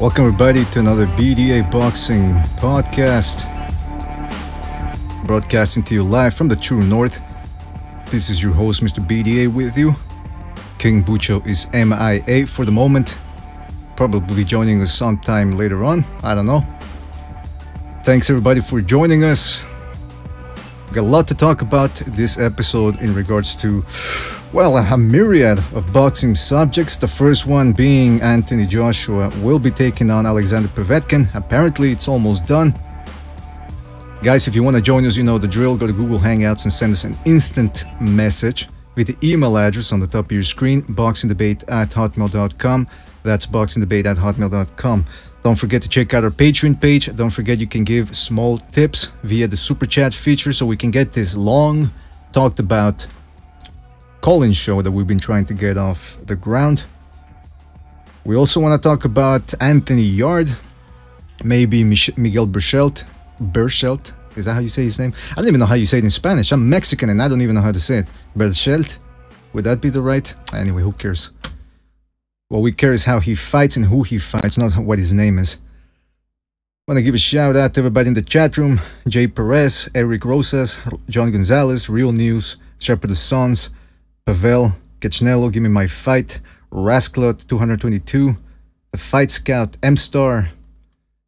Welcome everybody to another BDA Boxing Podcast, broadcasting to you live from the true north. This is your host, Mr. BDA, with you. King Bucho is MIA for the moment, probably joining us sometime later on, I don't know. Thanks everybody for joining us. Got a lot to talk about this episode in regards to, well, a myriad of boxing subjects. The first one being Anthony Joshua will be taking on Alexander Povetkin. Apparently it's almost done. Guys, if you want to join us, you know the drill. Go to Google Hangouts and send us an instant message with the email address on the top of your screen, boxingdebate@hotmail.com. That's boxingdebate@hotmail.com. Don't forget to check out our Patreon page. Don't forget you can give small tips via the super chat feature so we can get this long talked about call-in show that we've been trying to get off the ground. We also want to talk about Anthony Yarde, maybe Miguel Berchelt. Is that how you say his name? I don't even know how you say it in Spanish. I'm Mexican and I don't even know how to say it. Berchelt? Would that be the right? Anyway, who cares? What we care is how he fights and who he fights, not what his name is. I want to give a shout out to everybody in the chat room. Jay Perez, Eric Rosas, John Gonzalez, Real News, Shepherd of Sons, Pavel, Kechnelo, Give Me My Fight, Rasclot 222, The Fight Scout, M-Star,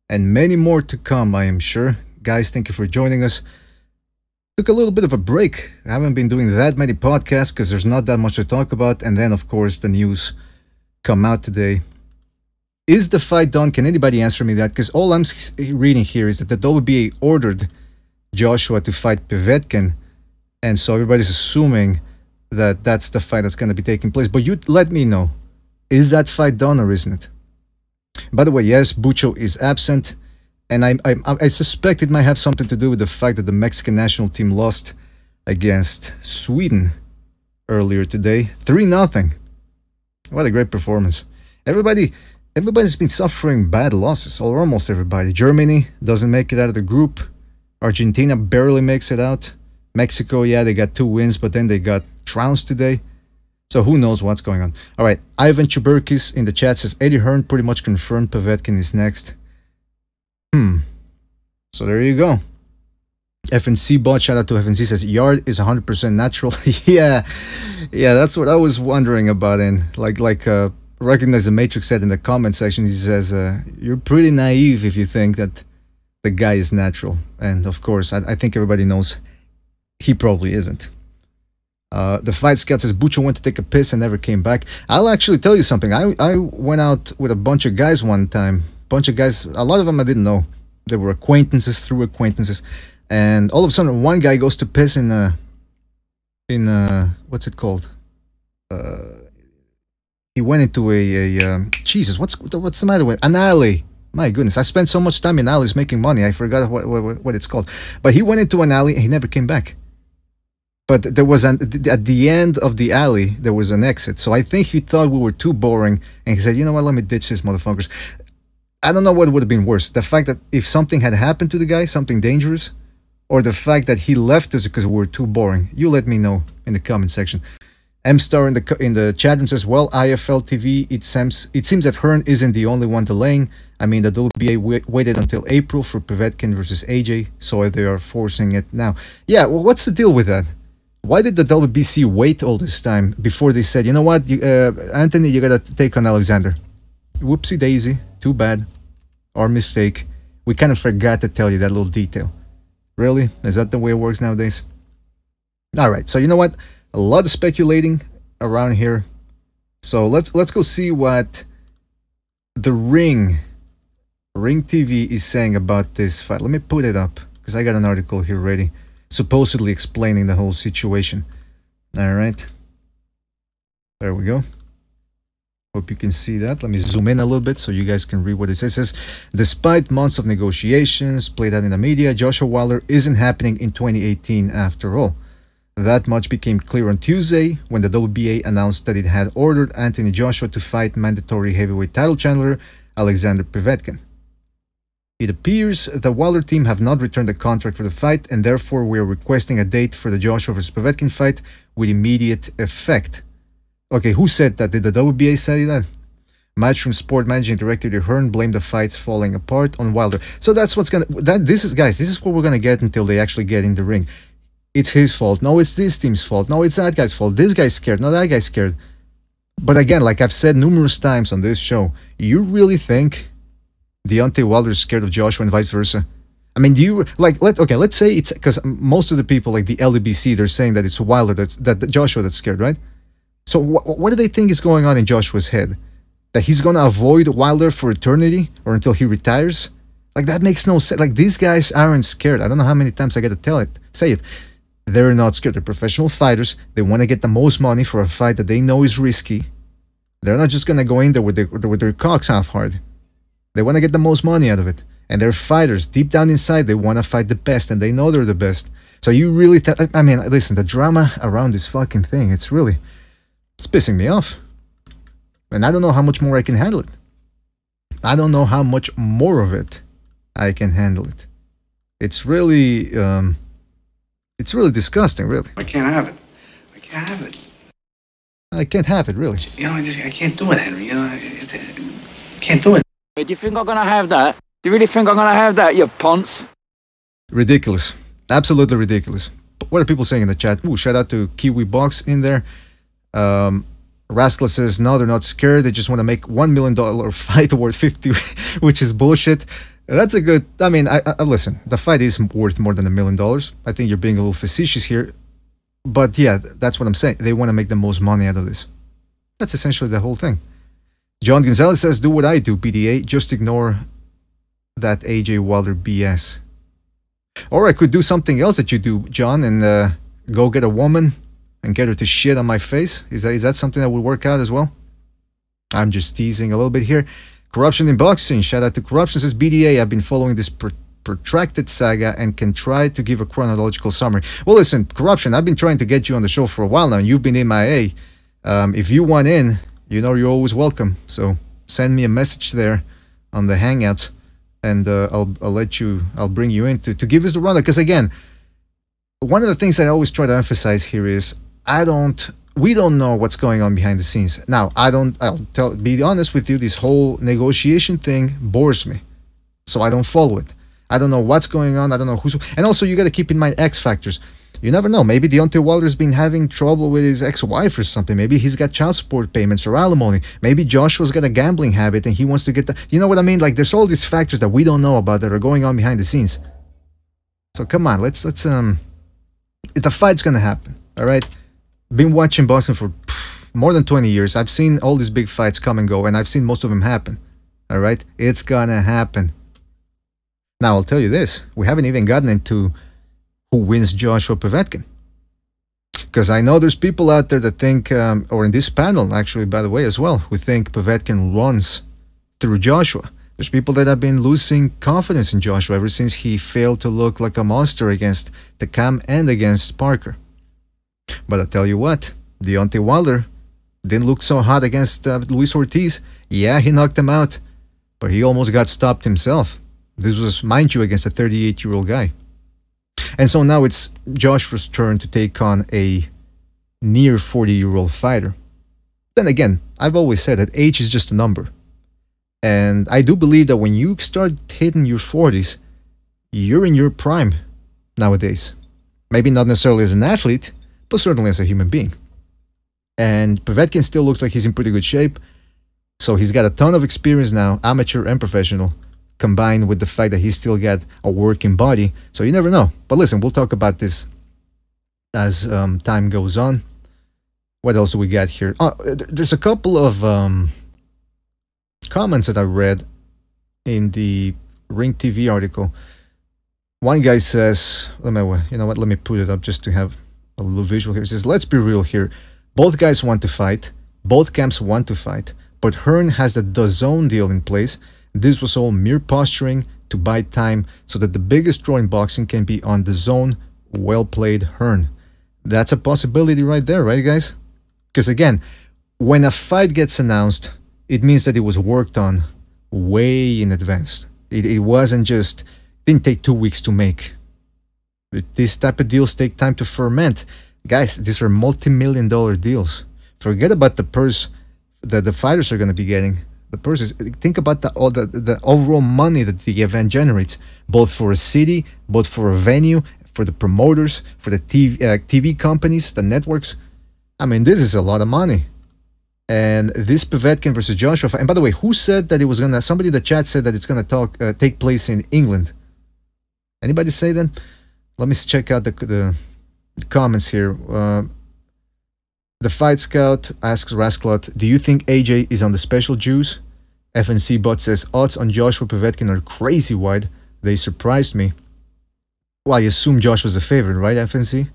and many more to come, I am sure. Guys, thank you for joining us. Took a little bit of a break. I haven't been doing that many podcasts because there's not that much to talk about. And then, of course, the news come out today. Is the fight done? Can anybody answer me that? Because all I'm reading here is that the WBA ordered Joshua to fight Povetkin, and so everybody's assuming that that's the fight that's going to be taking place. But you let me know, is that fight done or isn't it? By the way, yes, Bucho is absent, and I suspect it might have something to do with the fact that the Mexican national team lost against Sweden earlier today, 3-0. What a great performance. Everybody's been suffering bad losses, or almost everybody. Germany doesn't make it out of the group. Argentina barely makes it out. Mexico, yeah, they got 2 wins, but then they got trounced today. So who knows what's going on. All right, Ivan Chuberkis in the chat says, Eddie Hearn pretty much confirmed Povetkin is next. So there you go. FNC bot, shout out to FNC, says Yarde is 100% natural. yeah, that's what I was wondering about. And like Recognize the Matrix said in the comment section, he says, you're pretty naive if you think that the guy is natural. And of course, I think everybody knows he probably isn't. The Fight Scout says Bucho went to take a piss and never came back. I'll actually tell you something. I went out with a bunch of guys one time. Bunch of guys, a lot of them I didn't know. They were acquaintances through acquaintances. And all of a sudden, one guy goes to piss in what's it called? He went into Jesus, what's the matter with an alley? My goodness, I spent so much time in alleys making money, I forgot what it's called. But he went into an alley and he never came back. But there was at the end of the alley, there was an exit. So I think he thought we were too boring, and he said, you know what, let me ditch this motherfuckers. I don't know what would have been worse. The fact that if something had happened to the guy, something dangerous, or the fact that he left us because we were too boring. You let me know in the comment section. M-Star in the chat room says, well, IFL TV, it seems that Hearn isn't the only one delaying. I mean, the WBA waited until April for Povetkin versus AJ, so they are forcing it now. Yeah, well, what's the deal with that? Why did the WBC wait all this time before they said, you know what, Anthony, you gotta take on Alexander? Whoopsie daisy, too bad. Our mistake. We kind of forgot to tell you that little detail. Really? Is that the way it works nowadays? Alright, so you know what? A lot of speculating around here. So let's go see what the Ring TV is saying about this fight. Let me put it up because I got an article here ready, supposedly explaining the whole situation. Alright. There we go. Hope you can see that. Let me zoom in a little bit so you guys can read what it says. It says, despite months of negotiations played out in the media, Joshua Wilder isn't happening in 2018 after all. That much became clear on Tuesday when the WBA announced that it had ordered Anthony Joshua to fight mandatory heavyweight title challenger Alexander Povetkin. It appears the Wilder team have not returned the contract for the fight, and therefore we are requesting a date for the Joshua vs. Povetkin fight with immediate effect. Okay, who said that? Did the WBA say that? Matchroom Sport Managing Director Hearn blamed the fights falling apart on Wilder. So that's what's gonna. This is what we're gonna get until they actually get in the ring. It's his fault. No, it's this team's fault. No, it's that guy's fault. This guy's scared. No, that guy's scared. But again, like I've said numerous times on this show, you really think Deontay Wilder is scared of Joshua and vice versa? I mean, do you like let's say it's because most of the people like the LDBC, they're saying that it's Wilder that Joshua that's scared, right? So what do they think is going on in Joshua's head? That he's gonna avoid Wilder for eternity or until he retires? Like that makes no sense. Like these guys aren't scared. I don't know how many times I gotta say it. They're not scared. They're professional fighters. They want to get the most money for a fight that they know is risky. They're not just gonna go in there with their cocks half hard. They want to get the most money out of it. And they're fighters. Deep down inside, they want to fight the best, and they know they're the best. So you really, I mean, listen, the drama around this fucking thing, it's pissing me off. And I don't know how much more I can handle it. I don't know how much more of it I can handle it. It's really disgusting, really. I can't have it. I can't have it. I can't have it, really. You know, I can't do it, Henry. You know, I can't do it. Do you think I'm gonna have that? Do you really think I'm gonna have that, you ponce? Ridiculous. Absolutely ridiculous. What are people saying in the chat? Ooh, shout out to Kiwi Box in there. Rascal says, no, they're not scared. They just want to make $1 million fight worth 50, which is bullshit. That's a good, I mean, listen, the fight is worth more than $1 million. I think you're being a little facetious here. But yeah, that's what I'm saying. They want to make the most money out of this. That's essentially the whole thing. John Gonzalez says, do what I do, BDA. Just ignore that AJ Wilder BS. Or I could do something else that you do, John, and go get a woman and get her to shit on my face. Is that something that would work out as well? I'm just teasing a little bit here. Corruption in Boxing. Shout out to Corruption. Says, BDA, I've been following this protracted saga and can try to give a chronological summary. Well, listen, Corruption, I've been trying to get you on the show for a while now, and you've been MIA. If you want in, you know you're always welcome. So send me a message there on the Hangouts, and I'll bring you in to give us the rundown. Because again, one of the things I always try to emphasize here is we don't know what's going on behind the scenes. Now, be honest with you, this whole negotiation thing bores me. So I don't follow it. I don't know what's going on. I don't know who's... And also, you got to keep in mind X factors. You never know. Maybe Deontay Wilder's been having trouble with his ex-wife or something. Maybe he's got child support payments or alimony. Maybe Joshua's got a gambling habit and he wants to get the... You know what I mean? Like, there's all these factors that we don't know about that are going on behind the scenes. So come on, let's the fight's gonna happen, all right? Been watching boxing for more than 20 years. I've seen all these big fights come and go, and I've seen most of them happen, all right? It's gonna happen. Now, I'll tell you this. We haven't even gotten into who wins Joshua Povetkin. Because I know there's people out there that think, or in this panel, actually, by the way, as well, who think Povetkin runs through Joshua. There's people that have been losing confidence in Joshua ever since he failed to look like a monster against Takam and against Parker. But I tell you what, Deontay Wilder didn't look so hot against Luis Ortiz. Yeah, he knocked him out, but he almost got stopped himself. This was, mind you, against a 38-year-old guy. And so now it's Joshua's turn to take on a near 40-year-old fighter. Then again, I've always said that age is just a number. And I do believe that when you start hitting your 40s, you're in your prime nowadays. Maybe not necessarily as an athlete, but certainly as a human being. And Povetkin still looks like he's in pretty good shape. So he's got a ton of experience now, amateur and professional, combined with the fact that he's still got a working body. So you never know. But listen, we'll talk about this as time goes on. What else do we got here? There's a couple of comments that I read in the Ring TV article. One guy says, you know what, let me put it up just to have a little visual here. He says, let's be real here. Both guys want to fight. Both camps want to fight. But Hearn has the DAZN deal in place. This was all mere posturing to buy time so that the biggest draw in boxing can be on DAZN. Well played, Hearn. That's a possibility right there, right, guys? Because again, when a fight gets announced, it means that it was worked on way in advance. It wasn't just, didn't take 2 weeks to make. These type of deals take time to ferment. Guys, these are multi-million-dollar deals. Forget about the purse that the fighters are going to be getting. The purses. Think about the overall money that the event generates, both for a city, both for a venue, for the promoters, for the TV companies, the networks. I mean, this is a lot of money. And this Povetkin versus Joshua. And by the way, who said that it was gonna? Somebody in the chat said that it's gonna take place in England. Anybody say that? Let me check out the comments here. The Fight Scout asks Rasclot, do you think AJ is on the special juice? FNC Bot says, odds on Joshua Povetkin are crazy wide. They surprised me. Well, I assume Josh was the favorite, right, FNC?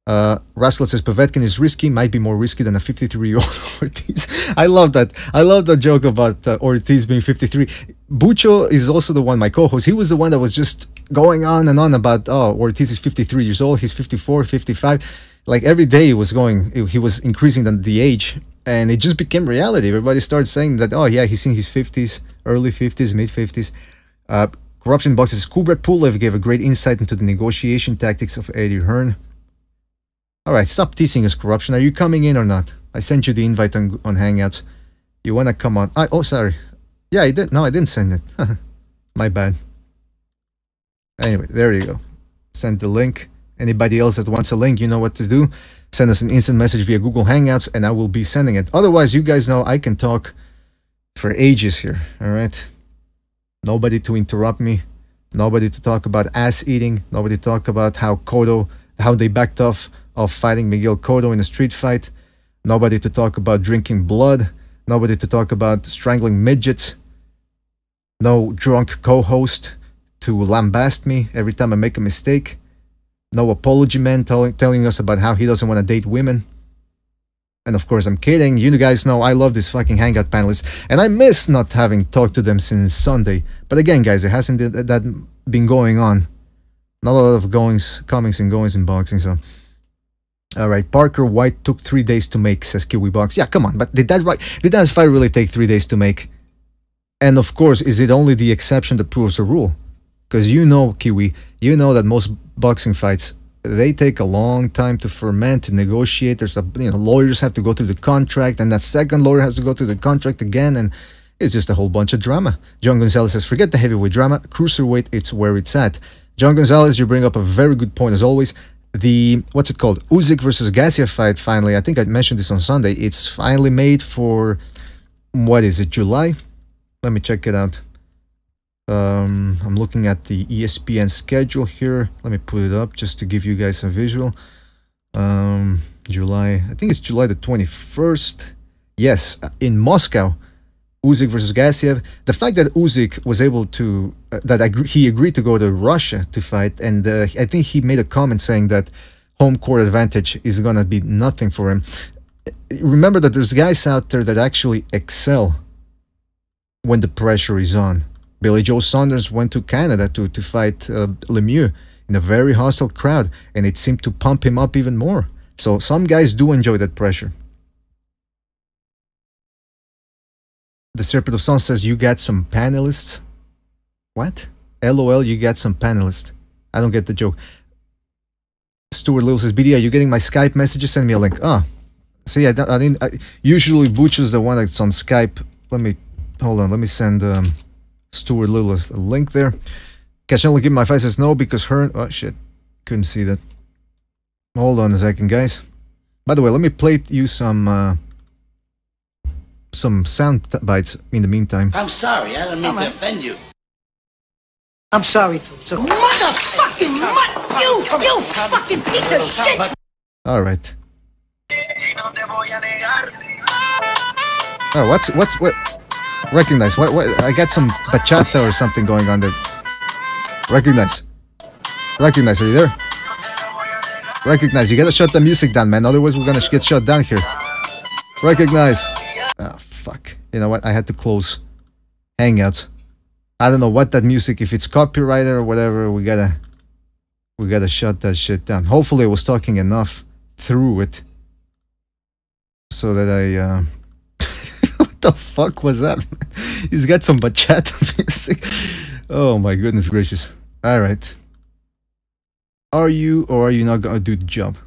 Rasclot says, Povetkin is risky, might be more risky than a 53-year-old Ortiz. I love that. I love that joke about Ortiz being 53. Bucho is also the one, my co-host. He was the one that was just going on and on about, oh, Ortiz is 53 years old, he's 54, 55. Like every day he was increasing the age, and it just became reality. Everybody started saying that, oh yeah, he's in his 50s, early 50s, mid 50s. Corruption Box says, Kubrat Pulev gave a great insight into the negotiation tactics of Eddie Hearn. Alright, stop teasing us, Corruption. Are you coming in or not? I sent you the invite on Hangouts. You wanna come on? Oh, sorry. Yeah, I did. No, I didn't send it. My bad. Anyway, there you go. Send the link. Anybody else that wants a link, you know what to do. Send us an instant message via Google Hangouts and I will be sending it. Otherwise, you guys know I can talk for ages here, alright? Nobody to interrupt me. Nobody to talk about ass eating. Nobody to talk about how they backed off of fighting Miguel Cotto in a street fight. Nobody to talk about drinking blood. Nobody to talk about strangling midgets. No drunk co-host to lambast me every time I make a mistake. No apology man telling us about how he doesn't want to date women. And of course, I'm kidding. You guys know I love this fucking Hangout panelists. And I miss not having talked to them since Sunday. But again, guys, there hasn't that been going on. Not a lot of comings and goings in boxing, so... Alright, Parker White took 3 days to make, says KiwiBox. Yeah, come on, but did that fight really take 3 days to make? And of course, is it only the exception that proves the rule? Because you know, Kiwi, you know that most boxing fights, they take a long time to ferment, to negotiate. There's lawyers have to go through the contract, and that second lawyer has to go through the contract again, and it's just a whole bunch of drama. John Gonzalez says, forget the heavyweight drama, cruiserweight, it's where it's at. John Gonzalez, you bring up a very good point as always. The, what's it called, Usyk versus Gassiev fight, finally, I think I mentioned this on Sunday, it's finally made for, what is it, July? Let me check it out. I'm looking at the ESPN schedule here. Let me put it up just to give you guys a visual. July, I think it's July the 21st. Yes, in Moscow, Usyk versus Gassiev. The fact that Usyk was able to, he agreed to go to Russia to fight, and I think he made a comment saying that home court advantage is gonna be nothing for him. Remember that there's guys out there that actually excel when the pressure is on. Billy Joe Saunders went to Canada to fight Lemieux in a very hostile crowd, and it seemed to pump him up even more. So some guys do enjoy that pressure. The Serpent of Sun says, you got some panelists? What? LOL, you got some panelists. I don't get the joke. Stuart Little says, BD, are you getting my Skype messages? Send me a link. Ah, see, usually Butch is the one that's on Skype. Hold on, let me send Stuart Little a link there. Can I only give my 5 says no because oh shit, couldn't see that. Hold on a second, guys. By the way, let me play you some sound bites in the meantime. I'm sorry, I don't mean to offend you. I'm sorry too. So Motherfucking you fucking piece of shit! Alright. Oh, what? Recognize, what? I got some bachata or something going on there. Recognize, are you there? Recognize, you gotta shut the music down, man, otherwise we're gonna get shut down here. Recognize. Oh, fuck. You know what, I had to close Hangouts. I don't know what that music, if it's copyrighted or whatever, we gotta shut that shit down. Hopefully I was talking enough through it so that I, what the fuck was that? He's got some bachata music. Oh my goodness gracious. Alright. Are you or are you not gonna do the job?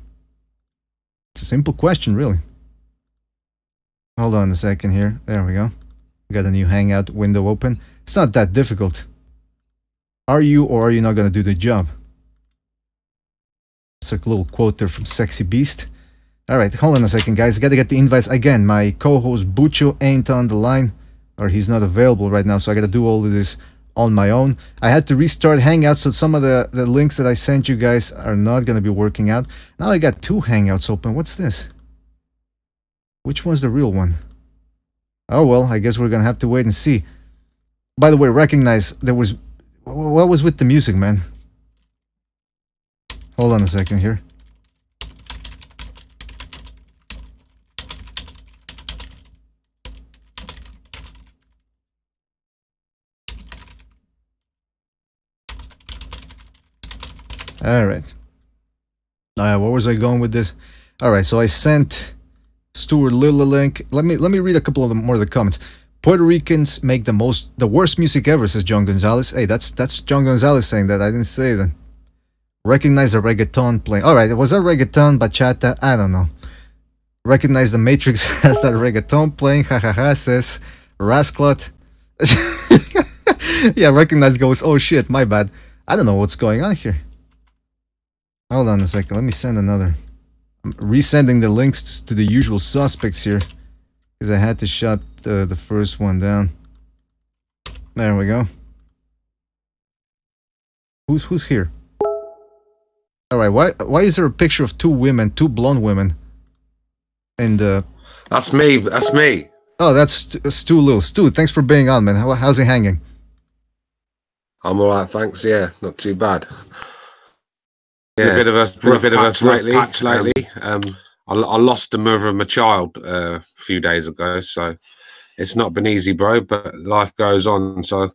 It's a simple question, really. Hold on a second here. There we go. Got a new Hangout window open. It's not that difficult. Are you or are you not gonna do the job? It's a little quote there from Sexy Beast. Alright, hold on a second, guys. Gotta get the invites. Again, my co-host Bucho ain't on the line, or he's not available right now, so I gotta do all of this on my own. I had to restart Hangouts, so some of the links that I sent you guys are not gonna be working out. Now I got 2 Hangouts open. What's this? Which one's the real one? Oh well, I guess we're gonna have to wait and see. By the way, recognize there was... What was with the music, man? Hold on a second here. Alright. Where was I going with this? Alright, so I sent Stuart Little a link. Let me read a couple of more of the comments. Puerto Ricans make the worst music ever, says John Gonzalez. Hey, that's John Gonzalez saying that. I didn't say that. Recognize the reggaeton playing. Alright, was that reggaeton, bachata? I don't know. Recognize the Matrix has that reggaeton playing. Hahaha, says Rasclot. Yeah, recognize goes, oh shit, my bad. I don't know what's going on here. Hold on a second, let me send another. I'm resending the links to the usual suspects here, because I had to shut the first one down. There we go. Who's here? Alright, why is there a picture of 2 women, 2 blonde women? And That's me, oh, that's Stu Lil. Stu, thanks for being on, man. How's he hanging? I'm alright, thanks, yeah, not too bad. Yeah, a bit of a patch lately. I lost the mother of my child a few days ago, so it's not been easy, bro, but life goes on. So I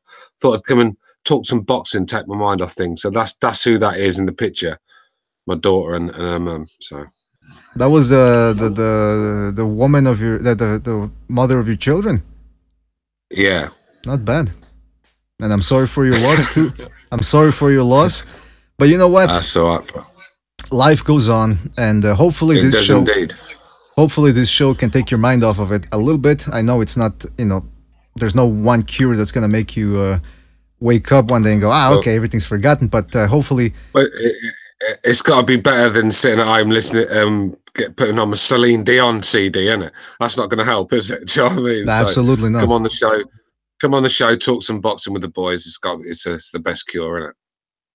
thought I'd come and talk some boxing, take my mind off things. So that's who that is in the picture, my daughter and her mum. So that was the woman of your the mother of your children. Yeah, not bad. And I'm sorry for your loss too. I'm sorry for your loss. But you know what? That's all right, bro. Life goes on, and hopefully this show, hopefully this show can take your mind off of it a little bit. I know it's not, there's no one cure that's gonna make you wake up one day and go, okay, everything's forgotten. But hopefully, it's got to be better than sitting at home listening, putting on a Celine Dion CD, isn't it? That's not going to help, is it? Do you know what I mean? Absolutely not. Come on the show, talk some boxing with the boys. It's the best cure, isn't it?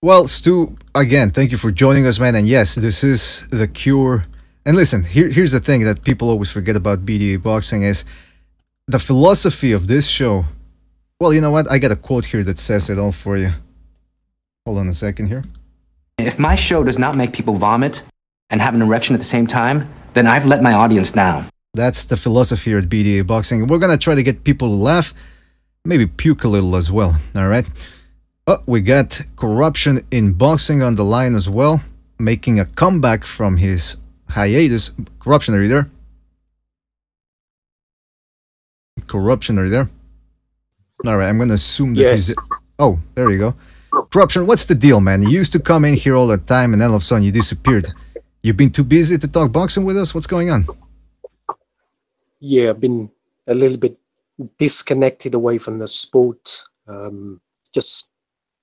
Well, Stu, again, thank you for joining us, man. And yes, this is the cure. And listen, here's the thing that people always forget about BDA Boxing is the philosophy of this show. Well, you know what? I got a quote here that says it all for you. Hold on a second here. If my show does not make people vomit and have an erection at the same time, then I've let my audience down. That's the philosophy here at BDA Boxing. We're going to try to get people to laugh, maybe puke a little as well, all right? Oh, we got Corruption in Boxing on the line as well, making a comeback from his hiatus. Corruption, are you there? Corruption, are you there? All right, I'm going to assume that he's... Oh, there you go. Corruption, what's the deal, man? You used to come in here all the time and then all of a sudden you disappeared. You've been too busy to talk boxing with us? What's going on? Yeah, I've been a little bit disconnected away from the sport. Just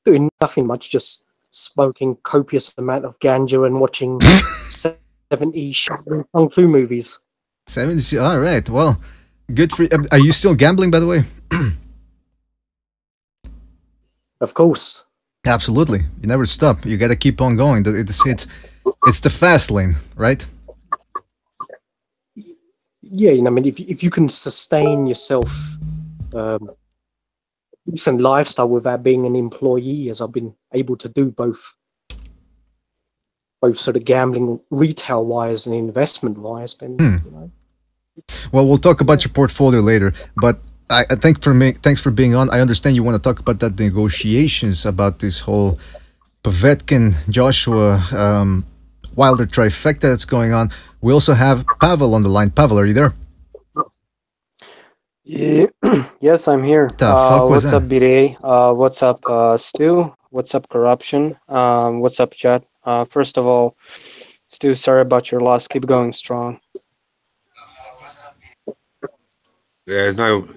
doing nothing much, just smoking copious amount of ganja and watching 70s Kung Fu movies. 70s, all right. Well, good for you. Are you still gambling, by the way? Of course. Absolutely. You never stop. You got to keep on going. It's the fast lane, right? Yeah, I mean, if you can sustain yourself decent lifestyle without being an employee, as I've been able to do both sort of gambling retail wise and investment wise, then Well, we'll talk about your portfolio later, but thanks for being on. I understand you want to talk about that negotiations about this whole Povetkin, Joshua, Wilder trifecta that's going on. We also have Pavel on the line. Pavel, are you there? Yeah, yes, I'm here. What's up, BDA? What's up, Stu? What's up, Corruption? What's up, chat? First of all, Stu, sorry about your loss. Keep going strong. Yeah, no,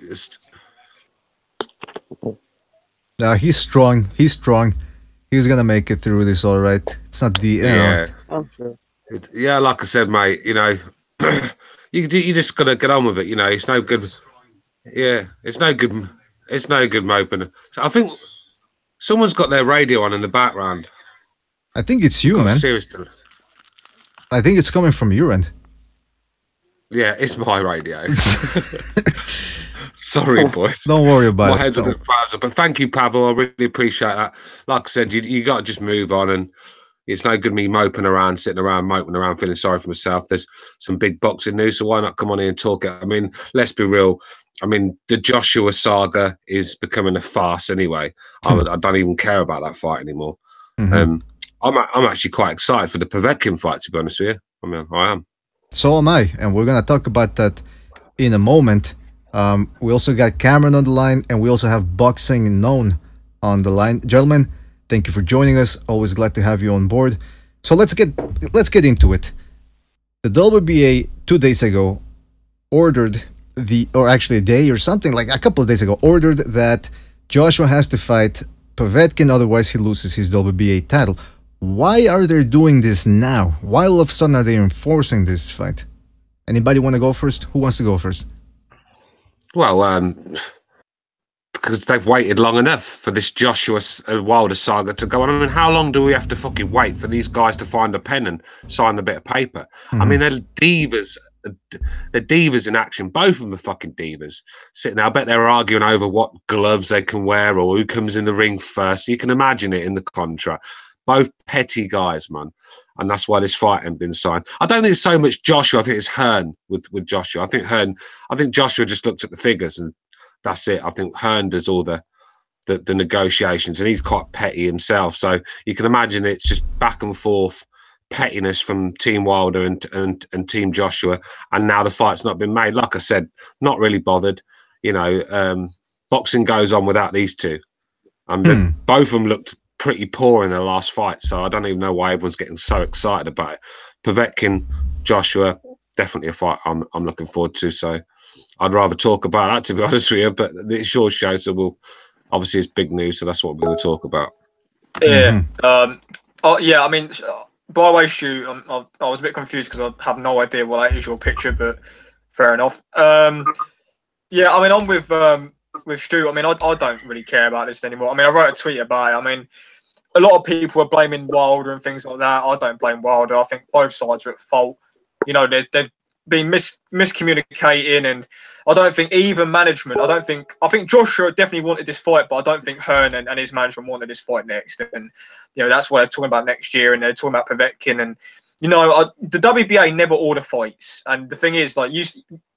He's strong. He's strong. He's gonna make it through this, all right. It's not the end. I'm sure. Yeah, like I said, mate. You know, you just gotta get on with it. You know, it's no good. Yeah, it's no good. It's no good moping. I think someone's got their radio on in the background. I think it's you, man. Seriously. I think it's coming from your end. Yeah, it's my radio. Sorry, boys. Don't worry about my it. head's a bit frazzled. But thank you, Pavel. I really appreciate that. Like I said, you got to just move on, and it's no good me moping around, sitting around, moping around, feeling sorry for myself. There's some big boxing news, so why not come on here and talk it? I mean, let's be real. I mean, the Joshua saga is becoming a farce anyway. I don't even care about that fight anymore. I'm actually quite excited for the Povetkin fight, to be honest with you. I mean, I am. So am I, and we're gonna talk about that in a moment. We also got Cameron on the line, and we also have Boxing Known on the line. Gentlemen, thank you for joining us. Always glad to have you on board. So let's get into it. The WBA 2 days ago ordered or actually a day or something, like a couple of days ago, ordered that Joshua has to fight Povetkin, otherwise he loses his WBA title. Why are they doing this now? Why all of a sudden are they enforcing this fight? Anybody want to go first? Who wants to go first? Well, because they've waited long enough for this Joshua Wilder saga to go on. I mean, how long do we have to fucking wait for these guys to find a pen and sign a bit of paper? I mean, they're divas. They're divas in action. Both of them are fucking divas. Sitting there, I bet they're arguing over what gloves they can wear or who comes in the ring first. You can imagine it in the contract. Both petty guys, man. And that's why this fight hasn't been signed. I don't think it's so much Joshua. I think it's Hearn with Joshua. I think Joshua just looked at the figures and that's it. I think Hearn does all the negotiations, and he's quite petty himself. So you can imagine it's just back and forth pettiness from Team Wilder and Team Joshua. And now the fight's not been made. Like I said, not really bothered. You know, boxing goes on without these two. Both of them looked pretty poor in their last fight, so I don't even know why everyone's getting so excited about it. Povetkin, Joshua, definitely a fight I'm looking forward to. So I'd rather talk about that, to be honest with you. But it's your show, so we'll obviously it's big news, so that's what we're going to talk about. Yeah. Yeah. I mean, by the way, Stu, I was a bit confused because I have no idea what that is your picture, but fair enough. Yeah. I mean, I'm with Stu. I mean, I don't really care about this anymore. I mean, I wrote a tweet about it. I mean, a lot of people are blaming Wilder and things like that. I don't blame Wilder. I think both sides are at fault. You know, they've been miscommunicating, and I don't think even management. I think Joshua definitely wanted this fight, but I don't think Hearn and his management wanted this fight next. And you know, that's what they're talking about next year, and they're talking about Povetkin. And you know, the WBA never order fights. And the thing is, like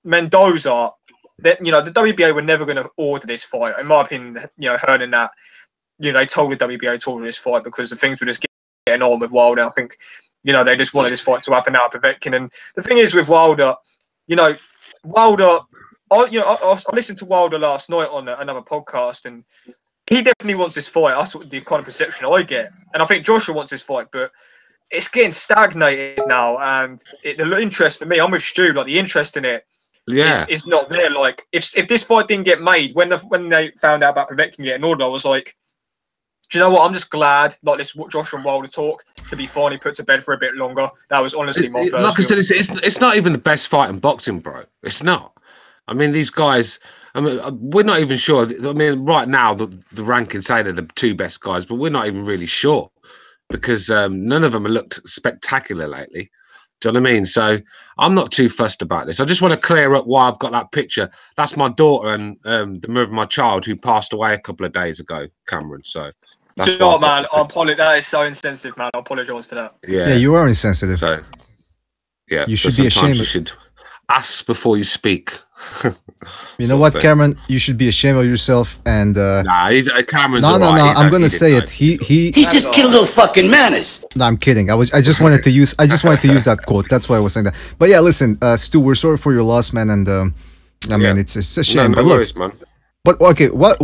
Mendoza. That, you know, the WBA were never going to order this fight. In my opinion, you know, Hearn and that, you know, they told the WBA to order this fight because the things were just getting on with Wilder. I think, you know, they just wanted this fight to happen now, Povetkin. And the thing is with Wilder, you know, I listened to Wilder last night on another podcast, and he definitely wants this fight. That's the kind of perception I get. And I think Joshua wants this fight, but it's getting stagnated now. And the interest for me, I'm with Stu, like the interest in it, it's not there. Like if this fight didn't get made, when they found out about Povetkin getting ordered, I was like, do you know what? I'm just glad like this Joshua and Wilder talk to be finally put to bed for a bit longer. That was honestly my first. Like I said, it's not even the best fight in boxing, bro. It's not. I mean, these guys. I mean, we're not even sure. I mean, right now the rankings say they're the two best guys, but we're not even really sure because none of them have looked spectacular lately. Do you know what I mean? So I'm not too fussed about this. I just want to clear up why I've got that picture. That's my daughter and the mother of my child who passed away a couple of days ago, Cameron. So that's what, man. That is so insensitive, man. I apologise for that. Yeah, you are insensitive. So, yeah, you should be ashamed. You should ask before you speak. You know what, Cameron? You should be ashamed of yourself. And nah, Cameron's no. I'm gonna say it. He's just killed little fucking manners. No, I'm kidding. I just wanted to use that quote. That's why I was saying that. But yeah, listen, Stu, we're sorry for your loss, man. And I mean, it's a shame. No worries, man. But okay, what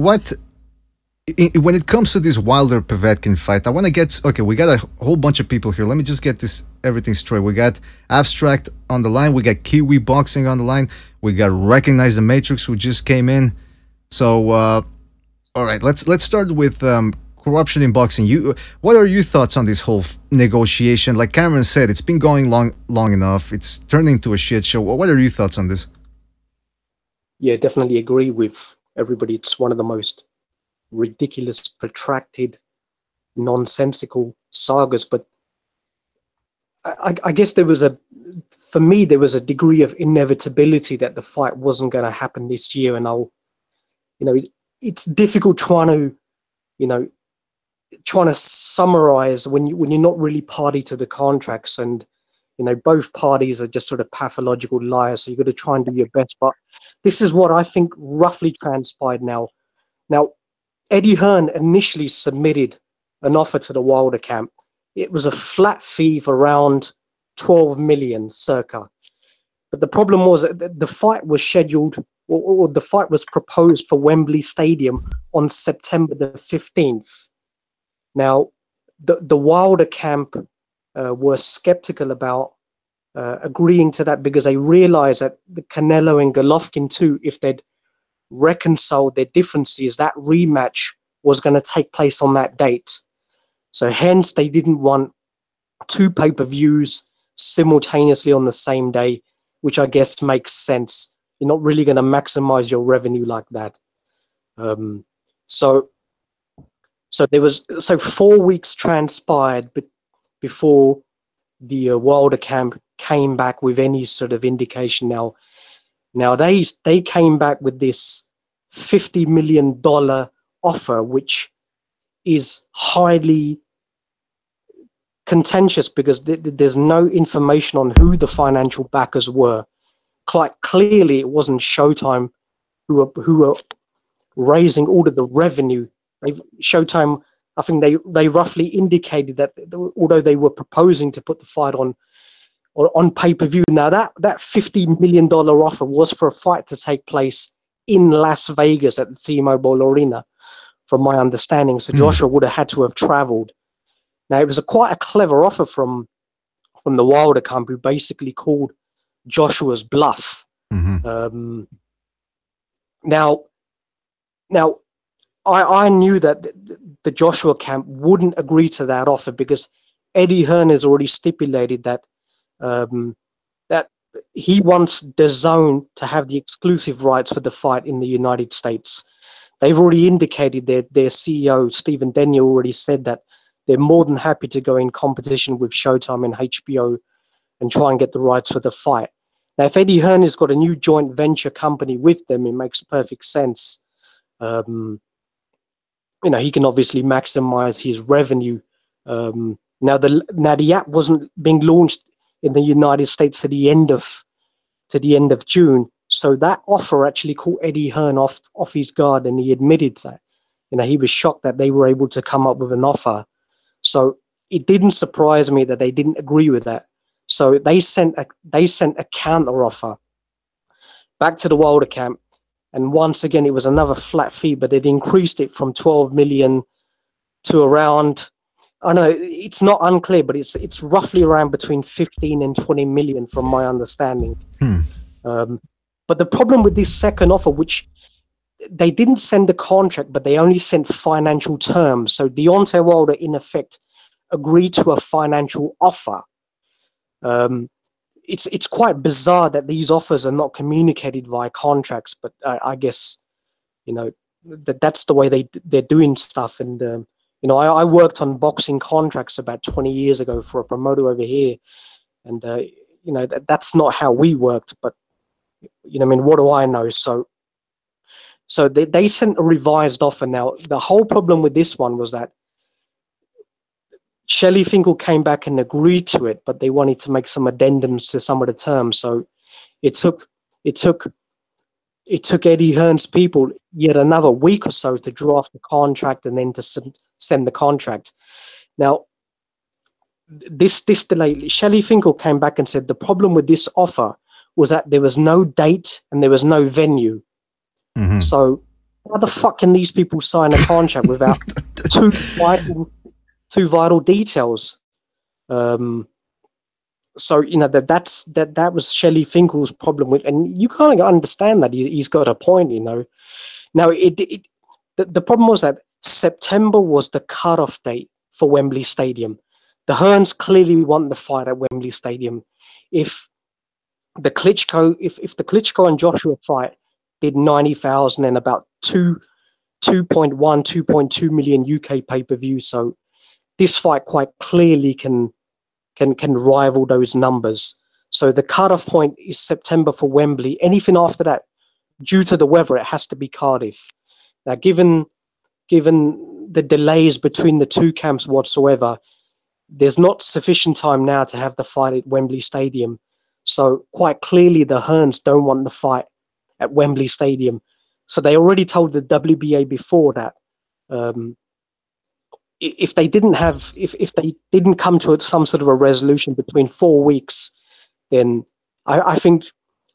when it comes to this Wilder Povetkin fight, I want to get we got a whole bunch of people here. Let me just get everything straight. We got Abstract on the line. We got Kiwi Boxing on the line. We got Recognize the Matrix, who just came in. So All right, let's start with corruption in boxing. What are your thoughts on this whole negotiation? Like Cameron said, it's been going long enough. It's turning into a shit show. What are your thoughts on this? Yeah, definitely agree with everybody. It's one of the most ridiculous, protracted, nonsensical sagas. But I guess there was a degree of inevitability that the fight wasn't going to happen this year. And it's difficult trying to summarize when you're not really party to the contracts, and both parties are just sort of pathological liars. So you've got to try and do your best. But this is what I think roughly transpired now. Now, Eddie Hearn initially submitted an offer to the Wilder camp. It was a flat fee of around 12 million circa. But the problem was that the fight was scheduled, or the fight was proposed for Wembley Stadium on September the 15th. Now, the Wilder camp were skeptical about agreeing to that because they realized that the Canelo and Golovkin too, if they'd reconciled their differences, that rematch was going to take place on that date. So hence they didn't want two pay-per-views simultaneously on the same day, which I guess makes sense. You're not really going to maximize your revenue like that. So 4 weeks transpired before the Wilder camp came back with any sort of indication. Now they came back with this $50 million offer, which is highly contentious because there's no information on who the financial backers were. Quite clearly, it wasn't Showtime who were raising all of the revenue. Showtime, I think they roughly indicated that although they were proposing to put the fight on pay-per-view, now that $50 million offer was for a fight to take place in Las Vegas at the T-Mobile Arena, from my understanding. So Joshua would have had to have traveled. Now, it was quite a clever offer from the Wilder camp, who basically called Joshua's bluff. Mm-hmm. Now, I knew that the Joshua camp wouldn't agree to that offer because Eddie Hearn has already stipulated that that he wants DAZN to have the exclusive rights for the fight in the United States. They've already indicated their CEO, Stephen Daniel, already said that they're more than happy to go in competition with Showtime and HBO and try and get the rights for the fight. Now, if Eddie Hearn has got a new joint venture company with them, it makes perfect sense. He can obviously maximize his revenue. Now the app wasn't being launched in the United States to the end of June. So that offer actually caught Eddie Hearn off his guard, and he admitted that. He was shocked that they were able to come up with an offer. So it didn't surprise me that they didn't agree with that. So they sent a counter offer back to the Wilder camp, and once again it was another flat fee, but they'd increased it from 12 million to around, I know it's not unclear, but it's roughly around between 15 and 20 million from my understanding. But the problem with this second offer, which they didn't send a contract, but they only sent financial terms. So Deontay Wilder, in effect, agreed to a financial offer. It's quite bizarre that these offers are not communicated via contracts, but I guess that's the way they're doing stuff. And I worked on boxing contracts about 20 years ago for a promoter over here, and that's not how we worked. But what do I know? So they sent a revised offer. Now, the whole problem with this one was that Shelley Finkel came back and agreed to it, but they wanted to make some addendums to some of the terms. So it took Eddie Hearn's people yet another week or so to draft the contract and then to send the contract. Now, this delay, Shelley Finkel came back and said the problem with this offer was that there was no date and there was no venue. Mm-hmm. So how the fuck can these people sign a contract without two vital details? So that was Shelley Finkel's problem with, and you kind of understand that he's got a point. Now the problem was that September was the cutoff date for Wembley Stadium. The Hearns clearly want the fight at Wembley Stadium. If the Klitschko and Joshua fight did 90,000 and about 2.2 million UK pay-per-view, so this fight quite clearly can rival those numbers. So the cutoff point is September for Wembley. Anything after that, due to the weather, it has to be Cardiff. Now, given the delays between the two camps whatsoever, there's not sufficient time now to have the fight at Wembley Stadium. So quite clearly, the Hearns don't want the fight at Wembley Stadium. So they already told the WBA before that if they didn't come to some sort of a resolution between 4 weeks, then I think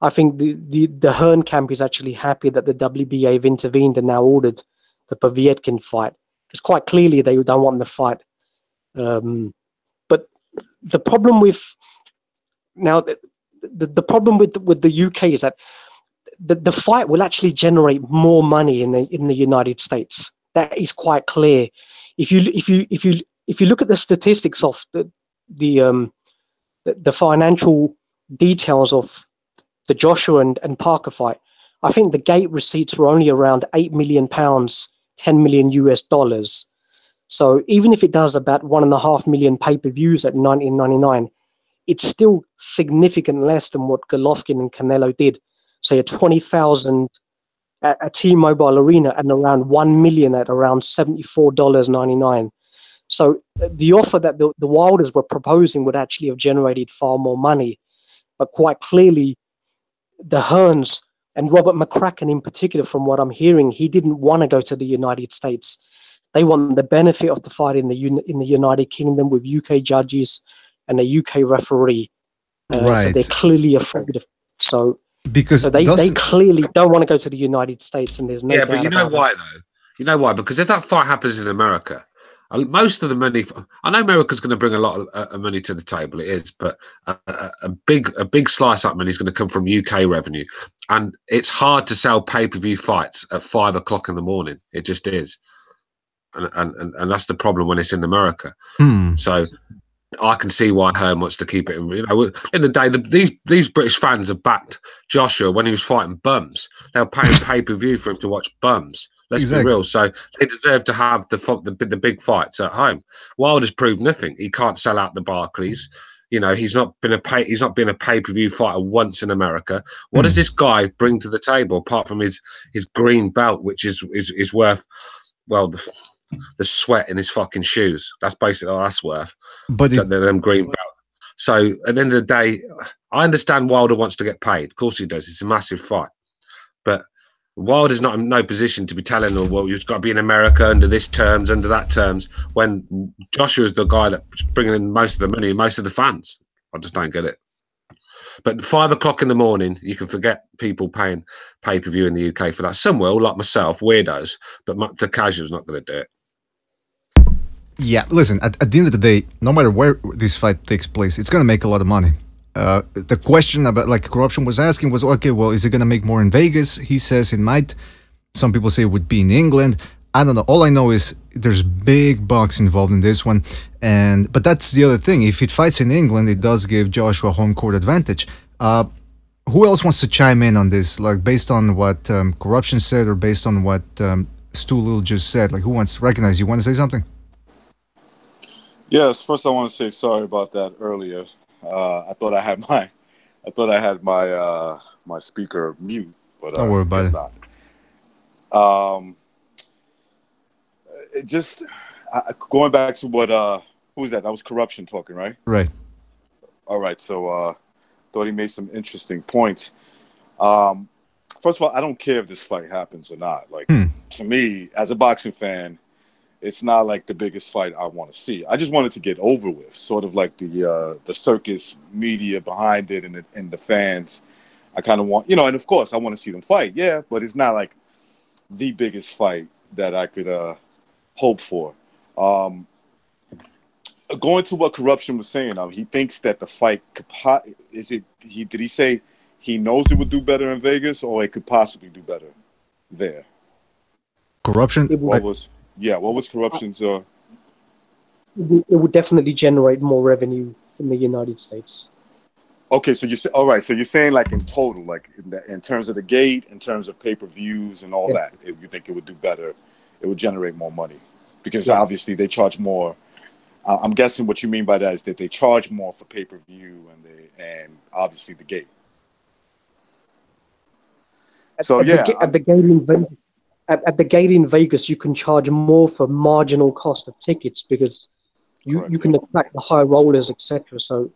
the Hearn camp is actually happy that the WBA have intervened and now ordered the Povetkin fight, because quite clearly they don't want the fight. But the problem with now the problem with the UK is that the fight will actually generate more money in the United States. That is quite clear. If you look at the statistics of the financial details of the Joshua and Parker fight, I think the gate receipts were only around £8 million, $10 million US. So even if it does about 1.5 million pay-per-views at $19.99, it's still significant less than what Golovkin and Canelo did. Say, at 20,000 at T-Mobile Arena and around 1 million at around $74.99. So the offer that the Wilders were proposing would actually have generated far more money. But quite clearly, the Hearns and Robert McCracken in particular, from what I'm hearing, he didn't want to go to the United States. They want the benefit of the fight in the United Kingdom with UK judges and a UK referee. Right. So they're clearly afraid of. So they clearly don't want to go to the United States, and there's no doubt. But you know why though? You know why? Because if that fight happens in America, most of the money. I know America's going to bring a lot of money to the table. It is, but a big slice of money is going to come from UK revenue, and it's hard to sell pay-per-view fights at 5 o'clock in the morning. It just is, and that's the problem when it's in America. So I can see why Hearn wants to keep it in. You know, in the day, these British fans have backed Joshua when he was fighting bums. They were paying pay-per-view for him to watch bums. Let's be real. So they deserve to have the big fights at home. Wilder's proved nothing. He can't sell out the Barclays. You know, he's not been a pay-per-view fighter once in America. What does this guy bring to the table apart from his green belt, which is worth, well, the sweat in his fucking shoes? That's basically all that's worth. But them green belt. So at the end of the day, I understand Wilder wants to get paid. Of course he does. It's a massive fight. But Wilder's not in no position to be telling them, well, you've got to be in America under this terms, under that terms, when Joshua's the guy that's bringing in most of the money and most of the fans. I just don't get it. But 5 o'clock in the morning, you can forget people paying pay-per-view in the UK for that. Some will, like myself, weirdos, but the casual's not going to do it. Yeah, listen, at the end of the day, no matter where this fight takes place, it's going to make a lot of money. The question about corruption was asking was, okay, well, is it going to make more in Vegas? He says it might. Some people say it would be in England. I don't know. All I know is there's big bucks involved in this one. But that's the other thing. If it fights in England, it does give Joshua home court advantage. Who else wants to chime in on this? Like, based on what corruption said or based on what Stu Little just said? Like, who wants to recognize? You want to say something? Yes. First, I want to say sorry about that earlier. I thought I had my speaker mute, but don't worry about it. Not. It just going back to what who was that? That was corruption talking, right? Right. All right. So thought he made some interesting points. First of all, I don't care if this fight happens or not. Like to me, as a boxing fan, it's not like the biggest fight I want to see. I just want it to get over with, sort of like the circus media behind it and the fans. I kind of want, and of course I want to see them fight, yeah, but it's not like the biggest fight that I could hope for. Going to what corruption was saying, he thinks that the fight could did he say he knows it would do better in Vegas or it could possibly do better there? Corruption? What was corruption's? It would definitely generate more revenue in the United States. Okay, so all right. So you're saying like in total, like in terms of the gate, in terms of pay-per-views and all that, you think it would do better? It would generate more money because obviously they charge more. I'm guessing what you mean by that is that they charge more for pay-per-view and obviously the gate. So at the gate in Vegas, you can charge more for marginal cost of tickets because you can attract the high rollers, etc. So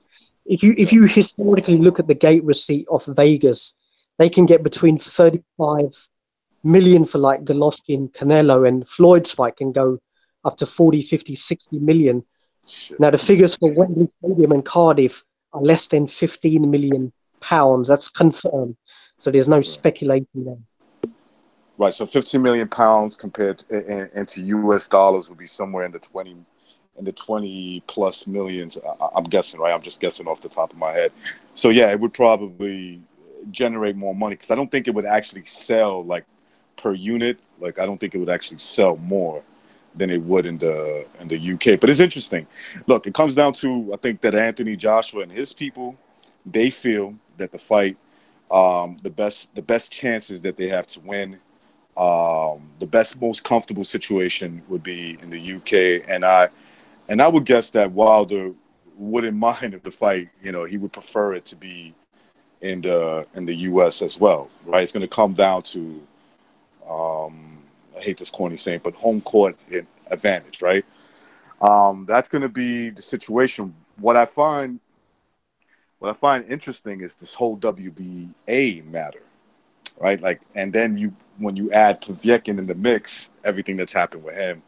if you historically look at the gate receipt of Vegas, they can get between 35 million for like Golovkin, Canelo, and Floyd's fight can go up to 40, 50, 60 million. Shit. Now the figures for Wembley Stadium and Cardiff are less than 15 million pounds. That's confirmed. So there's no speculation there. Right. So 15 million pounds compared into US dollars would be somewhere in the 20 plus millions. I'm guessing, right? I'm just guessing off the top of my head. So yeah, it would probably generate more money because I don't think it would actually sell like per unit. Like I don't think it would actually sell more than it would in the UK. But it's interesting. Look, it comes down to I think that Anthony Joshua and his people, they feel that the fight, the best chances that they have to win, the best, most comfortable situation would be in the UK. And I would guess that Wilder wouldn't mind if the fight, he would prefer it to be in the US as well, right? It's going to come down to, I hate this corny saying, but home court advantage, right? That's going to be the situation. What I find interesting is this whole WBA matter, right? Like, and then when you add Povetkin in the mix, everything that's happened with him.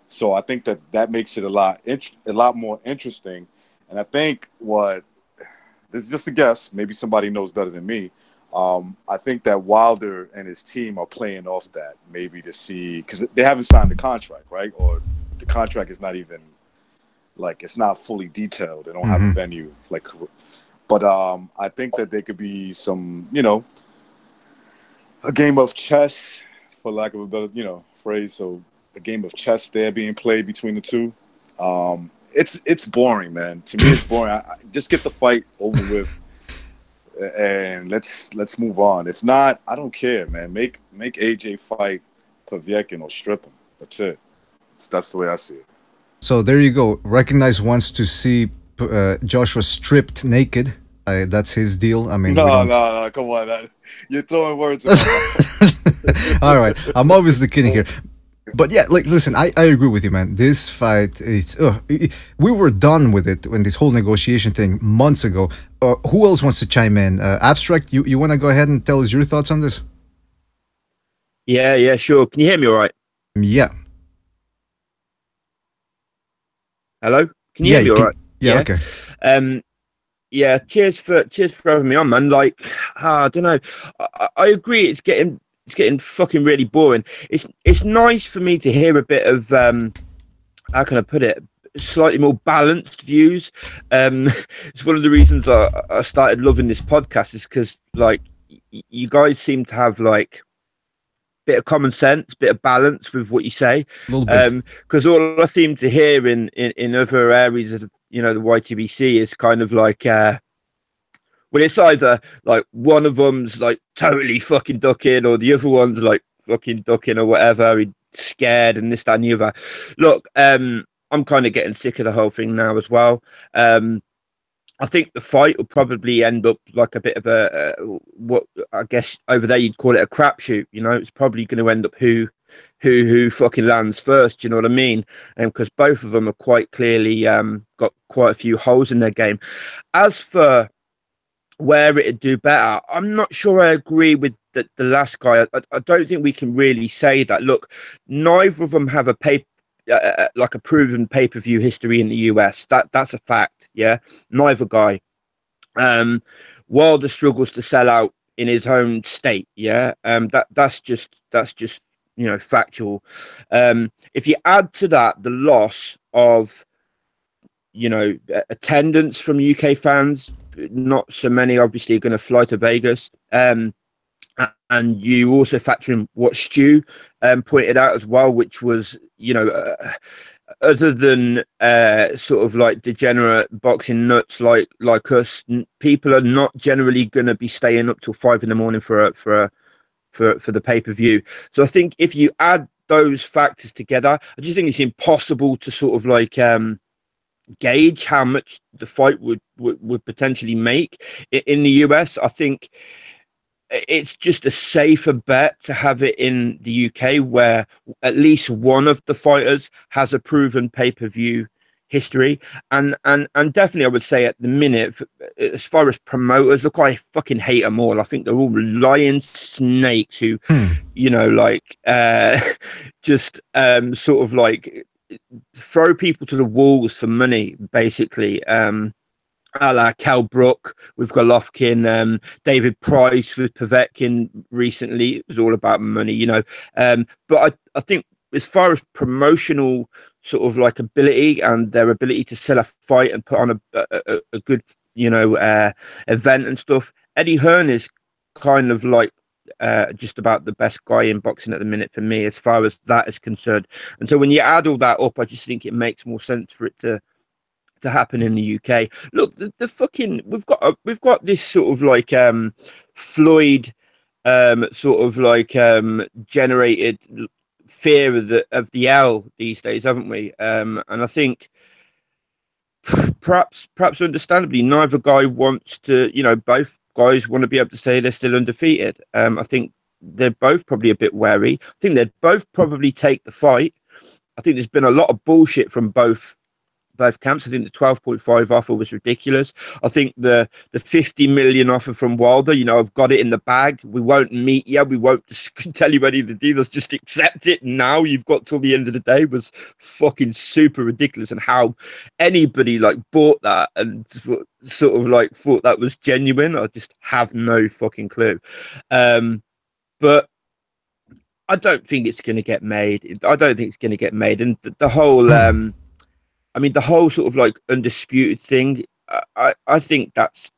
So I think that makes it a lot more interesting. And I think this is just a guess, maybe somebody knows better than me. I think that Wilder and his team are playing off that maybe to see, because they haven't signed the contract, right? Or the contract is not even, like, it's not fully detailed. They don't have a venue. But I think that there could be some, a game of chess, for lack of a better, phrase. So a game of chess there being played between the two. It's boring, man. To me, it's boring. I just get the fight over with, and let's move on. If not, I don't care, man. Make AJ fight Povetkin or strip him. That's it. That's the way I see it. So there you go. Recognize wants to see Joshua stripped naked. That's his deal. I mean, no, come on, you're throwing words. All right, I'm obviously kidding here. But yeah, like, listen, I agree with you, man. This fight, we were done with it when this whole negotiation thing months ago. Who else wants to chime in? Abstract, you want to go ahead and tell us your thoughts on this? Yeah, sure. Can you hear me all right? Yeah. Hello? Can you hear me all right? Yeah, okay. Yeah, cheers for having me on, man. Like, I don't know. I agree. It's getting fucking really boring. It's nice for me to hear a bit of how can I put it, slightly more balanced views. It's one of the reasons I started loving this podcast is because, like, you guys seem to have like bit of common sense, bit of balance with what you say. Because all I seem to hear in other areas of the YTBC is kind of like well, it's either like one of them's like totally fucking ducking, or the other one's like fucking ducking or whatever, he's scared and this, that, and the other. Look, I'm kind of getting sick of the whole thing now as well. I think the fight will probably end up like a bit of a what I guess over there you'd call it a crapshoot. It's probably going to end up who fucking lands first. You know what I mean? And because both of them are quite clearly got quite a few holes in their game. As for where it'd do better, I'm not sure I agree with the last guy. I don't think we can really say that. Look, neither of them have a like a proven pay-per-view history in the US. That's a fact. Yeah, neither guy. Wilder struggles to sell out in his home state. Yeah, that's just factual. If you add to that the loss of attendance from UK fans, not so many obviously are going to fly to Vegas. And you also factor in what Stu pointed out as well, which was, other than sort of like degenerate boxing nuts like us, people are not generally going to be staying up till 5 a.m. for the pay-per-view. So I think if you add those factors together, I just think it's impossible to sort of like gauge how much the fight would potentially make in the US. I think it's just a safer bet to have it in the UK, where at least one of the fighters has a proven pay-per-view history. And definitely I would say at the minute, as far as promoters, look, I fucking hate them all. I think they're all lying snakes who, just sort of like throw people to the walls for money, basically. A la Cal Brook with Golovkin, David Price with Povetkin recently. It was all about money, but I think as far as promotional sort of like ability and their ability to sell a fight and put on a good, event and stuff, Eddie Hearn is kind of like just about the best guy in boxing at the minute for me, as far as that is concerned. And so when you add all that up, I just think it makes more sense for it to happen in the UK. Look, the fucking we've got this sort of like Floyd sort of like generated fear of the L these days, haven't we? And I think perhaps understandably, neither guy wants to, both guys want to be able to say they're still undefeated. I think they're both probably a bit wary. I think they'd both probably take the fight. I think there's been a lot of bullshit from both camps. I think the 12.5 offer was ridiculous. I think the 50 million offer from Wilder, I've got it in the bag. We won't meet you. We won't tell you any of the deals. Just accept it now. You've got till the end of the day, was fucking super ridiculous. And how anybody like bought that and sort of like thought that was genuine, I just have no fucking clue. But I don't think it's going to get made. And the whole the whole sort of like undisputed thing, I think that's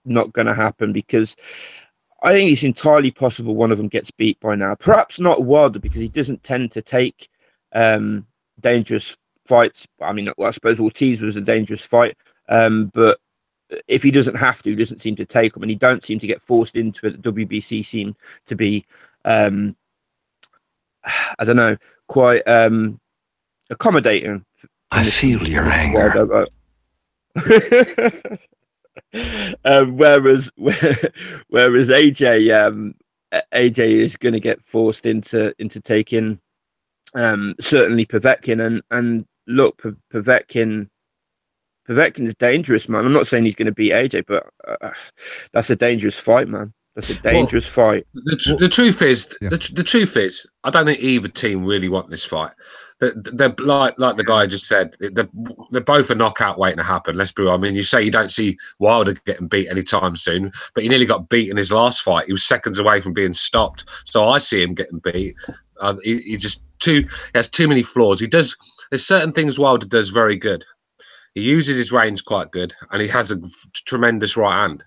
not going to happen, because I think it's entirely possible one of them gets beat by now. Perhaps not Wilder, because he doesn't tend to take dangerous fights. I suppose Ortiz was a dangerous fight, but if he doesn't have to, he doesn't seem to take them, and he don't seem to get forced into it. The WBC seem to be, I don't know, quite accommodating. I feel your anger. Whereas AJ is going to get forced into taking certainly Povetkin, and look, Povetkin is dangerous, man. I'm not saying he's going to beat AJ, but that's a dangerous fight, man. That's a dangerous fight. The truth is, the truth is, I don't think either team really want this fight. They're like the guy just said. They're both a knockout waiting to happen. Let's be real. I mean, you say you don't see Wilder getting beat anytime soon, but he nearly got beat in his last fight. He was seconds away from being stopped. So I see him getting beat. He has too many flaws. There's certain things Wilder does very good. He uses his range quite good, and he has a tremendous right hand.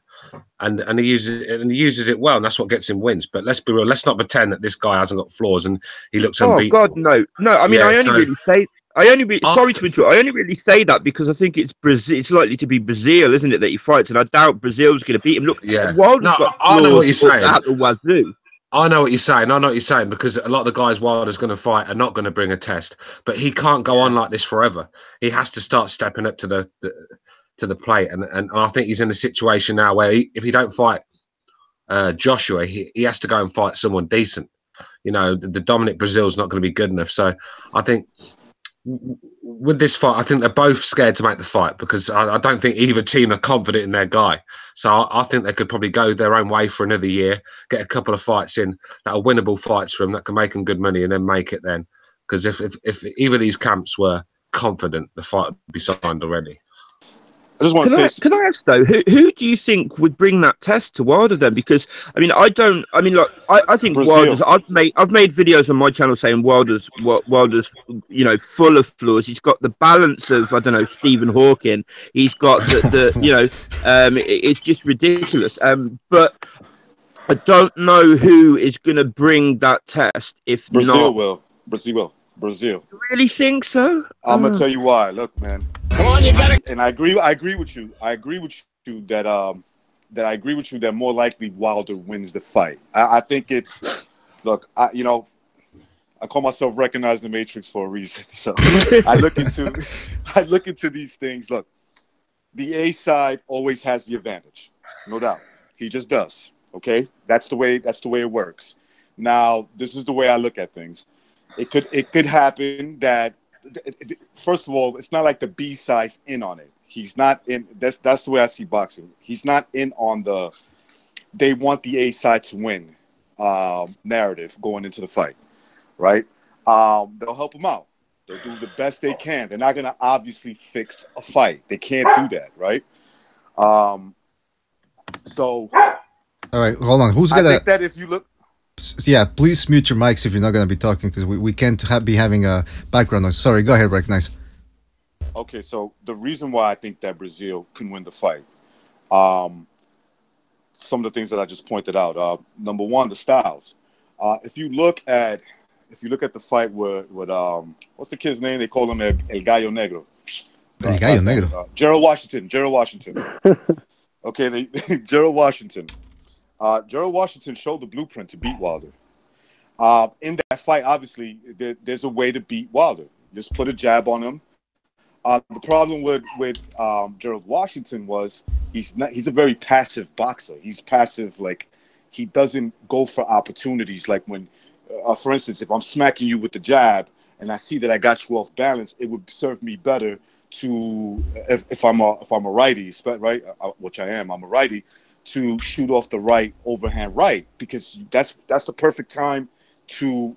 And he uses it well, and that's what gets him wins. But let's be real. Let's not pretend that this guy hasn't got flaws and he looks unbeatable. Oh God, no. I mean, I only sorry to interrupt. I only really say that because I think it's Brazil. It's likely to be Brazil, isn't it, that he fights? And I doubt Brazil's going to beat him. Look, Wilder's got flaws. I know what you're saying. Out the wazoo. I know what you're saying, because a lot of the guys Wilder's going to fight are not going to bring a test. But he can't go on like this forever. He has to start stepping up to the plate, and I think he's in a situation now where if he don't fight Joshua, he has to go and fight someone decent. The Dominic Brazil's not going to be good enough. So I think with this fight, I think they're both scared to make the fight, because I don't think either team are confident in their guy. So I think they could probably go their own way for another year, get a couple of fights in that are winnable fights for them that can make them good money, and then make it then. Because if either of these camps were confident, the fight would be signed already. I just want to say, can I ask though, who do you think would bring that test to Wilder then? Because I think Brazil. Wilder's. I've made videos on my channel saying Wilder's full of flaws. He's got the balance of, I don't know, Stephen Hawking. He's got the it's just ridiculous. But I don't know who is going to bring that test. If Brazil not, will. Brazil. You really think so? I'm gonna tell you why. Look, man. Come on, you gotta. And I agree with you. I agree with you that more likely Wilder wins the fight. I think it's. Look, I call myself recognizing the Matrix for a reason. So I look into these things. Look, the A side always has the advantage, no doubt. He just does. Okay, that's the way it works. Now, this is the way I look at things. It could happen that, first of all, it's not like the B side's in on it. He's not in. That's the way I see boxing. He's not in on the. They want the A side to win narrative going into the fight, right? They'll help him out. They'll do the best they can. They're not gonna obviously fix a fight. They can't do that, right? So. All right, hold on. Who's gonna? I think that if you look. Yeah, please mute your mics if you're not gonna be talking, because we can't be having a background noise. Sorry, go ahead, Recognize. Okay, so the reason why I think that Brazil can win the fight, some of the things that I just pointed out. Number one, the styles. If you look at the fight with what's the kid's name? They call him El Gallo Negro. El Gallo Negro. Gerald Washington. Okay, Gerald Washington. Gerald Washington showed the blueprint to beat Wilder. In that fight, obviously, there's a way to beat Wilder. Just put a jab on him. The problem with Gerald Washington was he's a very passive boxer. He's passive, like he doesn't go for opportunities. Like when, for instance, if I'm smacking you with the jab and I see that I got you off balance, it would serve me better to if I'm a righty, right? Which I am. I'm a righty. To shoot off the right overhand right, because that's the perfect time to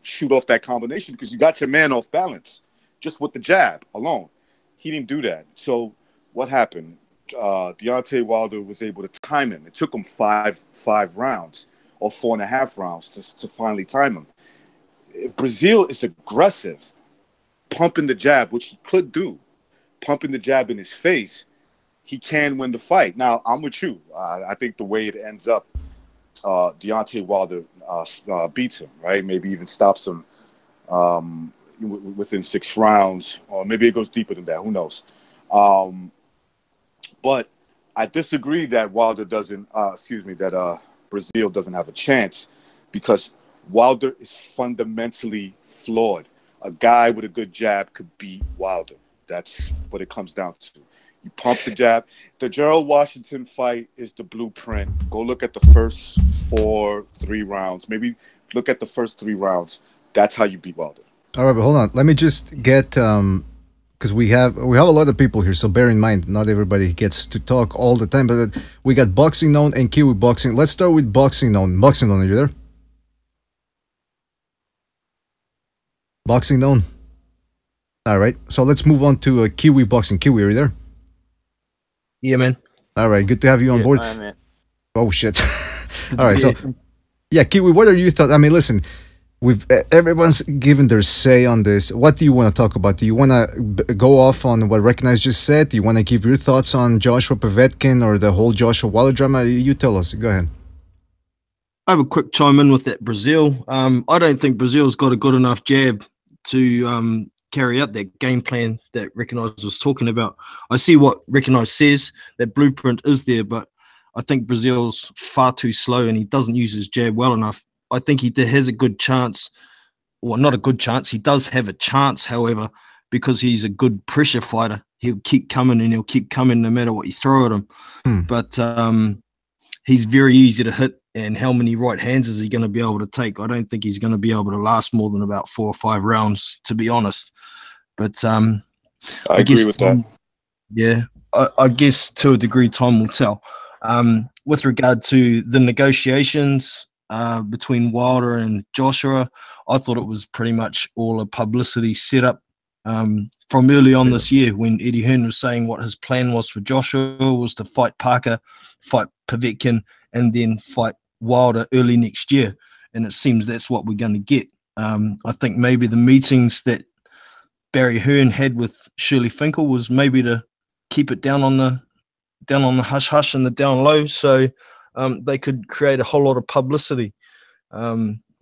shoot off that combination, because you got your man off balance just with the jab alone. He didn't do that. So what happened? Deontay Wilder was able to time him. It took him five rounds or 4.5 rounds to finally time him. If Brazil is aggressive, pumping the jab, which he could do, pumping the jab in his face, he can win the fight. Now, I'm with you. I think the way it ends up, Deontay Wilder beats him, right? Maybe even stops him within 6 rounds, or maybe it goes deeper than that. Who knows? But I disagree that Brazil doesn't have a chance, because Wilder is fundamentally flawed. A guy with a good jab could beat Wilder. That's what it comes down to. You pump the jab. The Gerald Washington fight is the blueprint. Go look at the first 3 rounds. Maybe look at the first 3 rounds. That's how you beat Wilder. All right, but hold on. Let me just get because we have a lot of people here, so bear in mind, not everybody gets to talk all the time. But we got Boxing Known and Kiwi Boxing. Let's start with Boxing Known. Boxing Known, are you there? Boxing Known. All right, so let's move on to Kiwi Boxing. Kiwi, are you there? Yeah, man. All right, good to have you on board. Man. Oh shit! All right, so yeah, Kiwi, what are your thoughts? I mean, listen, everyone's given their say on this. What do you want to talk about? Do you want to go off on what Recognize just said? Do you want to give your thoughts on Joshua Povetkin or the whole Joshua Wilder drama? You tell us. Go ahead. I have a quick chime in with that Brazil. I don't think Brazil's got a good enough jab to carry out that game plan that Recognize was talking about. I see what Recognize says, that blueprint is there, but I think Brazil's far too slow and he doesn't use his jab well enough. I think he has a good chance, well, not a good chance. He does have a chance, however, because he's a good pressure fighter. He'll keep coming and he'll keep coming no matter what you throw at him. But he's very easy to hit, and how many right hands is he going to be able to take? I don't think he's going to be able to last more than about 4 or 5 rounds, to be honest. But I agree with that. Yeah, I guess to a degree time will tell. With regard to the negotiations between Wilder and Joshua, I thought it was pretty much all a publicity setup from early on this year, when Eddie Hearn was saying what his plan was for Joshua was to fight Parker, fight Povetkin, and then fight Wilder early next year. And it seems that's what we're going to get. I think maybe the meetings that Barry Hearn had with Shirley Finkel was maybe to keep it down on the hush hush and the down low. So they could create a whole lot of publicity.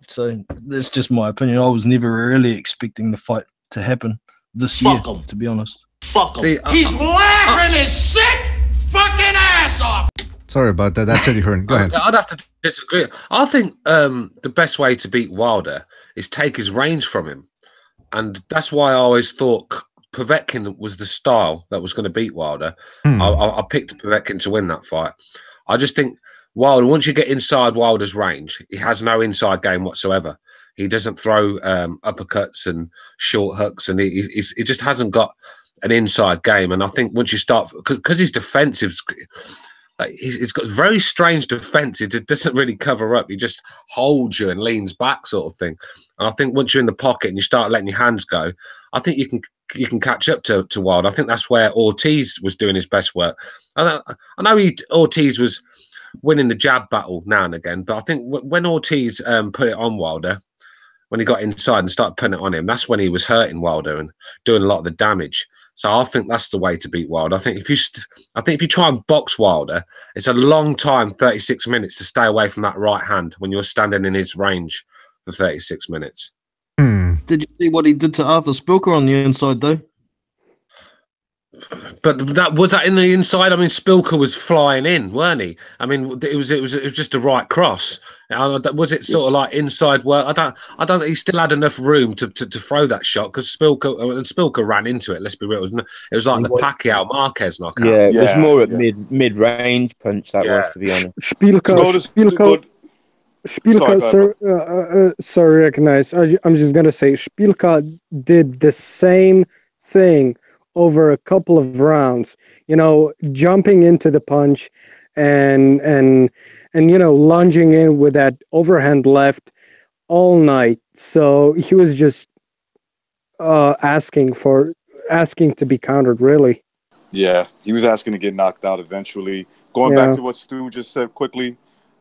So that's just my opinion. I was never really expecting the fight to happen this year, to be honest. Fuck him. He's laughing his sick fucking ass off. Sorry about that. That's Eddie Hearn. Go ahead. I'd have to disagree. I think the best way to beat Wilder is take his range from him. And that's why I always thought Povetkin was the style that was going to beat Wilder. I picked Povetkin to win that fight. I just think Wilder, once you get inside Wilder's range, he has no inside game whatsoever. He doesn't throw uppercuts and short hooks, and he just hasn't got an inside game. And I think once you start, because his defensive, he's got very strange defense. It doesn't really cover up. He just holds you and leans back, sort of thing. And I think once you're in the pocket and you start letting your hands go, I think you can catch up to Wilder. I think that's where Ortiz was doing his best work. I know Ortiz was winning the jab battle now and again, but I think when Ortiz put it on Wilder, when he got inside and started putting it on him, that's when he was hurting Wilder and doing a lot of the damage. So I think that's the way to beat Wilder. I think if you try and box Wilder, it's a long time, 36 minutes, to stay away from that right hand when you're standing in his range for 36 minutes. Did you see what he did to Arthur Spilker on the inside, though? But was that in the inside? I mean, Spilker was flying in, weren't he? I mean, it was just a right cross. Was it sort of like inside work? I don't think he still had enough room to throw that shot, because Spilker ran into it. Let's be real. It was like the Pacquiao Marquez knockout. Yeah, it was more at mid range punch that was, to be honest. Spilker, sorry, recognize. I'm just gonna say, Spilker did the same thing over a couple of rounds, jumping into the punch and lunging in with that overhand left all night. So he was just asking to be countered, really. Yeah, he was asking to get knocked out eventually. Going back to what Stu just said quickly,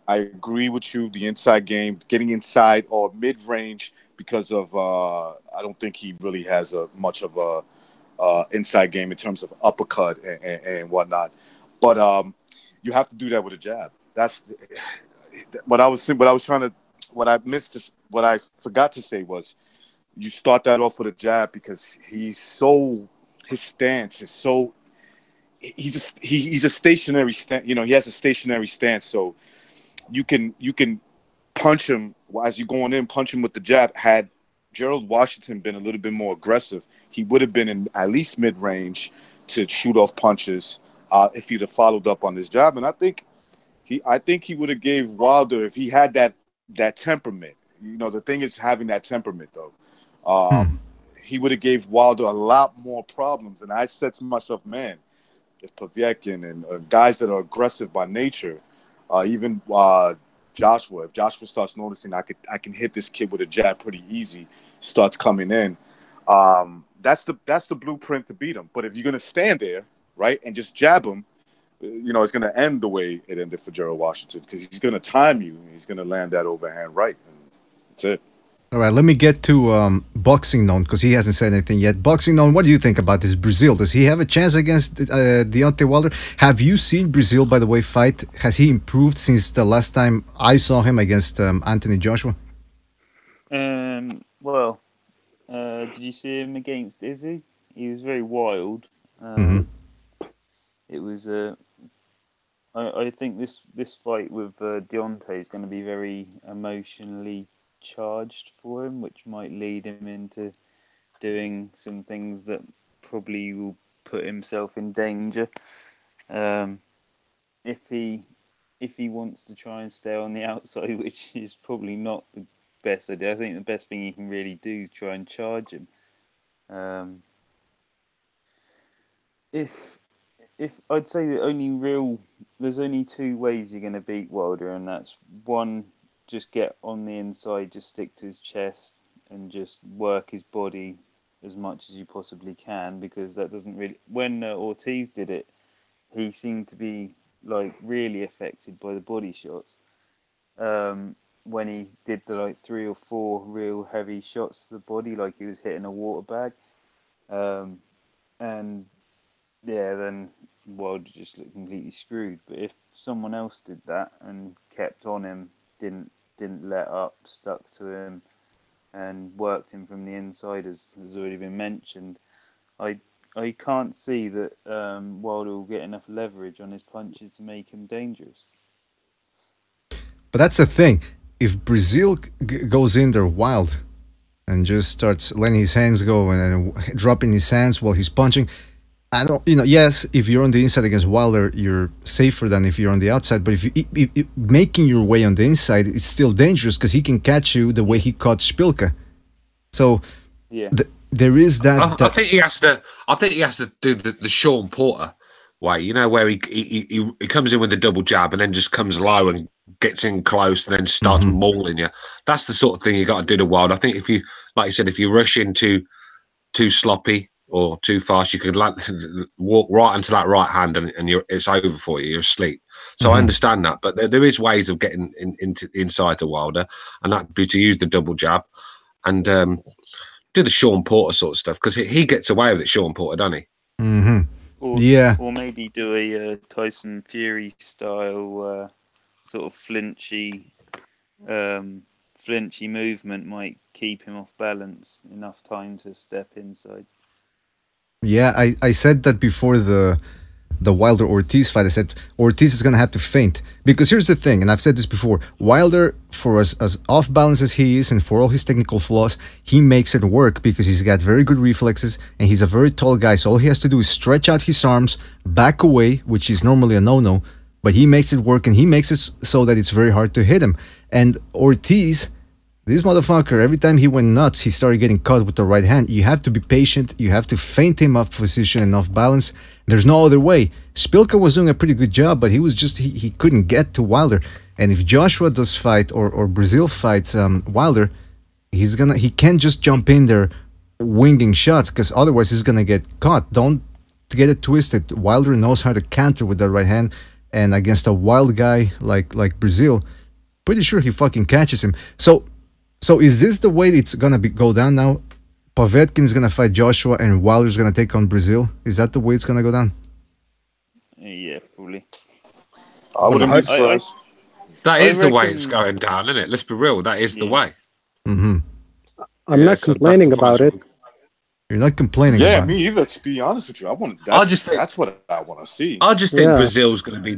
I agree with you. The inside game, getting inside or mid-range, because of I don't think he really has much of a inside game in terms of uppercut and whatnot, but you have to do that with a jab. That's what I forgot to say was, you start that off with a jab, because his stance is so, he's a stationary stance. He has a stationary stance, so you can punch him as you're going in, punch him with the jab. Had Gerald Washington been a little bit more aggressive, he would have been in at least mid-range to shoot off punches if he'd have followed up on his jab. And I think he would have gave Wilder, if he had that temperament. The thing is having that temperament, though. He would have gave Wilder a lot more problems. And I said to myself, man, if Povetkin and guys that are aggressive by nature, even Joshua, if Joshua starts noticing I can hit this kid with a jab pretty easy, starts coming in, that's the blueprint to beat him. But if you're gonna stand there, right, and just jab him, it's gonna end the way it ended for Gerald Washington, because he's gonna time you and he's gonna land that overhand right. And that's it. All right, let me get to Boxing Known, because he hasn't said anything yet. Boxing Known, what do you think about this Brazil? Does he have a chance against Deontay Wilder? Have you seen Brazil, by the way, fight? Has he improved since the last time I saw him against Anthony Joshua? Well, did you see him against Izzy? He was very wild. It was I think this fight with Deontay is going to be very emotionally charged for him, which might lead him into doing some things that probably will put himself in danger. If he wants to try and stay on the outside, which is probably not the best idea, I think the best thing he can really do is try and charge him. If I'd say there's only two ways you're going to beat Wilder, and that's one, just get on the inside, just stick to his chest and just work his body as much as you possibly can, because that doesn't really... When Ortiz did it, he seemed to be really affected by the body shots. When he did the 3 or 4 real heavy shots to the body, like he was hitting a water bag. Then Wilder just looked completely screwed. But if someone else did that and kept on him, didn't let up, stuck to him, and worked him from the inside, as has already been mentioned, I can't see that Wilder will get enough leverage on his punches to make him dangerous. But that's the thing. If Brazil goes in there wild and just starts letting his hands go and dropping his hands while he's punching, I don't, yes, if you're on the inside against Wilder, you're safer than if you're on the outside. But if making your way on the inside is still dangerous because he can catch you the way he caught Szpilka. So yeah, there is that. I think he has to. I think he has to do the Sean Porter way. Where he comes in with the double jab and then just comes low and gets in close and then starts mauling you. That's the sort of thing you got to do to Wilder. I think if you, like you said, if you rush in too sloppy or too fast, you could walk right into that right hand and it's over for you. You're asleep. So I understand that, but there is ways of getting into inside to Wilder, and that'd be to use the double jab and do the Sean Porter sort of stuff, because he gets away with it, Sean Porter, doesn't he? Or maybe do a Tyson Fury style sort of flinchy movement might keep him off balance enough time to step inside. Yeah, I said that before the Wilder Ortiz fight. I said Ortiz is gonna have to feint, because here's the thing, and I've said this before: Wilder, for as off balance as he is, and for all his technical flaws, he makes it work because he's got very good reflexes and he's a very tall guy. So all he has to do is stretch out his arms, back away, which is normally a no-no, but he makes it work, and he makes it so that it's very hard to hit him. And Ortiz, this motherfucker, every time he went nuts, he started getting caught with the right hand. You have to be patient. You have to feint him off position and off balance. There's no other way. Szpilka was doing a pretty good job, but he couldn't get to Wilder. And if Joshua does fight or Brazil fights Wilder, he can't just jump in there winging shots, because otherwise he's gonna get caught. Don't get it twisted. Wilder knows how to counter with that right hand, and against a wild guy like Brazil, pretty sure he fucking catches him. So is this the way it's gonna go down now? Povetkin is gonna fight Joshua and Wilder's gonna take on Brazil. Is that the way it's gonna go down? Yeah, probably. I wouldn't be surprised. That is the way it's going down, isn't it? Let's be real. That is the way. I'm not complaining about it. You're not complaining. Yeah, about me either. To be honest with you, that's what I want to see. I just think Brazil's going to be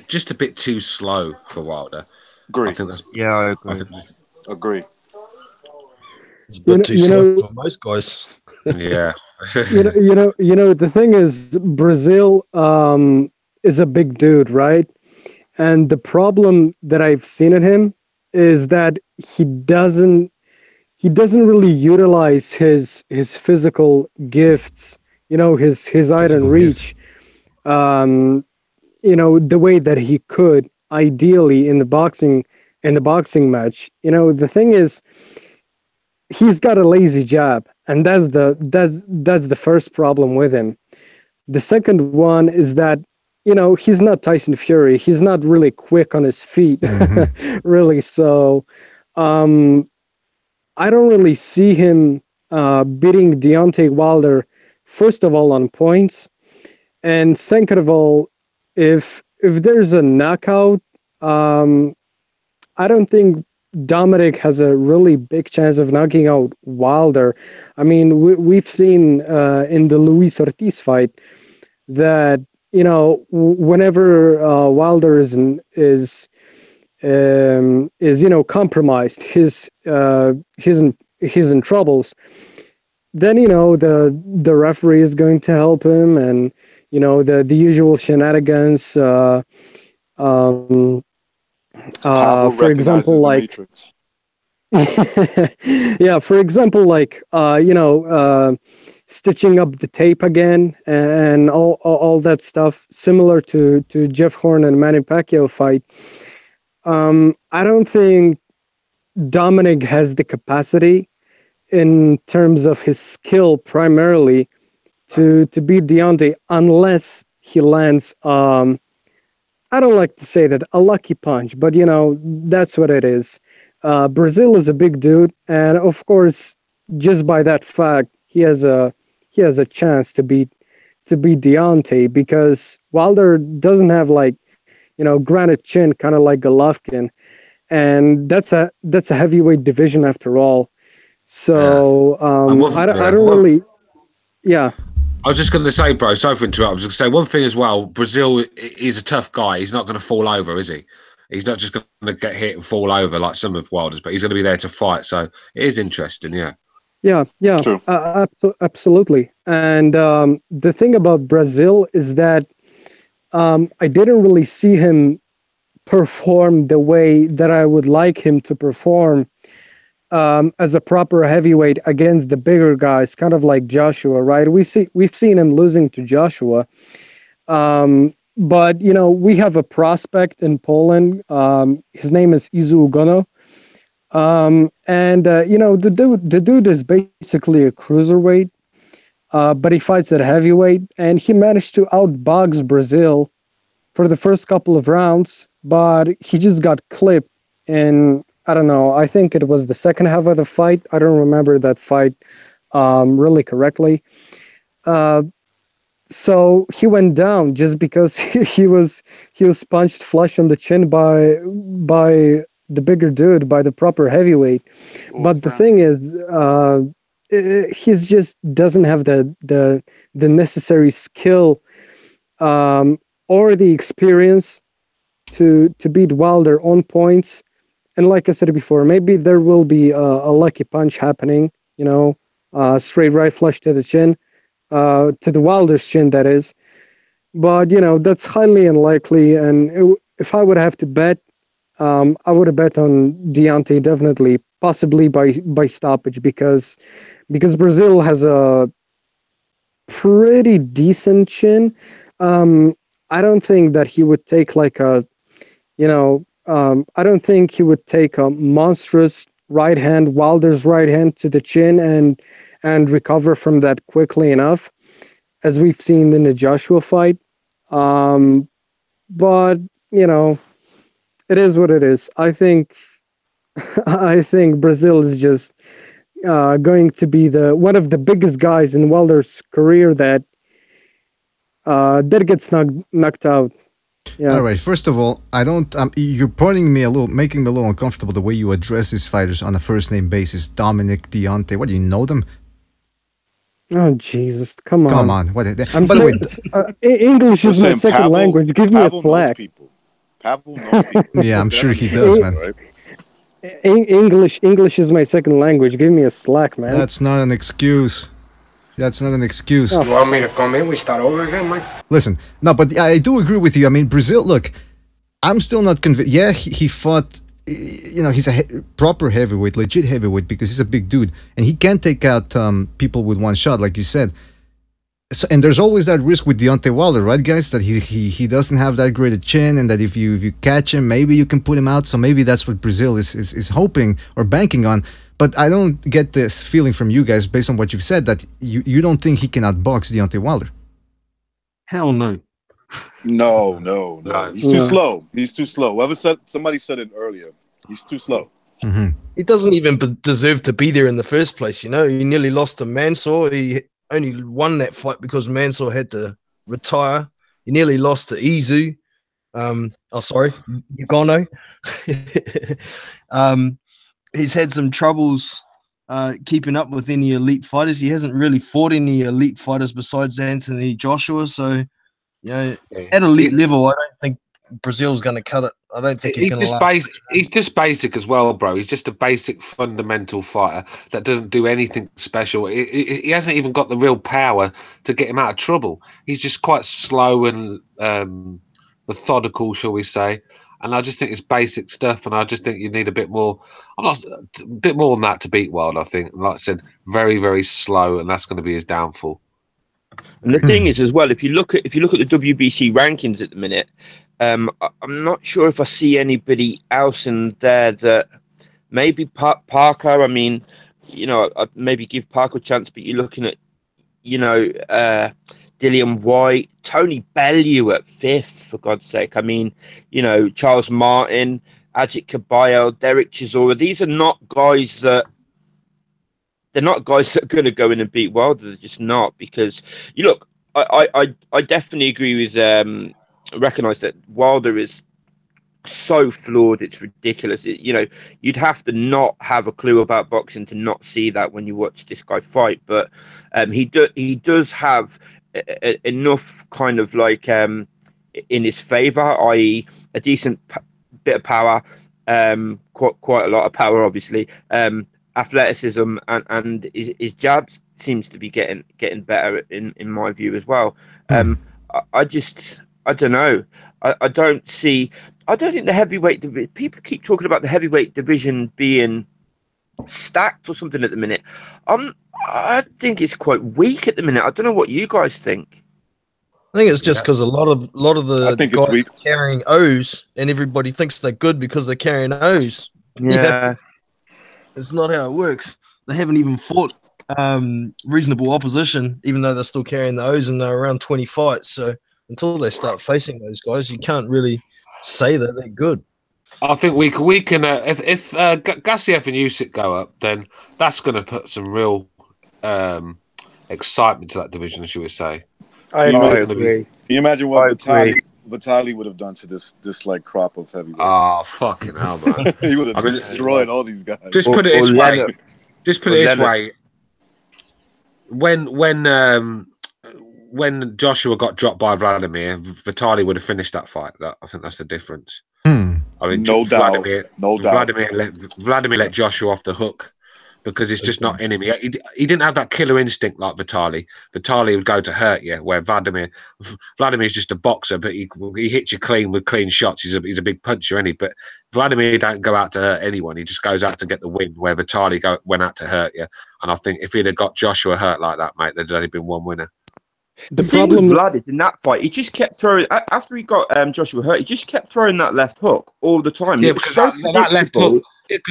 just a bit too slow for Wilder. Agree. I think that's. Yeah, I agree. Agree. It's a bit too slow for most guys. Yeah. The thing is, Brazil is a big dude, right? And the problem that I've seen in him is that he doesn't really utilize his physical gifts, his iron reach, the way that he could ideally in the boxing match. The thing is, he's got a lazy jab, and that's the first problem with him. The second one is that he's not Tyson Fury. He's not really quick on his feet, really. So I don't really see him beating Deontay Wilder, first of all, on points, and second of all, if there's a knockout, I don't think Dominic has a really big chance of knocking out Wilder. I mean, we've seen in the Luis Ortiz fight that whenever Wilder is compromised, he's in troubles, then the referee is going to help him, and the usual shenanigans. For example, like for example, like stitching up the tape again and all that stuff, similar to Jeff Horn and Manny Pacquiao fight. I don't think Dominic has the capacity in terms of his skill primarily to beat Deontay unless he lands I don't like to say that a lucky punch, but that's what it is. Brazil is a big dude, and of course, just by that fact, he has a chance to beat to beat Deontay because Wilder doesn't have like, granite chin, kind of like Golovkin, and that's a heavyweight division after all. So I don't really. Yeah. I was just going to say, bro, sorry for interrupting. I was going to say one thing as well. Brazil is a tough guy. He's not going to fall over, is he? He's not just going to get hit and fall over like some of Wilder's, but he's going to be there to fight. So it is interesting, yeah. Yeah, absolutely. And the thing about Brazil is that I didn't really see him perform the way that I would like him to perform as a proper heavyweight against the bigger guys, kind of like Joshua, right? We've seen him losing to Joshua, but we have a prospect in Poland. His name is Izu Ugono, and the dude is basically a cruiserweight, but he fights at heavyweight, and he managed to outbox Brazil for the first couple of rounds, but he just got clipped in. I don't know. I think it was the second half of the fight. I don't remember that fight really correctly. So he went down just because he was punched flush on the chin by the bigger dude, by the proper heavyweight. But the thing is, he just doesn't have the necessary skill or the experience to beat Wilder on points. And like I said before, maybe there will be a lucky punch happening, straight right flush to the chin, to the Wilder's chin, that is. But, that's highly unlikely. And if I would have to bet, I would have bet on Deontay definitely, possibly by stoppage, because Brazil has a pretty decent chin. I don't think that he would take like a, I don't think he would take a monstrous right hand, Wilder's right hand to the chin and recover from that quickly enough, as we've seen in the Joshua fight. But, it is what it is. I think Brazil is just going to be one of the biggest guys in Wilder's career that gets knocked out. Yeah. All right. First of all, you're making me a little uncomfortable the way you address these fighters on a first name basis. Dominic, Deontay. What, do you know them? Oh Jesus! Come on. Come on. What? By the way, English is my second language. Give me a slack. Pavel knows people. Yeah, I'm sure he does, man. Right? English is my second language. Give me a slack, man. That's not an excuse. That's not an excuse. You want me to come in? We start over again, Mike? Listen, no, but I do agree with you. I mean, Brazil, look, I'm still not convinced. Yeah, he fought, he's a proper heavyweight, legit heavyweight, because he's a big dude. And he can take out people with one shot, like you said. So, and there's always that risk with Deontay Wilder, right, guys? That he doesn't have that great a chin, and that if you catch him, maybe you can put him out. So maybe that's what Brazil is hoping or banking on. But I don't get this feeling from you guys, based on what you've said, that you don't think he can outbox Deontay Wilder. Hell no. No. He's too slow. He's too slow. Somebody said it earlier. He's too slow. Mm-hmm. He doesn't even deserve to be there in the first place. He nearly lost to Mansour. He only won that fight because Mansour had to retire. He nearly lost to Izu. Ugono. He's had some troubles keeping up with any elite fighters. He hasn't really fought any elite fighters besides Anthony Joshua. So, at elite level, I don't think Brazil's going to cut it. I don't think he's going to last. He's just basic as well, bro. He's just a basic fundamental fighter that doesn't do anything special. He hasn't even got the real power to get him out of trouble. He's just quite slow and methodical, shall we say. And I just think it's basic stuff, and I just think you need a bit more. A bit more than that to beat Wilder, I think. Like I said, very, very slow, and that's going to be his downfall. And the thing is, as well, if you look at the WBC rankings at the minute, I'm not sure if I see anybody else in there that maybe Parker. I mean, I'd maybe give Parker a chance, but you're looking at, Dillian White, Tony Bellew at 5th, for God's sake. I mean, Charles Martin, Ajit Caballo, Derek Chisora. These are not guys that are going to go in and beat Wilder. They're just not, because you look, I definitely agree with recognise that Wilder is so flawed, it's ridiculous. You'd have to not have a clue about boxing to not see that when you watch this guy fight. But he does have enough kind of like in his favour, i.e. a decent bit of power, quite a lot of power, obviously, athleticism, and his jabs seems to be getting better in my view as well. I don't know. I don't think the heavyweight division, people keep talking about the heavyweight division being stacked or something at the minute. I think it's quite weak at the minute. I don't know what you guys think. I think it's just because a lot of the guys are carrying O's, and everybody thinks they're good because they're carrying O's. Yeah. It's not how it works. They haven't even fought reasonable opposition, even though they're still carrying the O's, and they're around 20 fights. So until they start facing those guys, you can't really say that they're good. I think we can if Gassiev and Usyk go up, then that's going to put some real excitement to that division, as you would say. I agree. Can you imagine what Vitaly would have done to this like crop of heavyweights? Oh, fucking hell, man! He would have destroyed all these guys. Just put it this way. Just put it this way. When Joshua got dropped by Vladimir, Vitaly would have finished that fight. I think that's the difference. I mean, no doubt. Vladimir let Joshua off the hook because it's just not in him. He didn't have that killer instinct like Vitaly. Vitaly would go to hurt you, where Vladimir's just a boxer, but he hits you clean with clean shots. He's a big puncher, isn't he? But Vladimir don't go out to hurt anyone. He just goes out to get the win, where Vitaly went out to hurt you. And I think if he'd have got Joshua hurt like that, mate, there'd only been one winner. The problem with Vlad is in that fight, he just kept throwing. After he got Joshua hurt, he just kept throwing that left hook all the time. Yeah, because that left hook.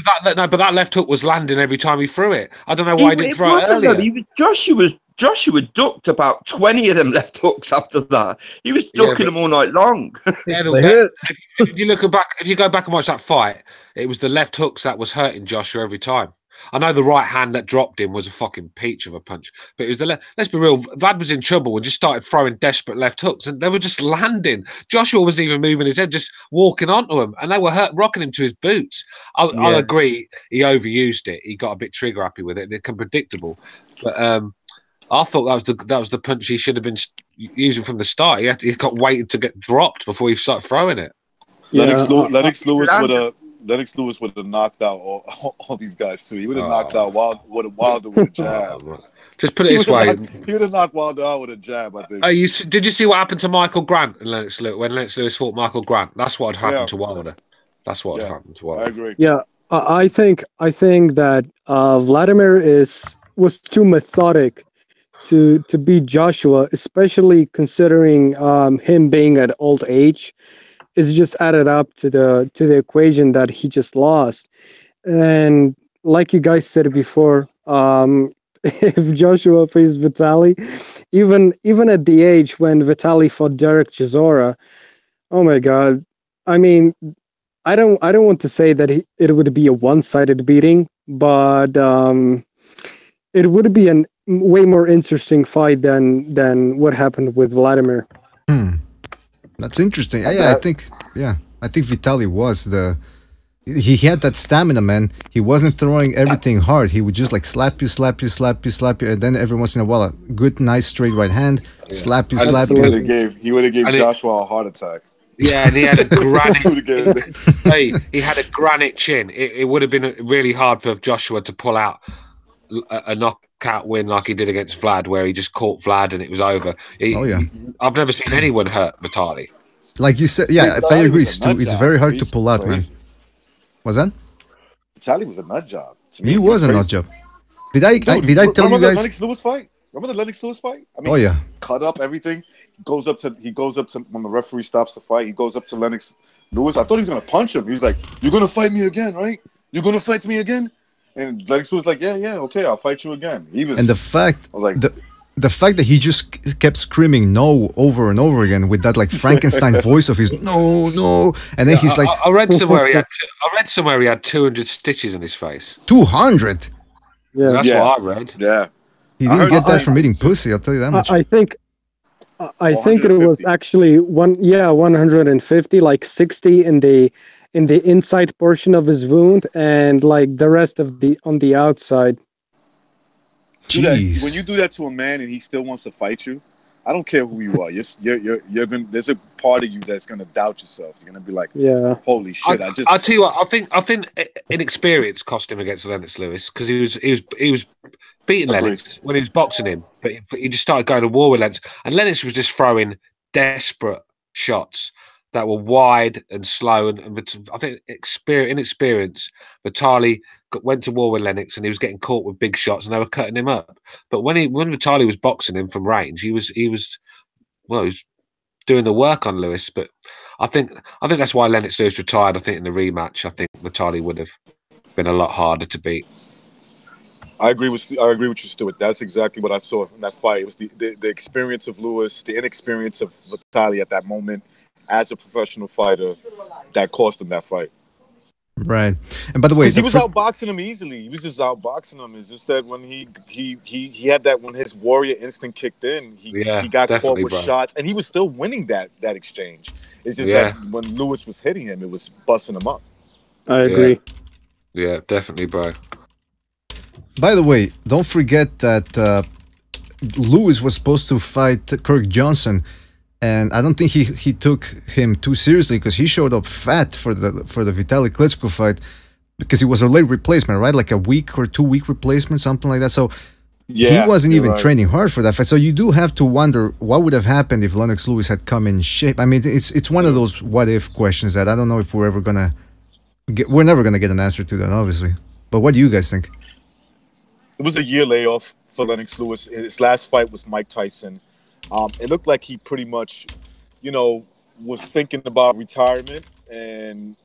But that left hook was landing every time he threw it. I don't know why he didn't throw it earlier. Joshua ducked about 20 of them left hooks after that. He was ducking them all night long. Yeah, if you go back and watch that fight, it was the left hooks that was hurting Joshua every time. I know the right hand that dropped him was a fucking peach of a punch, but it was let's be real. Vlad was in trouble and just started throwing desperate left hooks, and they were just landing. Joshua wasn't even moving his head, just walking onto him, and they were rocking him to his boots. I'll agree, he overused it. He got a bit trigger happy with it, and it became predictable. But I thought that was the punch he should have been using from the start. He got waited to get dropped before he started throwing it. Lennox Lewis would have knocked out all these guys too. He would have knocked out Wilder with a jab. Just put it this way: he would have knocked Wilder out with a jab. I think. Did you see what happened to Michael Grant and Lennox Lewis when Lennox Lewis fought Michael Grant? That's what had happened to Wilder. That's what had happened to Wilder. I agree. Yeah, I think that Vladimir was too methodic to beat Joshua, especially considering him being at old age. It's just added up to the equation that he just lost. And like you guys said before, if Joshua faced Vitaly, even at the age when Vitaly fought Derek Chisora, oh my God! I mean, I don't want to say that it would be a one-sided beating, but it would be a way more interesting fight than what happened with Vladimir. That's interesting. I think Vitaly was he had that stamina, man. He wasn't throwing everything hard. He would just like slap you, and then every once in a while a good, nice straight right hand, slap you. He would have gave Joshua a heart attack. Yeah, and he had a granite. He had a granite chin. It would have been really hard for Joshua to pull out a knockout win like he did against Vlad, where he just caught Vlad and it was over. I've never seen anyone hurt Vitaly. Like you said, I agree, Stu. It's very hard to pull out, man. What's that? Vitaly was a nut job. He was a nut job. Did I tell you guys? Remember the Lennox Lewis fight? I mean, cut up everything. He goes up to when the referee stops the fight. He goes up to Lennox Lewis. I thought he was gonna punch him. He was like, "You're gonna fight me again, right? You're gonna fight me again." And Lennox was like, yeah, okay, I'll fight you again. And the fact that he just kept screaming no over and over again with that like Frankenstein voice of his no, and then he's like, I read somewhere he had 200 stitches in his face. 200. Yeah, that's what I read. Yeah, he didn't get that from eating pussy. I'll tell you that much. I think I think it was actually 150, like 60 in the inside portion of his wound, and like the rest of on the outside. When you do that to a man and he still wants to fight you, I don't care who you are. You're gonna. There's a part of you that's gonna doubt yourself. You're gonna be like, yeah, holy shit! I'll tell you what. I think inexperience cost him against Lennox Lewis, because he was beating Lennox when he was boxing him, but he just started going to war with Lennox, and Lennox was just throwing desperate shots that were wide and slow, and I think inexperience. Vitali went to war with Lennox, and he was getting caught with big shots, and they were cutting him up. But when Vitali was boxing him from range, he was doing the work on Lewis. But I think that's why Lennox Lewis retired. I think in the rematch, I think Vitali would have been a lot harder to beat. I agree with you, Stuart. That's exactly what I saw in that fight. It was the experience of Lewis, the inexperience of Vitali at that moment as a professional fighter that cost him that fight. Right. And by the way, he was outboxing him easily. He was just outboxing him. It's just that when he had that, when his warrior instinct kicked in, he got caught with shots, and he was still winning that exchange. It's just that when Lewis was hitting him, it was busting him up. I agree. Yeah, definitely, bro. By the way, don't forget that Lewis was supposed to fight Kirk Johnson, and I don't think he took him too seriously, because he showed up fat for the Vitaly Klitschko fight, because he was a late replacement, right? Like a week or 2 week replacement, something like that. So he wasn't even training hard for that fight. So you do have to wonder what would have happened if Lennox Lewis had come in shape. I mean, it's one of those what if questions that I don't know if we're ever gonna get. We're never gonna get an answer to that, obviously. But what do you guys think? It was a year layoff for Lennox Lewis. His last fight was Mike Tyson. It looked like he pretty much, was thinking about retirement, and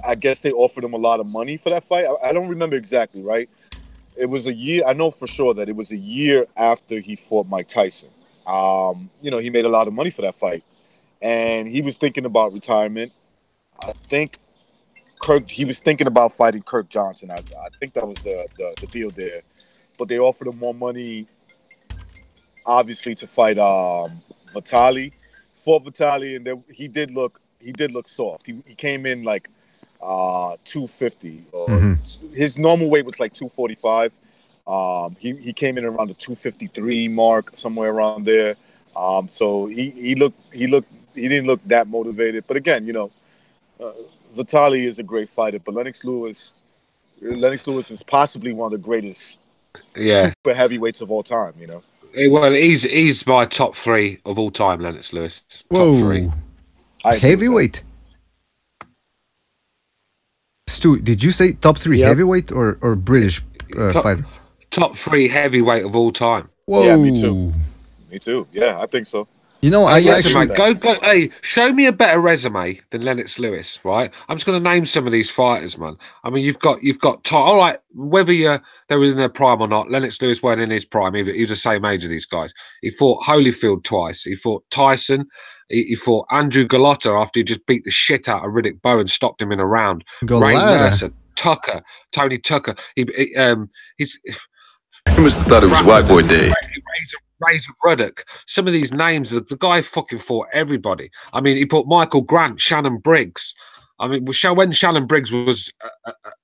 I guess they offered him a lot of money for that fight. I don't remember exactly, right? It was a year. I know for sure that it was a year after he fought Mike Tyson. He made a lot of money for that fight, and he was thinking about retirement. I think he was thinking about fighting Kirk Johnson. I think that was the deal there, but they offered him more money, obviously, to fight Vitali. Fought Vitali, and then he did look soft. He came in like 250. His normal weight was like 245. He came in around the 253 mark, somewhere around there. So he didn't look that motivated. But again, Vitali is a great fighter, but Lennox Lewis is possibly one of the greatest super heavyweights of all time, Well, he's my top 3 of all time, Lennox Lewis. Whoa. Top 3. Heavyweight? Stu, did you say top 3 heavyweight or British fighter? Top 3 heavyweight of all time. Whoa. Yeah, me too. Me too. Yeah, I think so. Hey, show me a better resume than Lennox Lewis, right? I'm just going to name some of these fighters, man. I mean, you've got all right, whether they were in their prime or not, Lennox Lewis weren't in his prime either. He was the same age as these guys. He fought Holyfield twice. He fought Tyson. He fought Andrew Golota after he just beat the shit out of Riddick Bowe and stopped him in a round. Ray Mercer, Tony Tucker. He must have thought it was White Boy Day. Razor Ruddock. Some of these names, the guy fucking fought everybody. I mean, he put Michael Grant, Shannon Briggs. I mean, when Shannon Briggs was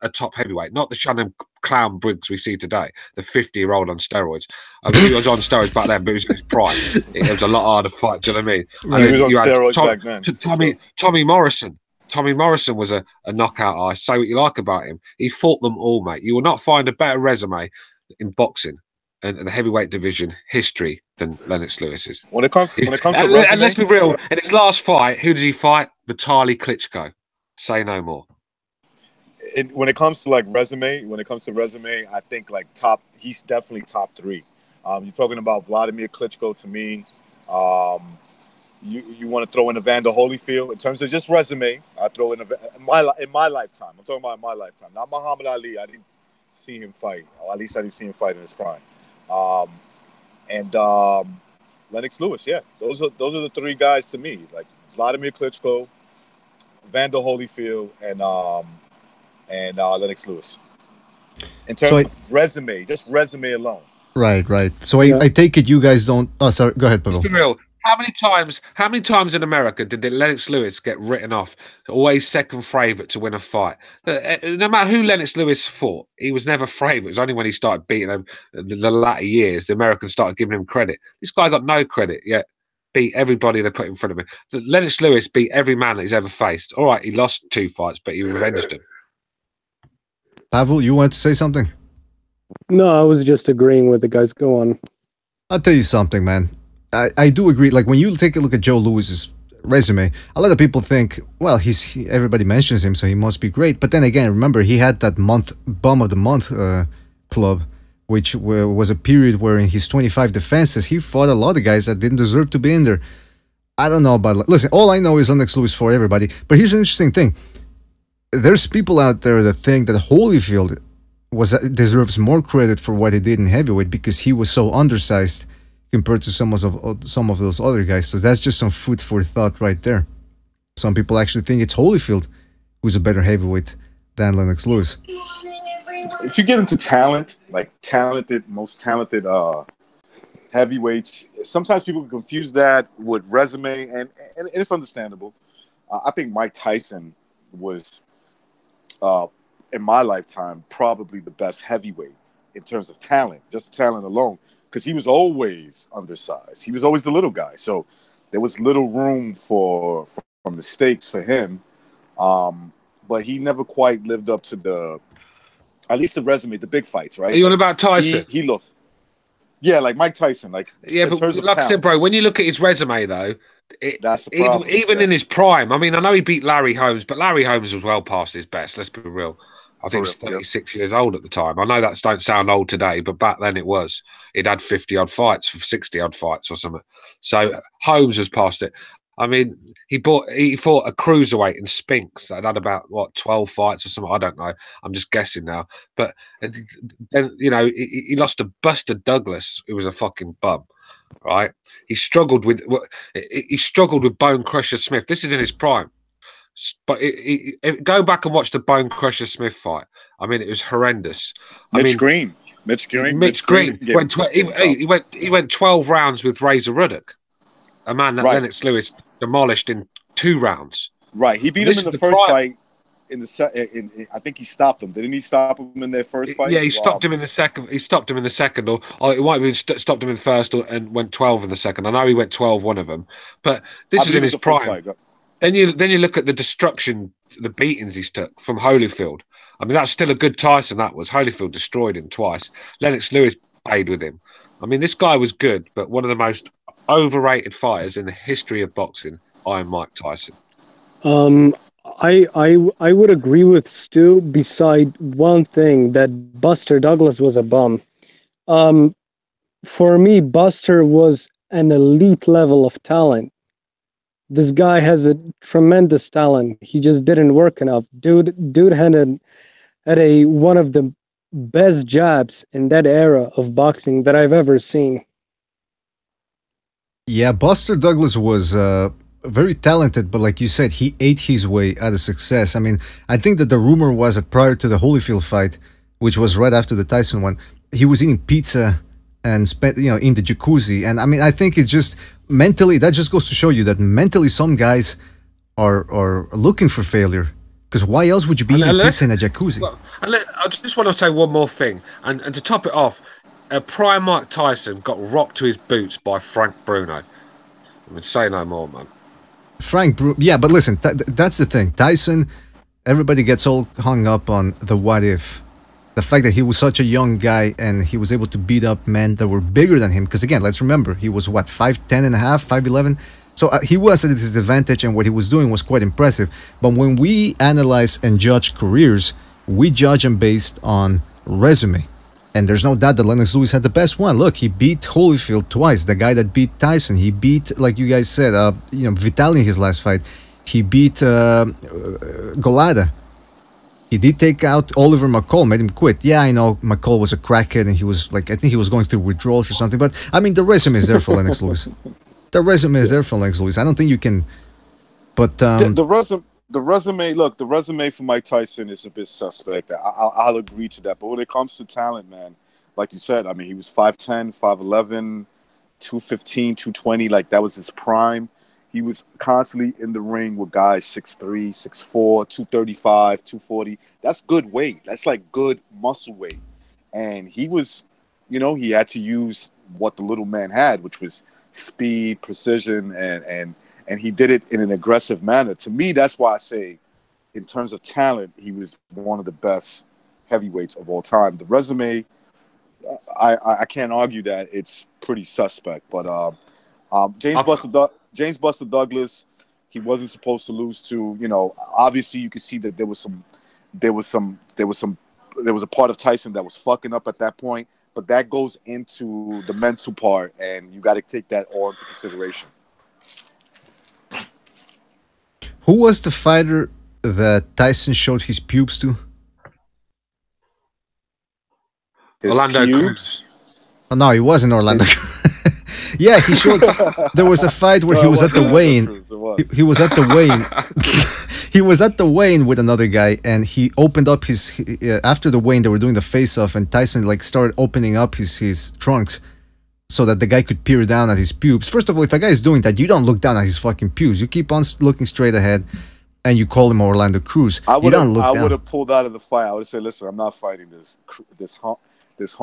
a top heavyweight, not the Shannon Clown Briggs we see today, the 50-year-old on steroids. I mean, he was on steroids back then, but it was in his prime. It was a lot harder fight. Do you know what I mean? He was on steroids back then. Tommy Morrison. Tommy Morrison was a knockout artist. Say what you like about him. He fought them all, mate. You will not find a better resume in boxing and the heavyweight division history than Lennox Lewis's. When it comes to resume, and let's be real, in his last fight, who did he fight? Vitaly Klitschko. Say no more. When it comes to resume, I think he's definitely top 3. You're talking about Vladimir Klitschko to me. You want to throw in Evander Holyfield in terms of just resume? I throw in my lifetime. I'm talking about my lifetime, not Muhammad Ali. I didn't see him fight, or at least I didn't see him fight in his prime. And Lennox Lewis, yeah, those are the 3 guys to me. Like Vladimir Klitschko, Evander Holyfield, and Lennox Lewis. In terms of resume, just resume alone. Right. So I take it you guys don't. Oh, sorry. Go ahead, Pavel. Let's be real. How many times in America did Lennox Lewis get written off? Always second favourite to win a fight. No matter who Lennox Lewis fought, he was never favourite. It was only when he started beating them the latter years, the Americans started giving him credit. This guy got no credit yet. Beat everybody they put in front of him. Lennox Lewis beat every man that he's ever faced. All right, he lost 2 fights, but he revenged him. Pavel, you want to say something? No, I was just agreeing with the guys. Go on. I'll tell you something, man. I do agree. Like, when you take a look at Joe Louis's resume, a lot of people think, well, everybody mentions him, so he must be great. But then again, remember, he had that Bum of the Month club, which was a period where in his 25 defenses, he fought a lot of guys that didn't deserve to be in there. I don't know about... Listen, all I know is Lennox Lewis for everybody. But here's an interesting thing. There's people out there that think that Holyfield deserves more credit for what he did in heavyweight because he was so undersized compared to some of those other guys. So that's just some food for thought right there. Some people actually think it's Holyfield who's a better heavyweight than Lennox Lewis. If you get into talent, like most talented heavyweights, sometimes people confuse that with resume, and it's understandable. I think Mike Tyson was, in my lifetime, probably the best heavyweight in terms of talent, just talent alone. Because he was always undersized. He was always the little guy. So there was little room for mistakes for him. But he never quite lived up to at least the resume, the big fights, right? Are you on about Tyson? He looked. Yeah, like Mike Tyson. But like I said, bro, when you look at his resume, though, that's the problem. Even in his prime, I mean, I know he beat Larry Holmes, but Larry Holmes was well past his best. Let's be real. I think he was 36 years old at the time. I know that don't sound old today, but back then it was. He'd had 50-odd fights, 60-odd fights or something. So Holmes was past it. I mean, he fought a cruiserweight in Spinks that had about, 12 fights or something. I don't know. I'm just guessing now. But then, he lost to Buster Douglas, who was a fucking bum, right? He struggled with Bone Crusher Smith. This is in his prime. But go back and watch the Bone Crusher Smith fight. I mean, it was horrendous. Mitch Green he went 12 rounds with Razor Ruddock, a man that Lennox Lewis demolished in 2 rounds. Right, he beat him in the first fight. I think he stopped him. Didn't he stop him in their first fight? Yeah, he stopped him in the second. He stopped him in the second, or it might have been stopped him in the first, and went 12 in the second. I know he went 12 one of them, but this is in his prime. Then you look at the destruction, the beatings he took from Holyfield. I mean, that's still a good Tyson. That was Holyfield destroyed him twice. Lennox Lewis paid with him. I mean, this guy was good, but one of the most overrated fighters in the history of boxing. Iron Mike Tyson. I would agree with Stu. Beside one thing, that Buster Douglas was a bum. For me, Buster was an elite level of talent. This guy has a tremendous talent. He just didn't work enough. Dude had one of the best jabs in that era of boxing that I've ever seen. Yeah, Buster Douglas was very talented, but like you said, he ate his way out of success. I mean, I think that the rumor was that prior to the Holyfield fight, which was right after the Tyson one, he was eating pizza and spent, in the jacuzzi. And I mean, I think it's just mentally, that just goes to show you that mentally some guys are looking for failure. Because why else would you be eating pizza in a jacuzzi? Well, I just want to say one more thing, and to top it off, prime Mike Tyson got rocked to his boots by Frank Bruno. I mean, say no more, man. Yeah, but listen, that's the thing. Tyson, everybody gets all hung up on the what if. The fact that he was such a young guy and he was able to beat up men that were bigger than him. Because again, let's remember, he was 5'10 and a half, 5'11". So he was at his advantage, and what he was doing was quite impressive. But when we analyze and judge careers, we judge them based on resume. And there's no doubt that Lennox Lewis had the best one. Look, he beat Holyfield twice, the guy that beat Tyson. He beat, like you guys said, Vitaly in his last fight. He beat Golada. He did take out Oliver McCall, made him quit. Yeah, I know McCall was a crackhead and he was I think he was going through withdrawals or something. But I mean, the resume is there for Lennox Lewis. The resume is there for Lennox Lewis. I don't think you can. But the resume. Look, the resume for Mike Tyson is a bit suspect. I'll agree to that. But when it comes to talent, man, like you said, I mean, he was 5'10", 5'11", 215, 220. Like, that was his prime. He was constantly in the ring with guys 6'3", 6'4", 235, 240. That's good weight. That's like good muscle weight. And he was, you know, he had to use what the little man had, which was speed, precision, and he did it in an aggressive manner. To me, that's why I say, in terms of talent, he was one of the best heavyweights of all time. The resume, I can't argue that it's pretty suspect. But James Buster Douglas, he wasn't supposed to lose to. You know, obviously you could see that there was a part of Tyson that was fucking up at that point. But that goes into the mental part, and you got to take that all into consideration. Who was the fighter that Tyson showed his pubes to? Orlando Cruz. Oh, no, it wasn't Orlando. Yeah, he showed. There was a fight where he was at the weigh-in. He was at the weigh-in. He was at the weigh-in with another guy, and he opened up his. After the weigh-in, they were doing the face-off, and Tyson like started opening up his trunks so that the guy could peer down at his pubes. First of all, if a guy is doing that, you don't look down at his fucking pubes. You keep on looking straight ahead, and you call him Orlando Cruz. I would have pulled out of the fight. I would have said, "Listen, I'm not fighting this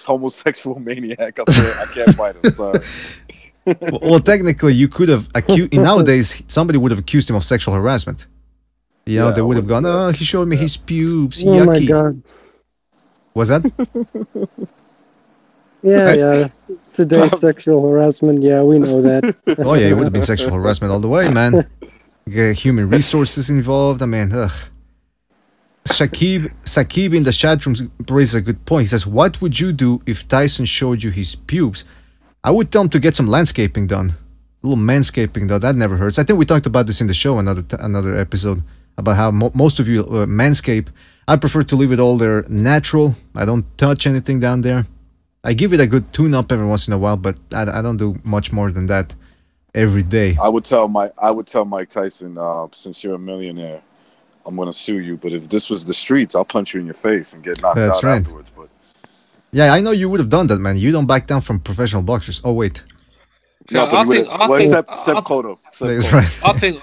homosexual maniac up there. I can't fight him." Sorry. Well, technically, you could have accused. Nowadays, somebody would have accused him of sexual harassment. You know, they would have gone, "Oh, he showed me his pubes. Oh yucky." my god! Was that? Yeah. Today's sexual harassment. Yeah, we know that. Oh yeah, it would have been sexual harassment all the way, man. Human resources involved. I mean, Sakib in the chat room raises a good point. He says, "What would you do if Tyson showed you his pubes?" I would tell him to get some landscaping done. A little manscaping, though. That never hurts. I think we talked about this in the show, another episode, about how most of you manscape. I prefer to leave it all there natural. I don't touch anything down there. I give it a good tune-up every once in a while, but I don't do much more than that every day. I would tell Mike Tyson, since you're a millionaire, I'm going to sue you. But if this was the streets, I'll punch you in your face and get knocked out afterwards. But yeah, I know you would have done that, man. You don't back down from professional boxers. Oh, wait. No, but Seb Cotto. That's right. I think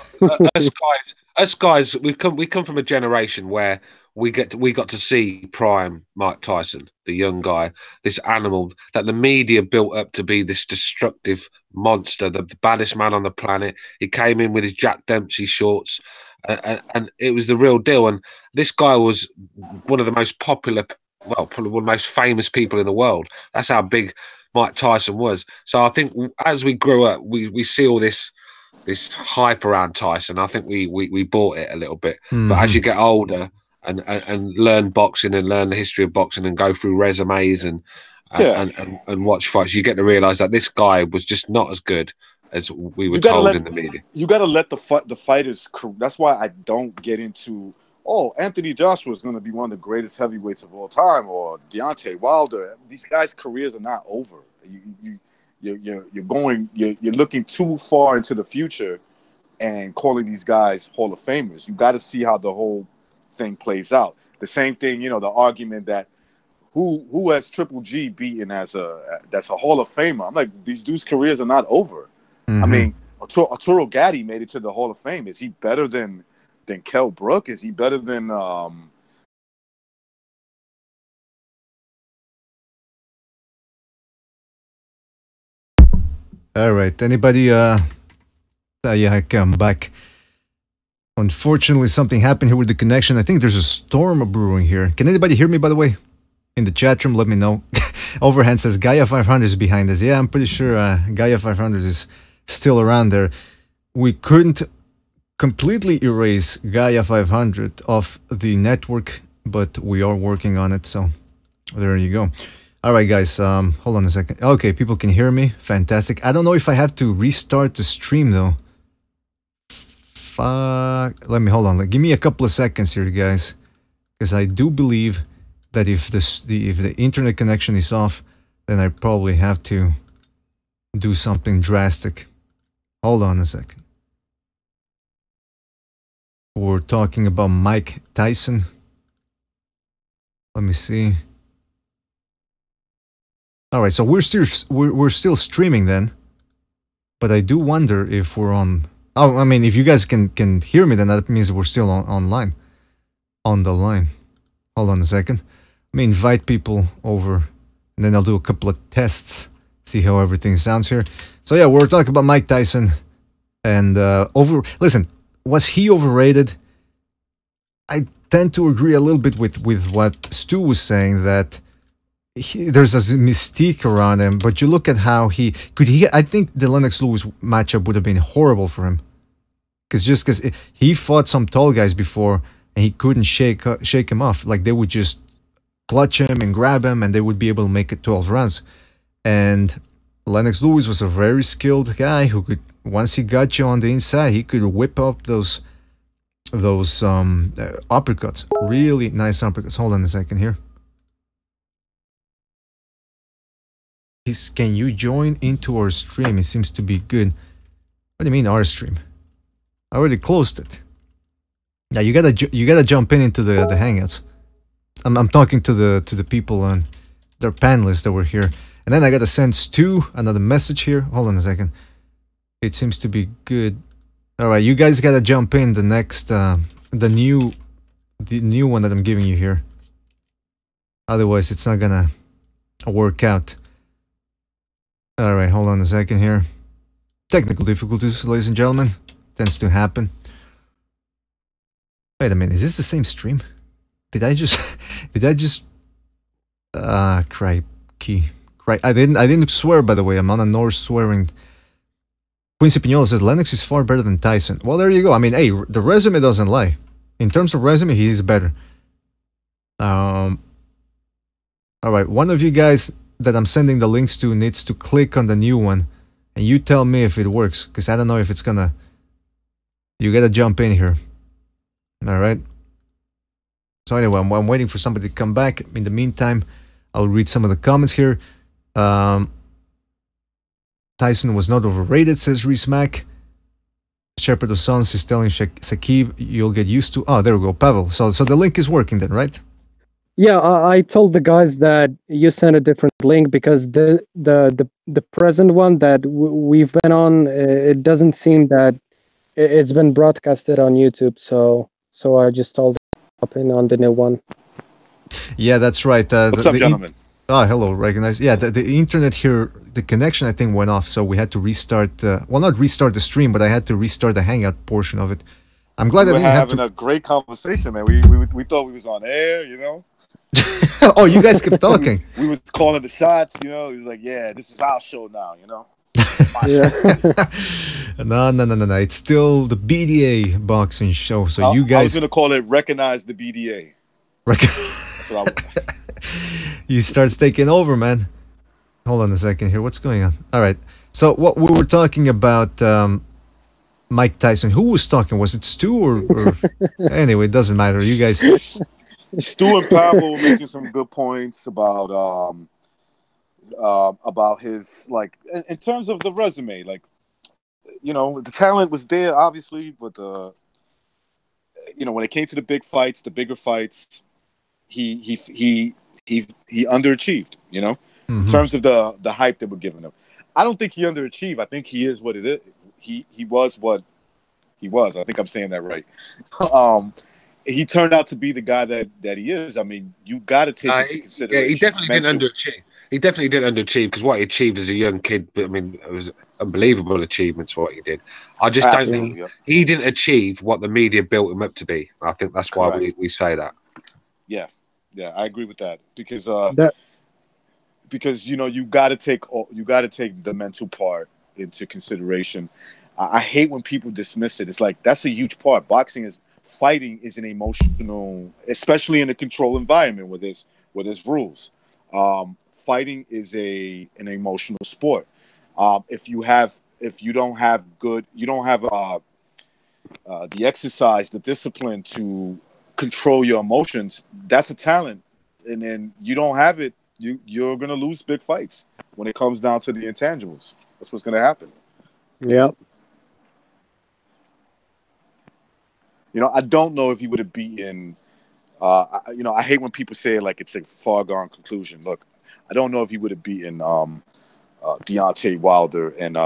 us guys, we come from a generation where we got to see prime Mike Tyson, the young guy, this animal that the media built up to be this destructive monster, the baddest man on the planet. He came in with his Jack Dempsey shorts, and it was the real deal. And this guy was one of the most popular, well, probably one of the most famous people in the world. That's how big Mike Tyson was. So I think as we grew up, we see all this hype around Tyson. I think we bought it a little bit. But as you get older and learn boxing and learn the history of boxing and go through resumes and watch fights, you get to realize that this guy was just not as good as we were told in the media. You got to let the fighters. That's why I don't get into, Anthony Joshua is going to be one of the greatest heavyweights of all time, or Deontay Wilder. These guys' careers are not over. You're looking too far into the future and calling these guys Hall of Famers. You got to see how the whole thing plays out. The same thing, the argument that who has Triple G beaten that's a Hall of Famer. I'm like, these dudes' careers are not over. I mean, Arturo Gatti made it to the Hall of Fame. Is he better than Kell Brook? Is he better than All right, anybody yeah, I come back. Unfortunately, something happened here with the connection. I think there's a storm brewing here. Can anybody hear me, by the way? In the chat room, let me know. Overhand says Gaia 500 is behind us. Yeah, I'm pretty sure Gaia 500 is still around there. We couldn't completely erase Gaia 500 off the network, but we are working on it, so there you go. All right, guys, hold on a second. Okay, people can hear me. Fantastic. I don't know if I have to restart the stream, though. Fuck. Let me, hold on. Give me a couple of seconds here, guys, because I do believe that if the internet connection is off, then I probably have to do something drastic. Hold on a second. We're talking about Mike Tyson. Let me see. All right, so we're still streaming then, but I do wonder if we're on. Oh, I mean, if you guys can hear me, then that means we're still on the line. Hold on a second. Let me invite people over, and then I'll do a couple of tests, see how everything sounds here. So yeah, we're talking about Mike Tyson, and Listen, was he overrated? I tend to agree a little bit with what Stu was saying, that there's a mystique around him, but you look at how I think the Lennox Lewis matchup would have been horrible for him, because he fought some tall guys before and he couldn't shake him off. Like, they would just clutch him and grab him, and they would be able to make it 12 rounds. And Lennox Lewis was a very skilled guy who could, once he got you on the inside, he could whip up those uppercuts, really nice uppercuts. Hold on a second here. Can you join into our stream? It seems to be good. What do you mean our stream? I already closed it. Yeah, you gotta jump into the hangouts. I'm talking to the people and their panelists that were here, and then I gotta send Stu another message here. Hold on a second. It seems to be good. All right, you guys gotta jump in the next the new one that I'm giving you here. Otherwise, it's not gonna work out. All right, hold on a second here. Technical difficulties, ladies and gentlemen, tends to happen. Wait a minute, is this the same stream? Did I just crikey. I didn't swear, by the way. I'm on a Norse swearing. Quincy Pignola says Lennox is far better than Tyson. Well, there you go. I mean, hey, the resume doesn't lie. In terms of resume, he is better. All right, one of you guys that I'm sending the links to needs to click on the new one, and you tell me if it works, because I don't know if it's gonna. You gotta jump in here. All right. So anyway, I'm waiting for somebody to come back. In the meantime, I'll read some of the comments here. Tyson was not overrated, says Reese Mack. Shepherd of Sons is telling Sakib, you'll get used to. Oh, there we go, Pavel. So the link is working then, right? Yeah, I told the guys that you sent a different link because the present one that we've been on, it doesn't seem that it's been broadcasted on YouTube. So I just told them up in on the new one. Yeah, that's right. What's up, gentlemen? Hello, recognize. Yeah, the internet here, the connection I think went off, so we had to restart. Well, not restart the stream, but I had to restart the Hangout portion of it. I'm glad I didn't have to. Having a great conversation, man. We thought we was on air, you know. Oh, you guys kept talking. We was calling the shots, you know. He was like, "Yeah, this is our show now," you know. No. It's still the BDA boxing show. So you guys. I was gonna call it "Recognize the BDA." He starts taking over, man. Hold on a second here. What's going on? All right. So what we were talking about, Mike Tyson. Who was talking? Was it Stu or anyway? It doesn't matter. You guys. Stu and Pavel were making some good points about his, like, in terms of the resume, like, you know, the talent was there obviously, but you know, when it came to the big fights, the bigger fights, he underachieved, you know, in terms of the hype that we're giving him. I don't think he underachieved. I think he is what it is. He was what he was. I think I'm saying that right. He turned out to be the guy that he is. I mean, you got to take into consideration. Yeah, he definitely didn't underachieve. He definitely didn't underachieve because what he achieved as a young kid, I mean, it was unbelievable achievements what he did. I just don't think he didn't achieve what the media built him up to be. I think that's why we say that. Yeah, I agree with that because you know you got to take the mental part into consideration. I hate when people dismiss it. It's like that's a huge part. Fighting is an emotional, especially in a controlled environment where there's rules. Fighting is an emotional sport. If you don't have the exercise, the discipline to control your emotions, that's a talent. And then you don't have it, you're gonna lose big fights when it comes down to the intangibles. That's what's gonna happen. Yep. You know, I don't know if he would have beaten. You know, I hate when people say like it's a far gone conclusion. Look, I don't know if he would have beaten Deontay Wilder and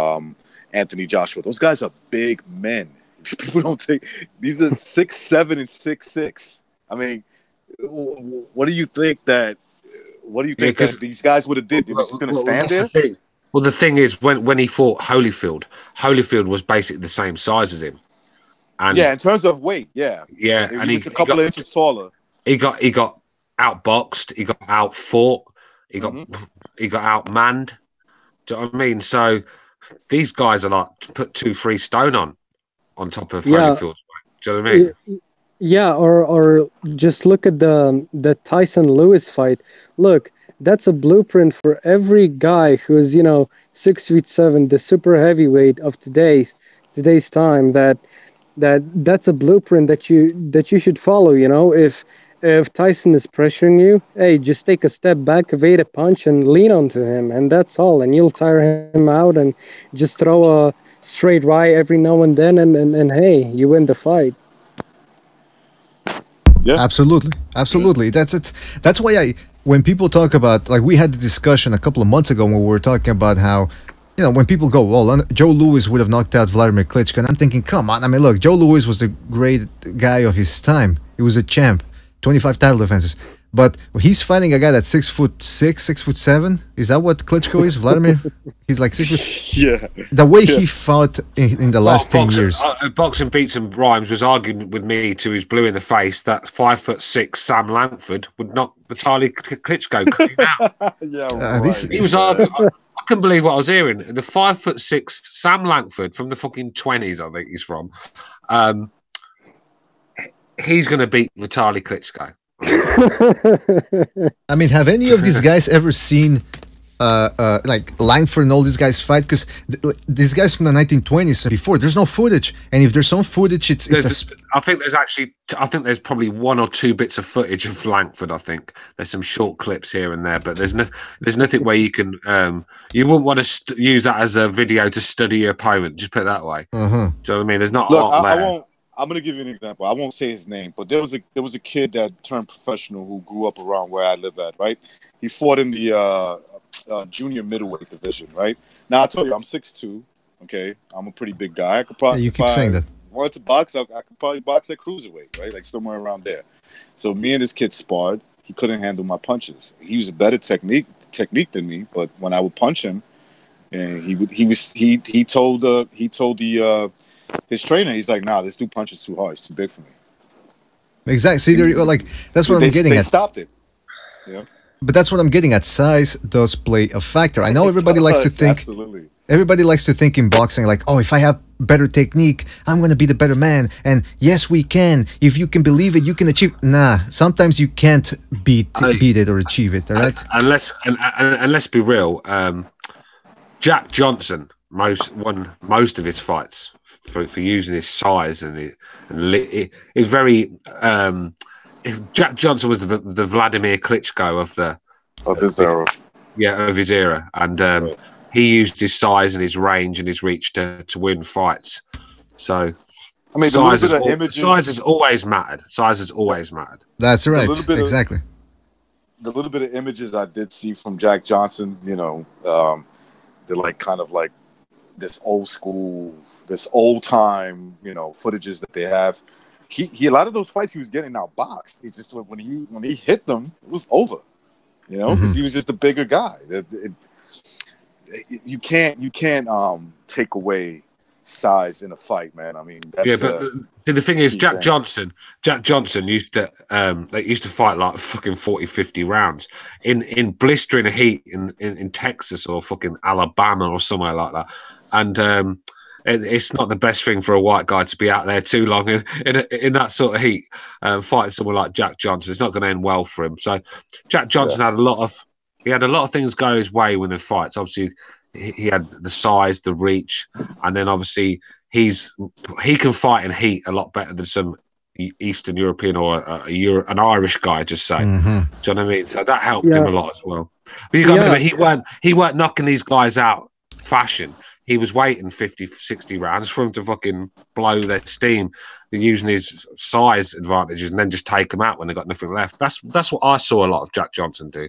Anthony Joshua. Those guys are big men. People don't think these are 6'7" and 6'6". I mean, what do you think that these guys would have did? They were just going to stand there? Well, the thing is, when he fought Holyfield was basically the same size as him. And in terms of weight, yeah, and he was a couple of inches taller. He got outboxed, he got outfought, he got outmanned. Do you know what I mean? So these guys are like put 2-3 stone on top of Holyfield's weight. Do you know what I mean? Yeah, or just look at the Tyson Lewis fight. Look, that's a blueprint for every guy who's 6'7", the super heavyweight of today's time. That's a blueprint that you should follow. If Tyson is pressuring you, hey, just take a step back, evade a punch, and lean onto him, and that's all. And you'll tire him out, and just throw a straight right every now and then, and hey, you win the fight. Yeah, absolutely. That's it. That's why when people talk about, like, we had the discussion a couple of months ago when we were talking about how, when people go, well, Joe Louis would have knocked out Vladimir Klitschko, and I'm thinking, come on. I mean, look, Joe Louis was the great guy of his time. He was a champ, 25 title defenses. But he's fighting a guy that's 6'6", 6'7". Is that what Klitschko is? Vladimir? He's like 6 foot. Yeah. The way he fought in the last 10 years. Boxing Beats and Rhymes was arguing with me to his blue in the face that 5'6" Sam Langford would knock Vitaly Klitschko clean out. Yeah, he was arguing. I couldn't believe what I was hearing. The 5'6" Sam Langford from the fucking 20s, I think he's from. He's going to beat Vitaly Klitschko. I mean, have any of these guys ever seen like Langford and all these guys fight? Because these guys from the 1920s before, there's no footage, and if there's some footage, I think there's probably 1 or 2 bits of footage of Langford. I think there's some short clips here and there, but there's nothing where you can you wouldn't want to use that as a video to study your opponent. Just put it that way. Do you know what I mean? There's not a lot there. I'm gonna give you an example. I won't say his name, but there was a kid that turned professional who grew up around where I live at. Right, he fought in the junior middleweight division. Right now, I told you I'm 6'2". Okay, I'm a pretty big guy. I could probably you keep saying that. Wanted to box, I could probably box at cruiserweight, right, like somewhere around there. So me and this kid sparred. He couldn't handle my punches. He was a better technique than me, but when I would punch him, and he told his trainer, he's like, nah, this dude punches too hard. It's too big for me. Exactly. See, there you go. Like, that's what I'm getting at. They stopped it. Yeah. But that's what I'm getting at. Size does play a factor. I know everybody likes to think. Absolutely. Everybody likes to think in boxing like, oh, if I have better technique, I'm going to be the better man. And yes, we can. If you can believe it, you can achieve. Nah, sometimes you can't beat it or achieve it. All right. And let's be real. Jack Johnson won most of his fights for using his size and it's very. Jack Johnson was the Vladimir Klitschko of his era. Yeah, of his era, and he used his size and his range and his reach to win fights. So, I mean, size has always mattered. Size has always mattered. That's right. Exactly. The little bit of images I did see from Jack Johnson, they're like kind of like this old school, this old time, footages that they have. He a lot of those fights he was getting outboxed. It's just when he hit them, it was over. Because he was just a bigger guy. You can't take away size in a fight, man. I mean, that's, but the thing is, Jack Johnson used to fight like fucking 40, 50 rounds in blistering heat in Texas or fucking Alabama or somewhere like that, and it's not the best thing for a white guy to be out there too long in that sort of heat, fighting someone like Jack Johnson. It's not going to end well for him. So Jack Johnson had a lot of things go his way when the fights. Obviously, he had the size, the reach, and then obviously he can fight in heat a lot better than some Eastern European or an Irish guy. Just say, do you know what I mean? So that helped him a lot as well. But you got to remember, he weren't knocking these guys out fashion. He was waiting 50, 60 rounds for him to fucking blow their steam, using his size advantages, and then just take them out when they got nothing left. That's what I saw a lot of Jack Johnson do.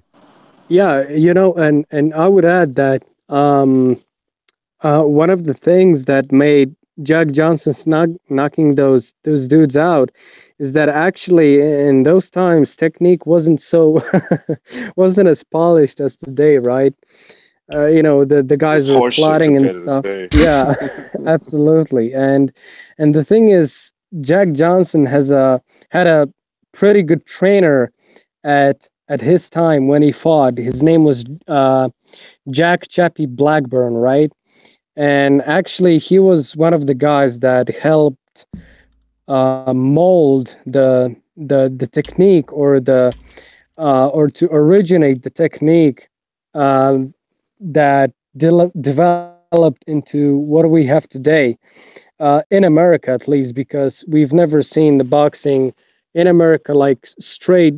Yeah, and I would add that one of the things that made Jack Johnson knocking those dudes out is that actually in those times technique wasn't so wasn't as polished as today, right? The guys were plotting and stuff. Yeah, absolutely. And the thing is, Jack Johnson had a pretty good trainer at his time when he fought. His name was Jack Chappie Blackburn, right? And actually, he was one of the guys that helped mold the technique or to originate the technique that developed into what we have today in America, at least, because we've never seen the boxing in America like straight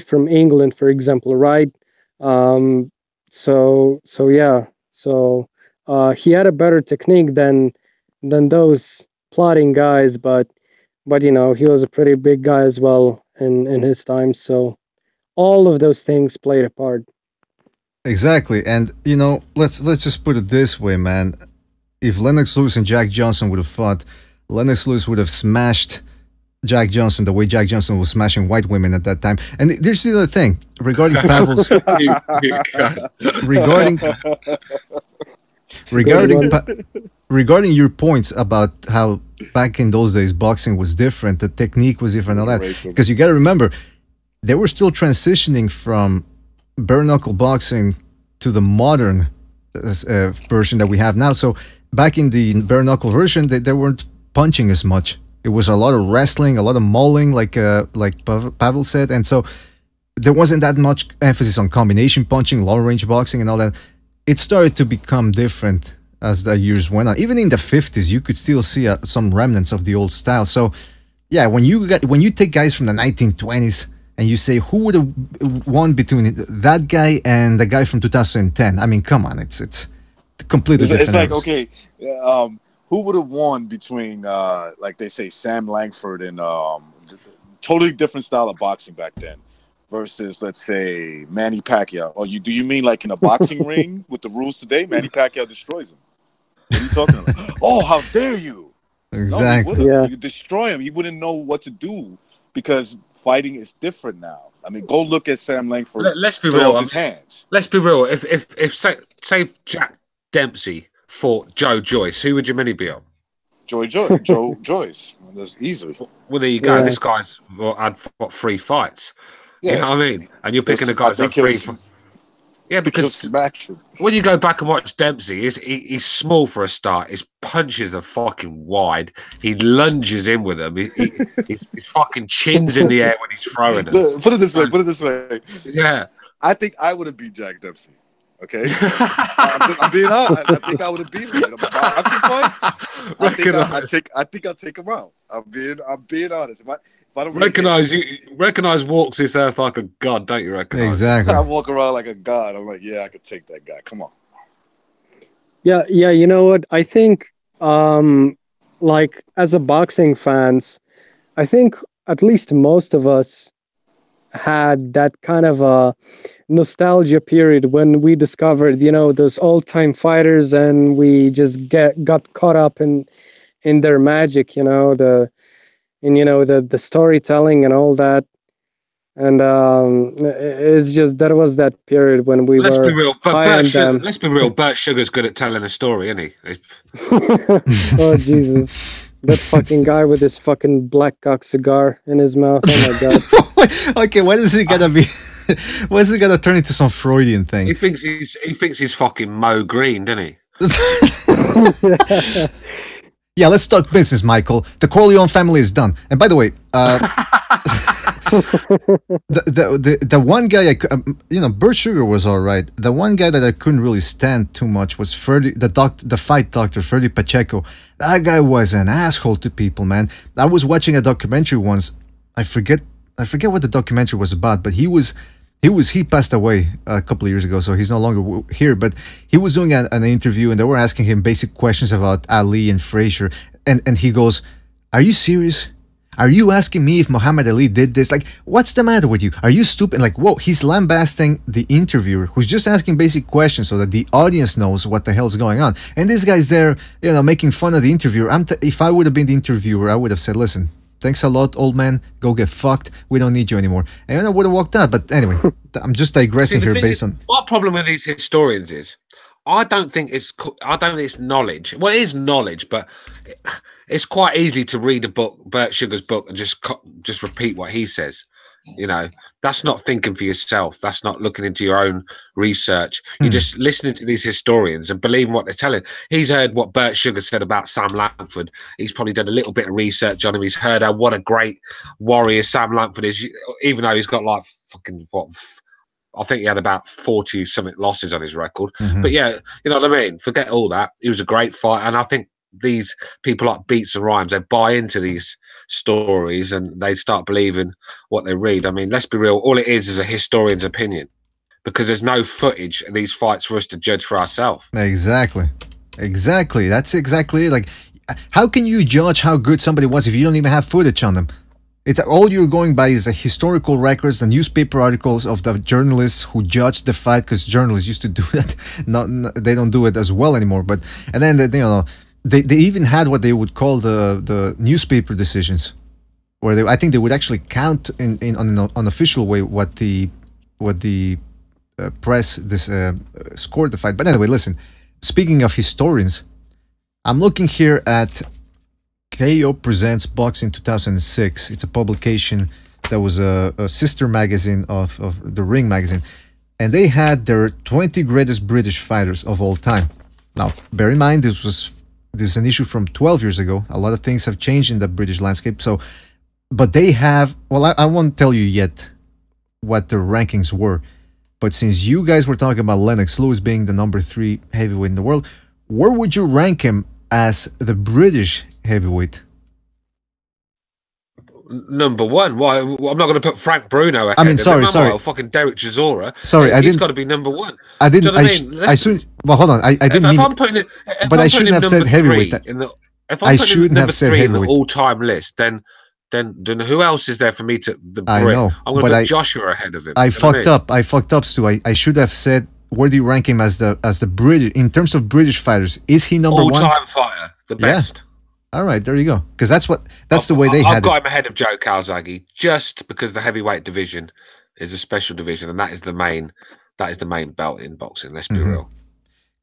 from England, for example, right? So he had a better technique than those plotting guys, but he was a pretty big guy as well in his time. So all of those things played a part. Exactly, and let's just put it this way, man. If Lennox Lewis and Jack Johnson would have fought, Lennox Lewis would have smashed Jack Johnson the way Jack Johnson was smashing white women at that time. And there's the other thing regarding Pavel's regarding your points about how back in those days boxing was different, the technique was different, all that. Because you got to remember, they were still transitioning from bare knuckle boxing to the modern version that we have now. So back in the bare knuckle version, they weren't punching as much. It was a lot of wrestling, a lot of mauling, like Pavel said, and so there wasn't that much emphasis on combination punching, long range boxing, and all that. It started to become different as the years went on. Even in the 50s, you could still see some remnants of the old style. So yeah, when you take guys from the 1920s and you say who would have won between that guy and the guy from 2010, I mean, come on, it's completely different. It's like, okay, who would have won between, like they say, Sam Langford and totally different style of boxing back then versus, let's say, Manny Pacquiao? Oh, do you mean like in a boxing ring with the rules today? Manny Pacquiao destroys him. What are you talking about? Oh, how dare you? Exactly. No, you destroy him. He wouldn't know what to do because fighting is different now. I mean, go look at Sam Langford. Let's be real. His hands. Let's be real. If say Jack Dempsey fought Joe Joyce, who would your money be on? Joe Joyce. That's easy. Well, there you go. Yeah. This guy's had 3 fights. Yeah. You know what I mean? And you're picking the guys up 3. Yeah, because when you go back and watch Dempsey, he's small for a start. His punches are fucking wide. He lunges in with them. His fucking chin's in the air when he's throwing them. Look, put it this way. Yeah. I think I would have beat Jack Dempsey. Okay? I'm being honest. I think I would have beat him. I think I'll take him out. I'm being honest. If I don't recognize walks this earth like a god, don't you recognize? Exactly. I walk around like a god. I'm like, yeah, I could take that guy. Come on. Yeah. You know what? I think, like as a boxing fans, I think at least most of us had that kind of a nostalgia period when we discovered, those old-time fighters, and we just got caught up in their magic, the storytelling and all that. And it's just that was that period when we let's were. Be real, let's be real. Bert Sugar's good at telling a story, isn't he? Oh Jesus! That fucking guy with his fucking black cock cigar in his mouth. Oh my god. Okay, when is it gonna be? When is it gonna turn into some Freudian thing? He thinks he's fucking Mo Green, doesn't he? Yeah, let's talk business, Michael. The Corleone family is done. And by the way, the one guy, Bert Sugar was all right. The one guy that I couldn't really stand too much was the fight doctor, Ferdy Pacheco. That guy was an asshole to people, man. I was watching a documentary once. I forget what the documentary was about, but he passed away a couple of years ago, so he's no longer here. But he was doing an interview, and they were asking him basic questions about Ali and Frazier, and he goes, "Are you serious? Are you asking me if Muhammad Ali did this? Like, what's the matter with you? Are you stupid? Like, whoa, he's lambasting the interviewer who's just asking basic questions so that the audience knows what the hell's going on. And this guy's there, you know, making fun of the interviewer. If I would have been the interviewer, I would have said, listen, thanks a lot, old man. Go get fucked. We don't need you anymore. And I would have walked out. But anyway, I'm just digressing here based on... My problem with these historians is, I don't think it's knowledge. Well, it is knowledge, but it's quite easy to read a book, Bert Sugar's book, and just repeat what he says. You know, that's not thinking for yourself. That's not looking into your own research. You're just listening to these historians and believing what they're telling. He's heard what Bert Sugar said about Sam Langford. He's probably done a little bit of research on him. He's heard what a great warrior Sam Langford is, even though he's got like fucking I think he had about 40-something losses on his record. But yeah, you know what I mean? Forget all that. He was a great fighter. And I think these people like Beats and Rhymes, they buy into these stories and they start believing what they read. I mean, let's be real. All it is a historian's opinion, because there's no footage of these fights for us to judge for ourselves. Exactly. That's exactly it. Like, how can you judge how good somebody was if you don't even have footage on them? It's all you're going by is the historical records, the newspaper articles of the journalists who judged the fight, because journalists used to do that. They don't do it as well anymore. And then they even had what they would call the newspaper decisions, where I think they would actually count in on an unofficial way what the press scored the fight. But anyway, listen. Speaking of historians, I'm looking here at KO Presents Boxing 2006. It's a publication that was a sister magazine of the Ring magazine. And they had their 20 greatest British fighters of all time. Now, bear in mind, this is an issue from 12 years ago. A lot of things have changed in the British landscape. But they have... Well, I won't tell you yet what their rankings were. But since you guys were talking about Lennox Lewis being the number 3 heavyweight in the world, where would you rank him as the British heavyweight? Number 1. Why? I'm not going to put Frank Bruno ahead. I mean, sorry. Fucking Derek Chisora. Sorry, he's got to be number 1. I didn't. Do you know I should. Well, hold on. I didn't mean. But I shouldn't have said heavyweight. If I shouldn't have said heavyweight in the all-time list, then who else is there for me to the Brit? I know. I'm going to put Joshua ahead of him. I fucked up, Stu. I should have said, where do you rank him as the British in terms of British fighters? Is he number 1? All-time fighter, the best. All right, there you go. Because that's the way they had it. I've got him ahead of Joe Calzaghe just because the heavyweight division is a special division, and that is the main belt in boxing. Let's be real.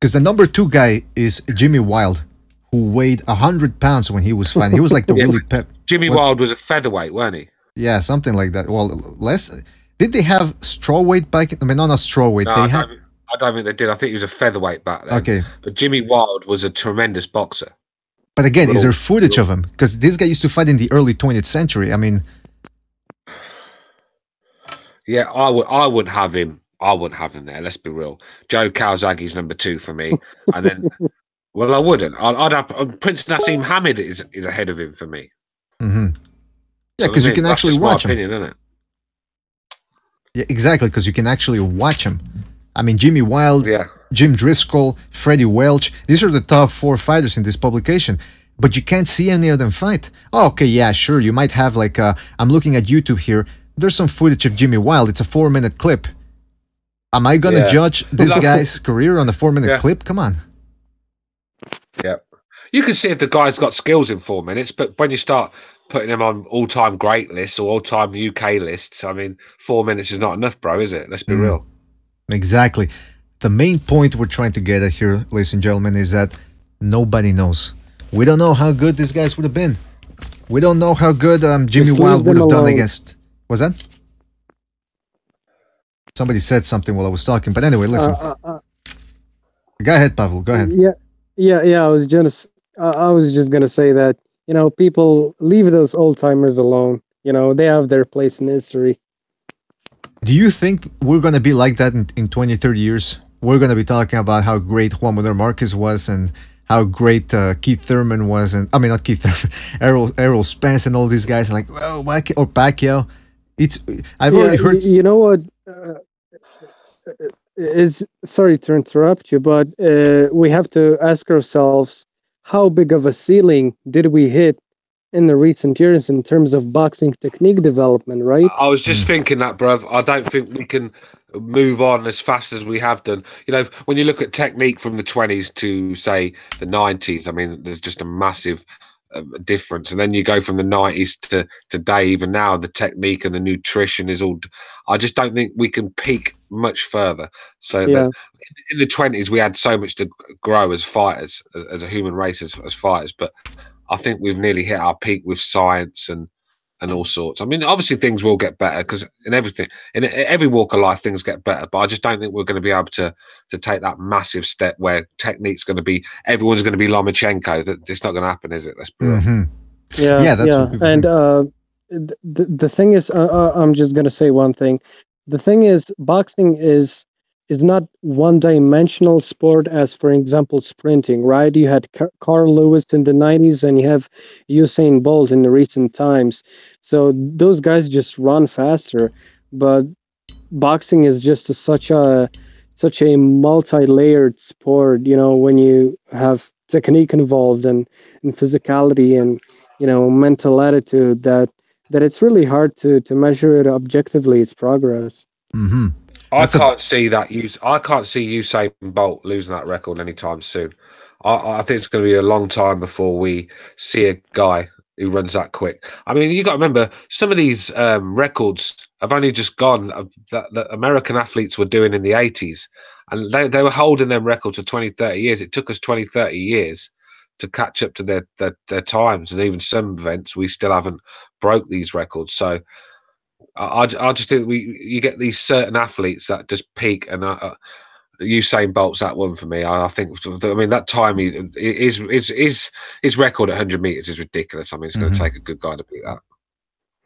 Because the number 2 guy is Jimmy Wilde, who weighed 100 pounds when he was fighting. He was like the Willie Pep. Jimmy Wilde was a featherweight, weren't he? Yeah, something like that. Well, less. Did they have strawweight back? I mean, not strawweight. No, I don't think they did. I think he was a featherweight back then. Okay. But Jimmy Wilde was a tremendous boxer. But again, is there footage of him? Because this guy used to fight in the early 20th century. I mean, yeah, I wouldn't have him. I wouldn't have him there. Let's be real. Joe Calzaghe's number 2 for me, and then, well, I wouldn't. I'd have Prince Nassim Hamid is ahead of him for me. Yeah, because you can actually watch him. Isn't it? Yeah, exactly. Because you can actually watch him. I mean, Jimmy Wilde, Jim Driscoll, Freddie Welch. These are the top 4 fighters in this publication. But you can't see any of them fight. Oh, okay, yeah, sure. You might have like, I'm looking at YouTube here. There's some footage of Jimmy Wilde. It's a 4-minute clip. Am I going to judge this guy's career on a 4-minute clip? Come on. Yeah. You can see if the guy's got skills in 4 minutes, but when you start putting him on all-time great lists or all-time UK lists, I mean, 4 minutes is not enough, bro, is it? Let's be real. Exactly. The main point we're trying to get at here, ladies and gentlemen, is that nobody knows. We don't know how good these guys would have been. We don't know how good Jimmy Wilde would have done against... Was that? Somebody said something while I was talking, but anyway, listen. Go ahead, Pavel. Go ahead. Yeah. I was just gonna say that, you know, people leave those old timers alone. You know, they have their place in history. Do you think we're gonna be like that in 20, 30 years? We're gonna be talking about how great Juan Manuel Marquez was and how great Keith Thurman was, and I mean not Keith Thurman, Errol Spence and all these guys, like, well, or Pacquiao. I've already heard. You know what? Sorry to interrupt you, but we have to ask ourselves, how big of a ceiling did we hit in the recent years in terms of boxing technique development, right? I was just thinking that, bruv. I don't think we can move on as fast as we have done. You know, when you look at technique from the 20s to, say, the 90s, I mean, there's just a massive difference. And then you go from the 90s to today, even now, the technique and the nutrition is all... I just don't think we can peak much further. So Yeah. in the 20s, we had so much to grow as fighters, as a human race, as fighters. But I think we've nearly hit our peak with science and all sorts. I mean, obviously things will get better because in every walk of life, things get better. But I just don't think we're going to be able to take that massive step where technique's going to be, everyone's going to be Lomachenko. It's not going to happen, is it? Let's be real. Yeah, that's what people think. The thing is, I'm just going to say one thing. The thing is, boxing is not one-dimensional sport as, for example, sprinting, right? You had Carl Lewis in the 90s and you have Usain Bolt in the recent times. So those guys just run faster. But boxing is just such a multi-layered sport, you know, when you have technique involved and physicality and, you know, mental attitude that it's really hard to measure it objectively, its progress. Mm-hmm. I can't see Usain Bolt losing that record anytime soon. I think it's going to be a long time before we see a guy who runs that quick. I mean, you got to remember, some of these records have only just gone that American athletes were doing in the 80s, and they were holding them records for 20, 30 years. It took us 20, 30 years to catch up to their times, and even some events we still haven't broke these records. So I just think you get these certain athletes that just peak, and Usain Bolt's that one for me. I think. I mean, that time his record at 100 meters is ridiculous. I mean, it's going to take a good guy to beat that.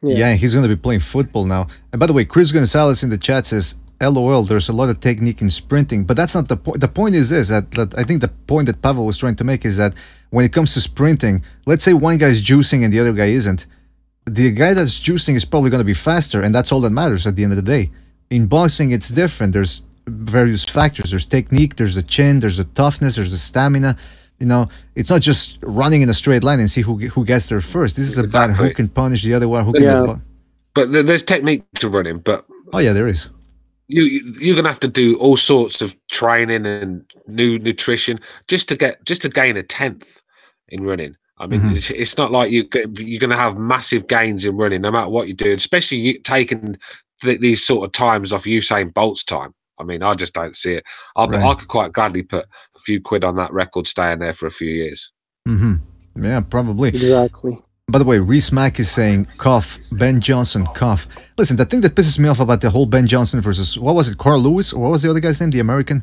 Yeah, he's going to be playing football now. And by the way, Chris Gonzalez in the chat says, "LOL, there's a lot of technique in sprinting," but that's not the point. The point is this: that I think the point that Pavel was trying to make is that when it comes to sprinting, let's say one guy's juicing and the other guy isn't. The guy that's juicing is probably going to be faster, and that's all that matters at the end of the day. In boxing, it's different. There's various factors. There's technique, there's the chin, there's the toughness, there's the stamina. You know, it's not just running in a straight line and see who gets there first. This is about who can punish the other one. Who can But there's technique to running. But oh yeah, there is. You're gonna have to do all sorts of training and new nutrition just to gain a tenth in running. I mean, it's not like you're going to have massive gains in running, no matter what you do, especially you taking these sort of times off Usain Bolt's time. I mean, I just don't see it. I could quite gladly put a few quid on that record staying there for a few years. Yeah, probably. Exactly. By the way, Reese Mack is saying, cough, Ben Johnson, cough. Listen, the thing that pisses me off about the whole Ben Johnson versus, what was it, Carl Lewis? Or what was the other guy's name, the American?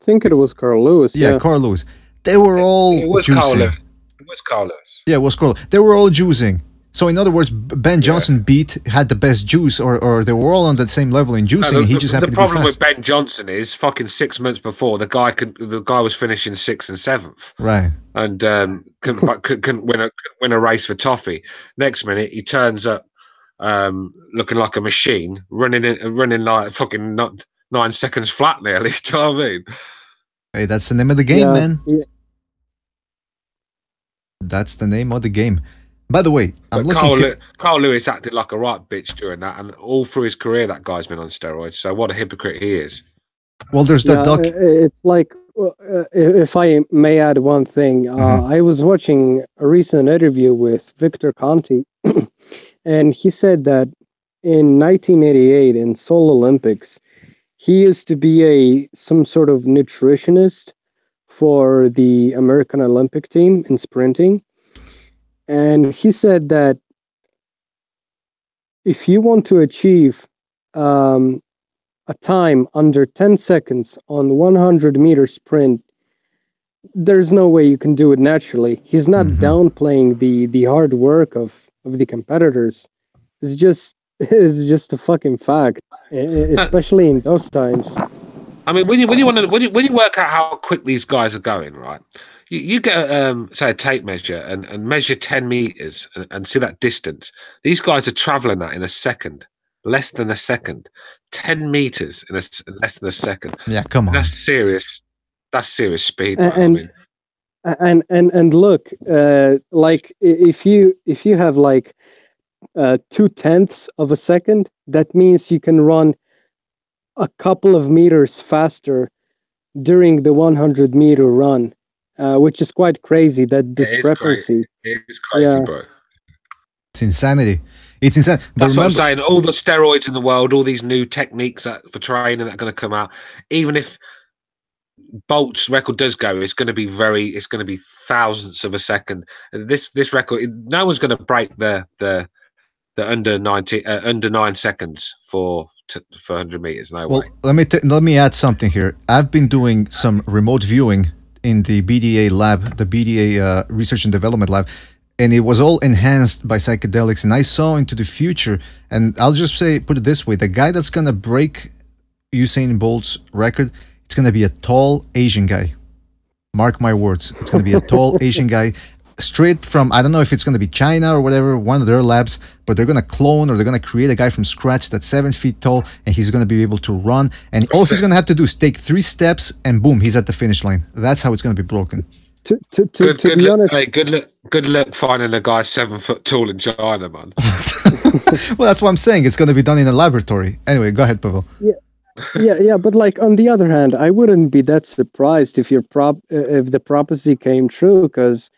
I think it was Carl Lewis. Yeah, Carl Lewis. They were all juicing. It was Carl Lewis. Yeah, it was Carl. They were all juicing. So in other words, Ben Johnson had the best juice, or they were all on the same level in juicing. He just happened to be fast. The problem with Ben Johnson is fucking 6 months before the guy was finishing 6th and 7th, right? And couldn't win a race for toffee. Next minute he turns up looking like a machine, running like fucking 9 seconds flat nearly. Do you know what I mean? Hey, that's the name of the game, man. Yeah. That's the name of the game. By the way, Carl Lewis acted like a right bitch during that, and all through his career, that guy's been on steroids. So what a hypocrite he is. Well, there's that doc. It's like, if I may add one thing, I was watching a recent interview with Victor Conti, and he said that in 1988 in Seoul Olympics, he used to be some sort of nutritionist for the American Olympic team in sprinting. And he said that if you want to achieve a time under 10 seconds on 100-meter sprint, there's no way you can do it naturally. He's not downplaying the hard work of the competitors. It's just a fucking fact, especially in those times. I mean, when you work out how quick these guys are going, right? You get say a tape measure and measure 10 meters and see that distance. These guys are traveling that in a second, less than a second. 10 meters in less than a second. Yeah, come on. That's serious. That's serious speed. And look, like if you have like 0.2 of a second, that means you can run a couple of meters faster during the 100-meter run, which is quite crazy. That discrepancy. It is crazy, bro. It's insanity. It's insane. That's what I'm saying. All the steroids in the world, all these new techniques for training that are going to come out. Even if Bolt's record does go, it's going to be thousandths of a second. This record, no one's going to break the under 9 seconds for 100 meters. No way. Let me add something here. I've been doing some remote viewing in the BDA lab, the BDA Research and Development Lab, and it was all enhanced by psychedelics. And I saw into the future, and I'll just put it this way: the guy that's gonna break Usain Bolt's record, it's gonna be a tall Asian guy. Mark my words, it's gonna be a tall Asian guy. Straight from, I don't know if it's going to be China or whatever, one of their labs, but they're going to clone or they're going to create a guy from scratch that's 7 feet tall, and he's going to be able to run. And all he's going to have to do is take 3 steps, and boom, he's at the finish line. That's how it's going to be broken. To be honest, hey, good luck finding a guy 7 foot tall in China, man. Well, that's what I'm saying. It's going to be done in a laboratory. Anyway, go ahead, Pavel. Yeah. But like on the other hand, I wouldn't be that surprised if if the prophecy came true, because.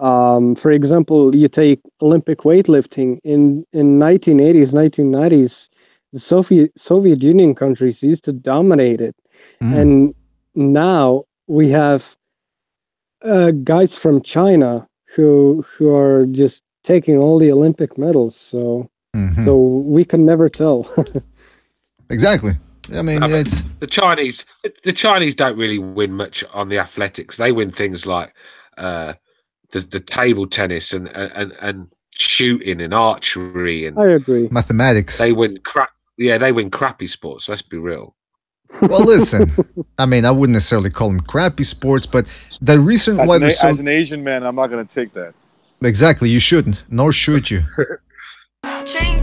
For example, you take Olympic weightlifting in 1980s, 1990s, the Soviet Union countries used to dominate it, and now we have guys from China who are just taking all the Olympic medals. So we can never tell. Exactly. I mean, it's the Chinese don't really win much on the athletics. They win things like. The table tennis and shooting and archery and I agree. Mathematics. They win they win crappy sports. Let's be real. Well, listen. I mean, I wouldn't necessarily call them crappy sports, but the reason why as an Asian man, I'm not going to take that. Exactly, you shouldn't, nor should you. I'm saying.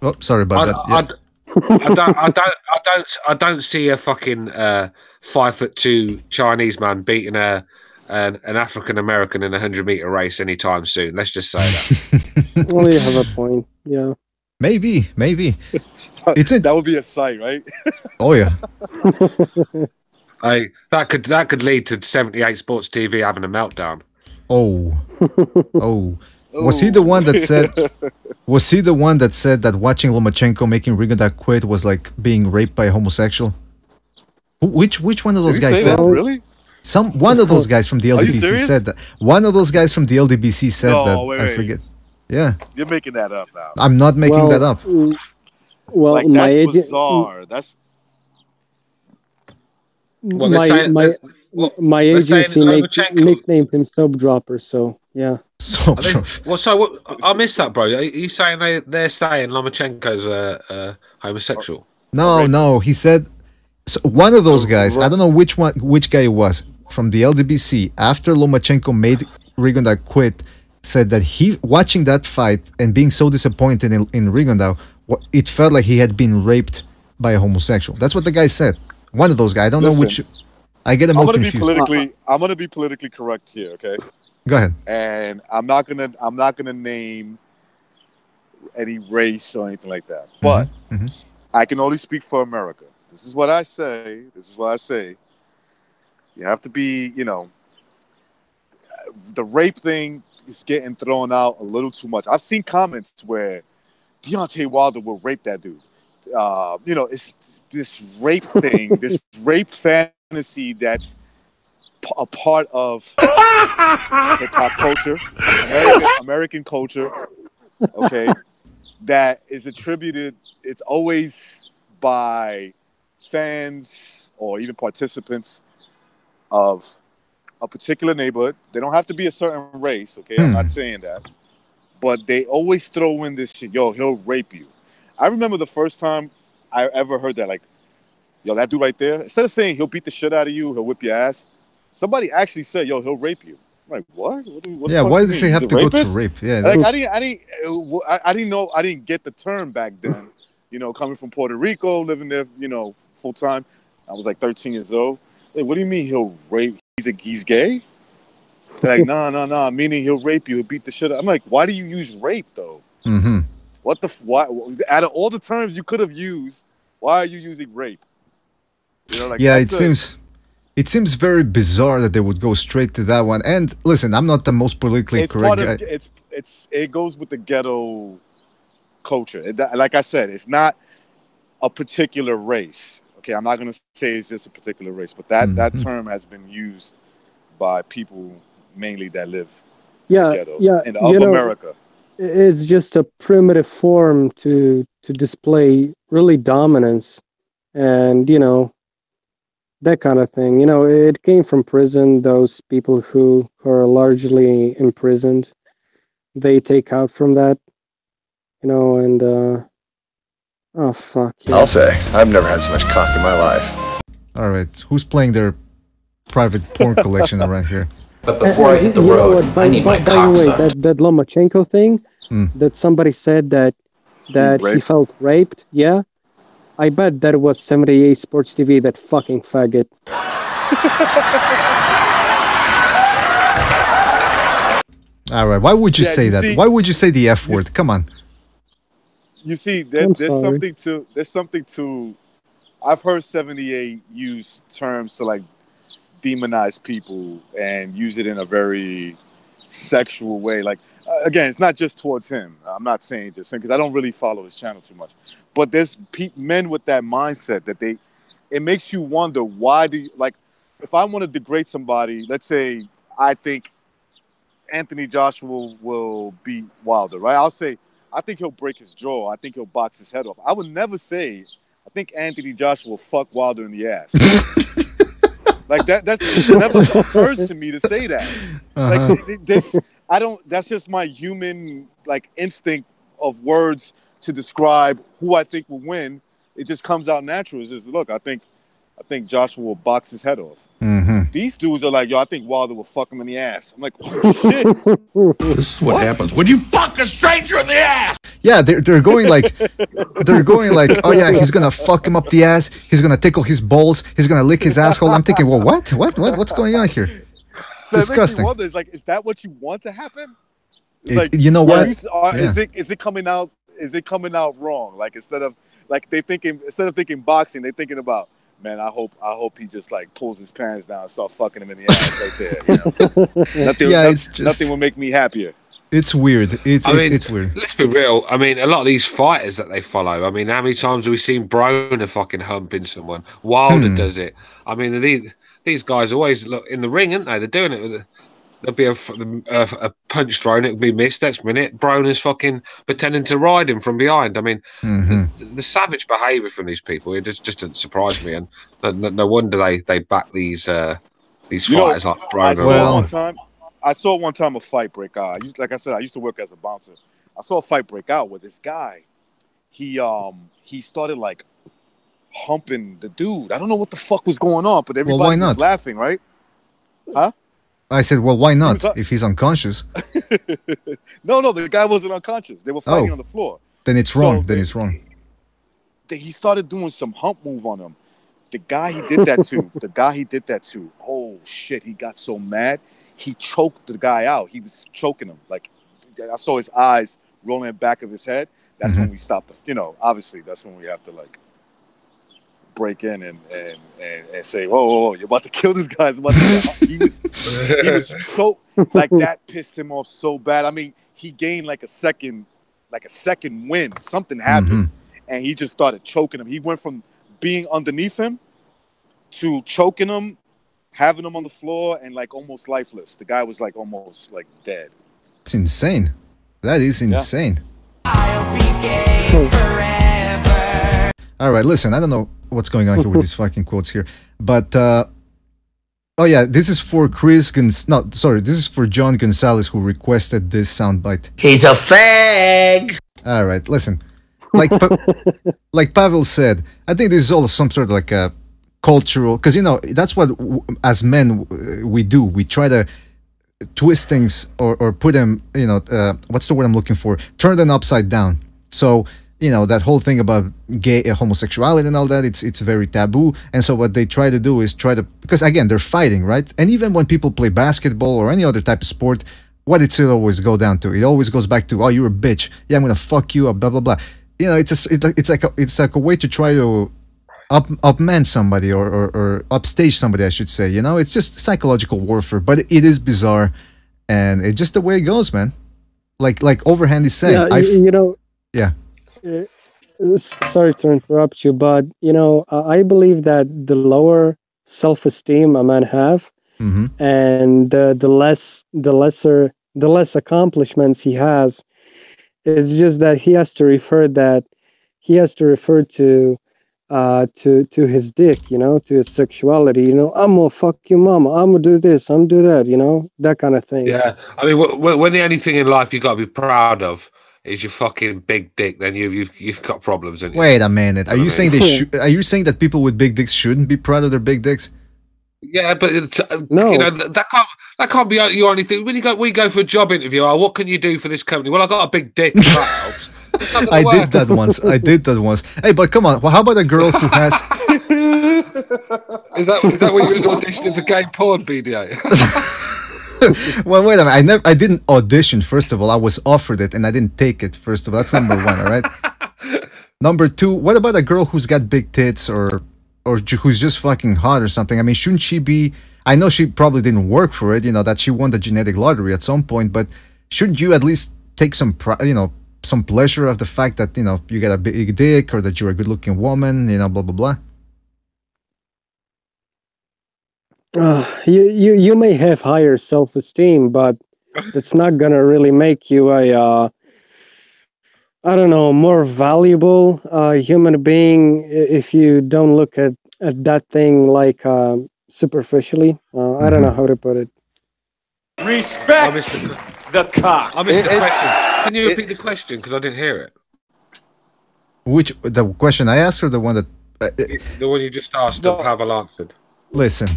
Oh, sorry about that. I don't see a fucking 5'2" Chinese man beating an African American in a 100-meter race anytime soon. Let's just say that. Well, you have a point. Yeah. Maybe. That would be a sight, right? Oh yeah. That could lead to 78 Sports TV having a meltdown. Oh. Was he the one that said? Was he the one that said that watching Lomachenko making Rigondeaux quit was like being raped by a homosexual? Which one of those guys said? Really? One of those guys from the LDBC said that. One of those guys from the LDBC said that. Wait. I forget. Yeah. You're making that up now. I'm not making that up. Well, like, that's bizarre. That's. Well, my agency nicknamed him Soap Dropper, so yeah. I missed that, bro. Are you saying they're saying Lomachenko's a homosexual? No. He said one of those guys. I don't know which guy it was from the LDBC. After Lomachenko made Rigondeaux quit, said that he watching that fight and being so disappointed in Rigondeaux, it felt like he had been raped by a homosexual. That's what the guy said. One of those guys. I don't know which. I get them all confused. I'm gonna be politically correct here, okay? Go ahead. And I'm not gonna name any race or anything like that. But I can only speak for America. This is what I say. You have to be, the rape thing is getting thrown out a little too much. I've seen comments where Deontay Wilder will rape that dude. It's this rape thing, this rape fantasy that's a part of hip-hop culture, American culture, okay, that is attributed, it's always by fans or even participants of a particular neighborhood. They don't have to be a certain race, okay? I'm not saying that. But they always throw in this shit, yo, he'll rape you. I remember the first time I ever heard that, like, yo, that dude right there, instead of saying he'll beat the shit out of you, he'll whip your ass, somebody actually said, yo, he'll rape you. I'm like, what? Why does he have to go to rape? Yeah, like, I didn't know, I didn't get the term back then. Coming from Puerto Rico, living there, full time. I was like 13 years old. Hey, what do you mean he'll rape? He's gay? Like, no. Meaning he'll rape you, he'll beat the shit out. I'm like, why do you use rape though? Mm-hmm. What the why? Out of all the terms you could have used, why are you using rape? You know, like, yeah, it seems very bizarre that they would go straight to that one. And listen, I'm not the most politically correct guy. It goes with the ghetto culture. Like I said, it's not a particular race. Okay, I'm not gonna say it's just a particular race, but that term has been used by people mainly that live in the ghettos and of America. It's just a primitive form to display really dominance, and that kind of thing. It came from prison. Those people who are largely imprisoned, they take out from that, and oh fuck. Yeah. I'll say I've never had so much cock in my life. All right, who's playing their private porn collection around here? But before I hit the road, I need my cock sucked. That Lomachenko thing, that somebody said that he felt raped. Yeah, I bet that it was 78 Sports TV, that fucking faggot. All right, why would you say that? Why would you say the F word? Come on. You see, there's something to. I've heard 78 use terms to like demonize people and use it in a very sexual way. Like, again, it's not just towards him. I'm not saying this because I don't really follow his channel too much. But there's men with that mindset that it makes you wonder, why do you, like, if I want to degrade somebody, let's say I think Anthony Joshua will beat Wilder, right? I'll say, I think he'll break his jaw. I think he'll box his head off. I would never say, I think Anthony Joshua will fuck Wilder in the ass. Like that's never occurs to me to say that. Like that's just my human like instinct of words to describe who I think will win. It just comes out natural. It's just, look, I think Joshua will box his head off. Mm-hmm. These dudes are like, yo, I think Wilder will fuck him in the ass. I'm like, oh shit. This is what happens when you fuck a stranger in the ass. Yeah, they're going like, oh yeah, he's gonna fuck him up the ass. He's gonna tickle his balls. He's gonna lick his asshole. I'm thinking, well, what's going on here? So disgusting. Wonder, is like, is that what you want to happen? It's like, you know what? Is it coming out? Is it coming out wrong? Like instead of thinking boxing, they're thinking about, man, I hope he just like pulls his pants down and start fucking him in the ass right there. Nothing will make me happier. It's weird. It's weird. Let's be real. I mean, a lot of these fighters that they follow. I mean, how many times have we seen Broner fucking humping someone? Wilder does it. I mean, these guys always look in the ring, aren't they? They're doing it with. There'll be a punch thrown, it'll be missed. Next minute, Broner's fucking pretending to ride him from behind. I mean, the savage behaviour from these people, it just doesn't surprise me. And no wonder they back these fighters like Broner. I saw one time a fight break out. Like I said, I used to work as a bouncer. I saw a fight break out with this guy. He started like humping the dude. I don't know what the fuck was going on, but everybody was laughing, right? Huh? I said, well, why not? If he's unconscious. No, the guy wasn't unconscious. They were fighting on the floor. Then it's wrong. It's wrong. He started doing some hump move on him. The guy he did that to, oh shit, he got so mad. He choked the guy out. He was choking him. Like, I saw his eyes rolling in the back of his head. That's when we stopped. Obviously, that's when we have to like break in and say, whoa, you're about to kill this guy. He was so like that pissed him off so bad. I mean, he gained like a second win. Something happened, and he just started choking him. He went from being underneath him to choking him, having him on the floor, and like almost lifeless. The guy was like almost like dead. It's insane. That is insane. All right, listen, I don't know what's going on here with these fucking quotes here, but oh yeah, this is for this is for John Gonzalez, who requested this soundbite. He's a fag. All right, listen, like Pavel said, I think this is all some sort of like a cultural, because that's what as men we do. We try to twist things or put them, what's the word I'm looking for? Turn them upside down. So you know, that whole thing about gay homosexuality and all that, it's very taboo. And so what they try to do is because again, they're fighting, right? And even when people play basketball or any other type of sport, what it still always go down to, it always goes back to, oh, you're a bitch, yeah, I'm gonna fuck you up, blah blah blah. You know, it's like a way to try to upman somebody or upstage somebody, I should say. You know, it's just psychological warfare, but it is bizarre, and it's just the way it goes, man. Like Overhand is saying, yeah. Sorry to interrupt you, but you know, I believe that the lower self-esteem a man have, and the less accomplishments he has, it's just that he has to refer to his dick, you know, to his sexuality. You know, I'm gonna fuck your mama, I'm gonna do this, I'm gonna do that, you know, that kind of thing. Yeah, I mean, when the only thing in life you got to be proud of is your fucking big dick, then you've got problems. Wait a minute, are you saying are you saying that people with big dicks shouldn't be proud of their big dicks? Yeah, but no, you know, that can't be your only thing. When you go for a job interview, what can you do for this company? Well, I got a big dick. I did that once. Hey, but come on. Well, how about a girl who has? Is that what you was auditioning for gay porn, BDA? Well, wait a minute. I didn't audition. First of all, I was offered it and I didn't take it. First of all, that's number one. All right. Number two, what about a girl who's got big tits or who's just fucking hot or something? I mean, shouldn't she be? I know she probably didn't work for it. You know that she won the genetic lottery at some point, but shouldn't you at least take some pleasure of the fact that, you know, you got a big dick or that you're a good-looking woman, you know, blah blah blah. You may have higher self-esteem, but it's not gonna really make you a I don't know, more valuable human being if you don't look at that thing like superficially. I don't know how to put it. Respect the cock. I missed the question. Can you repeat the question? Because I didn't hear it. The question I asked or the one that... the one you just asked and Pavel answered. Listen.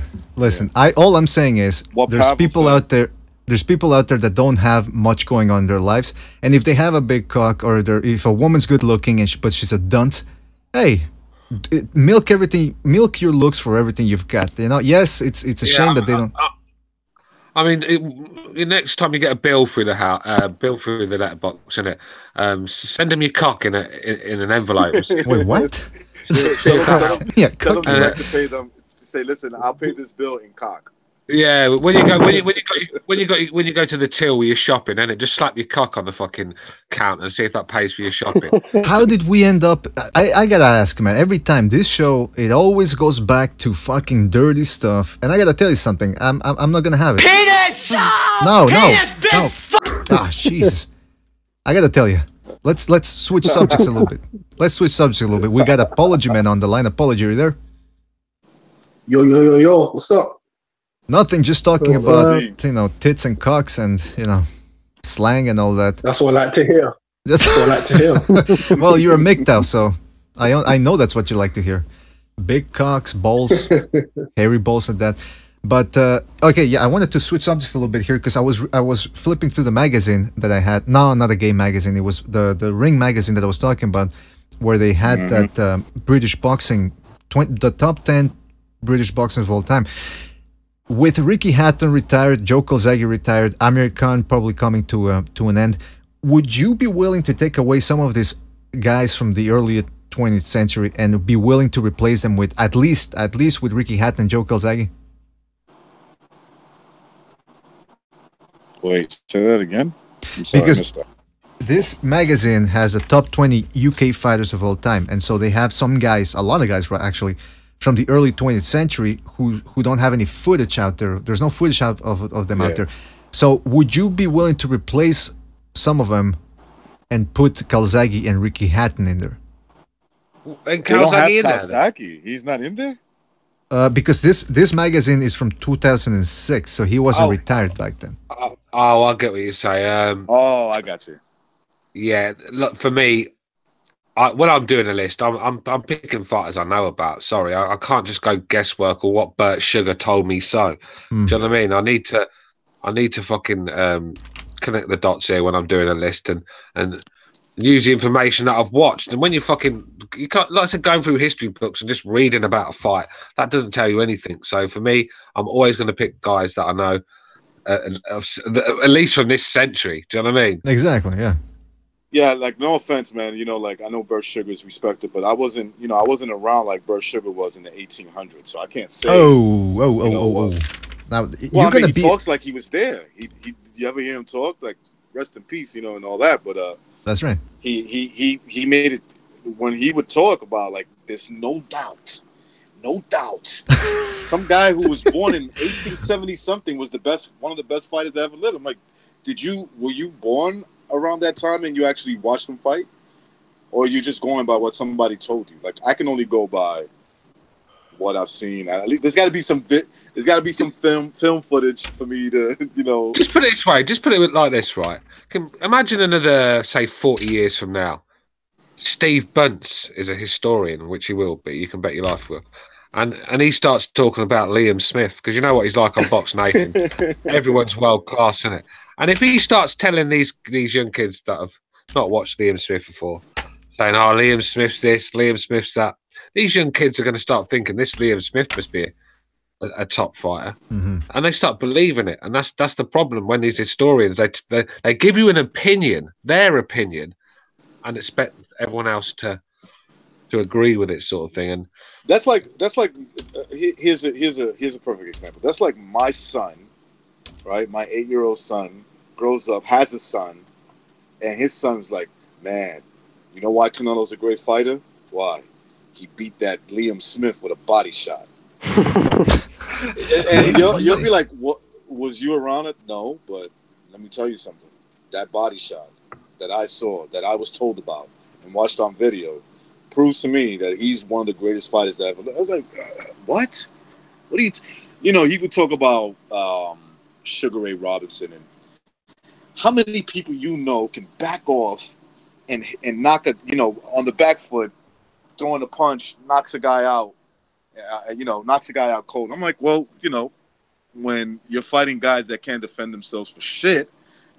All I'm saying is there's people out there that don't have much going on in their lives, and if they have a big cock or if a woman's good looking but she's a dunt, hey, milk your looks for everything you've got. You know, yes, it's a shame that they don't. I mean, next time you get a bill through the letterbox, innit? Send them your cock in an envelope. Wait, what? Yeah, tell them you like to pay them. To say, listen, I'll pay this bill in cock. Yeah, when you go to the till where you're shopping, and just slap your cock on the fucking counter and see if that pays for your shopping. How did we end up? I gotta ask, man. Every time this show, it always goes back to fucking dirty stuff, and I gotta tell you something. I'm not gonna have it. Penis! No. Ah, Jesus. I gotta tell you. Let's switch subjects a little bit. We got Apology Man on the line. Apology, are you there? Yo, what's up? Nothing, just talking about, you know, tits and cocks and, you know, slang and all that. That's what I like to hear. Well, you're a MGTOW, so I know that's what you like to hear. Big cocks, balls, hairy balls and that. But, okay, yeah, I wanted to switch subjects a little bit here because I was flipping through the magazine that I had. No, not a gay magazine. It was the Ring magazine that I was talking about, where they had that British boxing, the top 10 British boxers of all time. With Ricky Hatton retired, Joe Calzaghe retired, Amir Khan probably coming to an end, would you be willing to take away some of these guys from the early 20th century and be willing to replace them with at least with Ricky Hatton and Joe Calzaghe? Wait, say that again? I'm sorry, because I missed that. This magazine has a top 20 UK fighters of all time, and so they have some guys, a lot of guys actually, from the early 20th century who don't have any footage out there. There's no footage of them out there. So would you be willing to replace some of them and put Calzaghe and Ricky Hatton in there? And Calzaghe in there? He's not in there? Because this magazine is from 2006, so he wasn't retired back then. I get what you say. I got you. Yeah, look, for me, when I'm doing a list, I'm picking fighters I know about. Sorry, I can't just go guesswork or what Bert Sugar told me so. Do you know what I mean? I need to fucking connect the dots here when I'm doing a list, and use the information that I've watched. And when you can't, like I said, going through history books and just reading about a fight, that doesn't tell you anything. So for me, I'm always going to pick guys that I know, at least from this century. Do you know what I mean? Exactly. Yeah. Yeah, like no offense, man. You know, like I know Bert Sugar is respected, but I wasn't around like Bert Sugar was in the 1800s, so I can't say. Oh. Now you're gonna he talks like he was there. You ever hear him talk? Like rest in peace, you know, and all that. But that's right. He made it when he would talk about like there's no doubt. Some guy who was born in 1870 something was one of the best fighters that ever lived. I'm like, were you born around that time and you actually watched them fight, or are you just going by what somebody told you? Like I can only go by what I've seen. At least there's got to be some film footage for me to, you know. Just put it this way. Just put it like this, right? Imagine another, say, 40 years from now. Steve Bunce is a historian, which he will be. You can bet your life will. And he starts talking about Liam Smith, because you know what he's like on Box Nathan. Everyone's world class, isn't it? And if he starts telling these young kids that have not watched Liam Smith before, saying, "Oh, Liam Smith's this, Liam Smith's that," these young kids are going to start thinking this Liam Smith must be a top fighter, and they start believing it. And that's the problem when these historians they give you an opinion, their opinion, and expect everyone else to agree with it, sort of thing. And that's like here's a perfect example. That's like my son, right? My 8-year-old son grows up, has a son, and his son's like, "Man, you know why Canelo's a great fighter? Why? He beat that Liam Smith with a body shot." and you'll be like, "What? Was you around it?" No, but let me tell you something. That body shot that I saw, that I was told about and watched on video, proves to me that he's one of the greatest fighters that ever. I was like, "What? What do you?" You know, he would talk about Sugar Ray Robinson and how many people you know can back off and knock on the back foot, throwing a punch, knocks a guy out. Knocks a guy out cold. I'm like, well, when you're fighting guys that can't defend themselves for shit,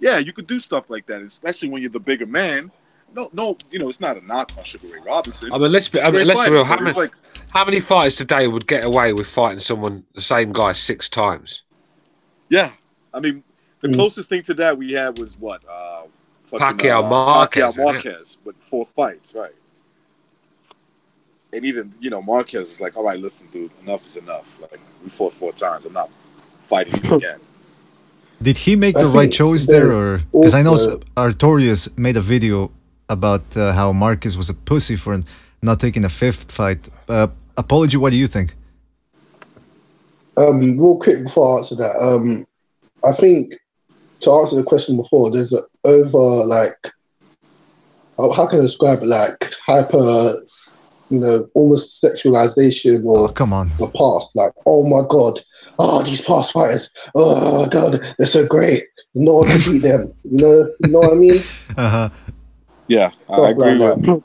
yeah, you could do stuff like that, especially when you're the bigger man. No, it's not a knock on Sugar Ray Robinson. I mean, let's be real. How many fighters today would get away with fighting the same guy 6 times? Yeah, I mean, the closest thing to that we had was what? Pacquiao Marquez, but 4 fights, right? And even, Marquez was like, "All right, listen, dude, enough is enough. Like, we fought 4 times. I'm not fighting you again." Did he make the right choice there, or because I know Artorius made a video about how Marquez was a pussy for not taking a 5th fight. Apology, what do you think? Real quick before I answer that, I think to answer the question before, there's an how can I describe it, like hyper, almost sexualization or come on, the past. Like, oh my god, these past fighters, oh god, they're so great. No one can beat them. You know what I mean? Yeah, I agree with that.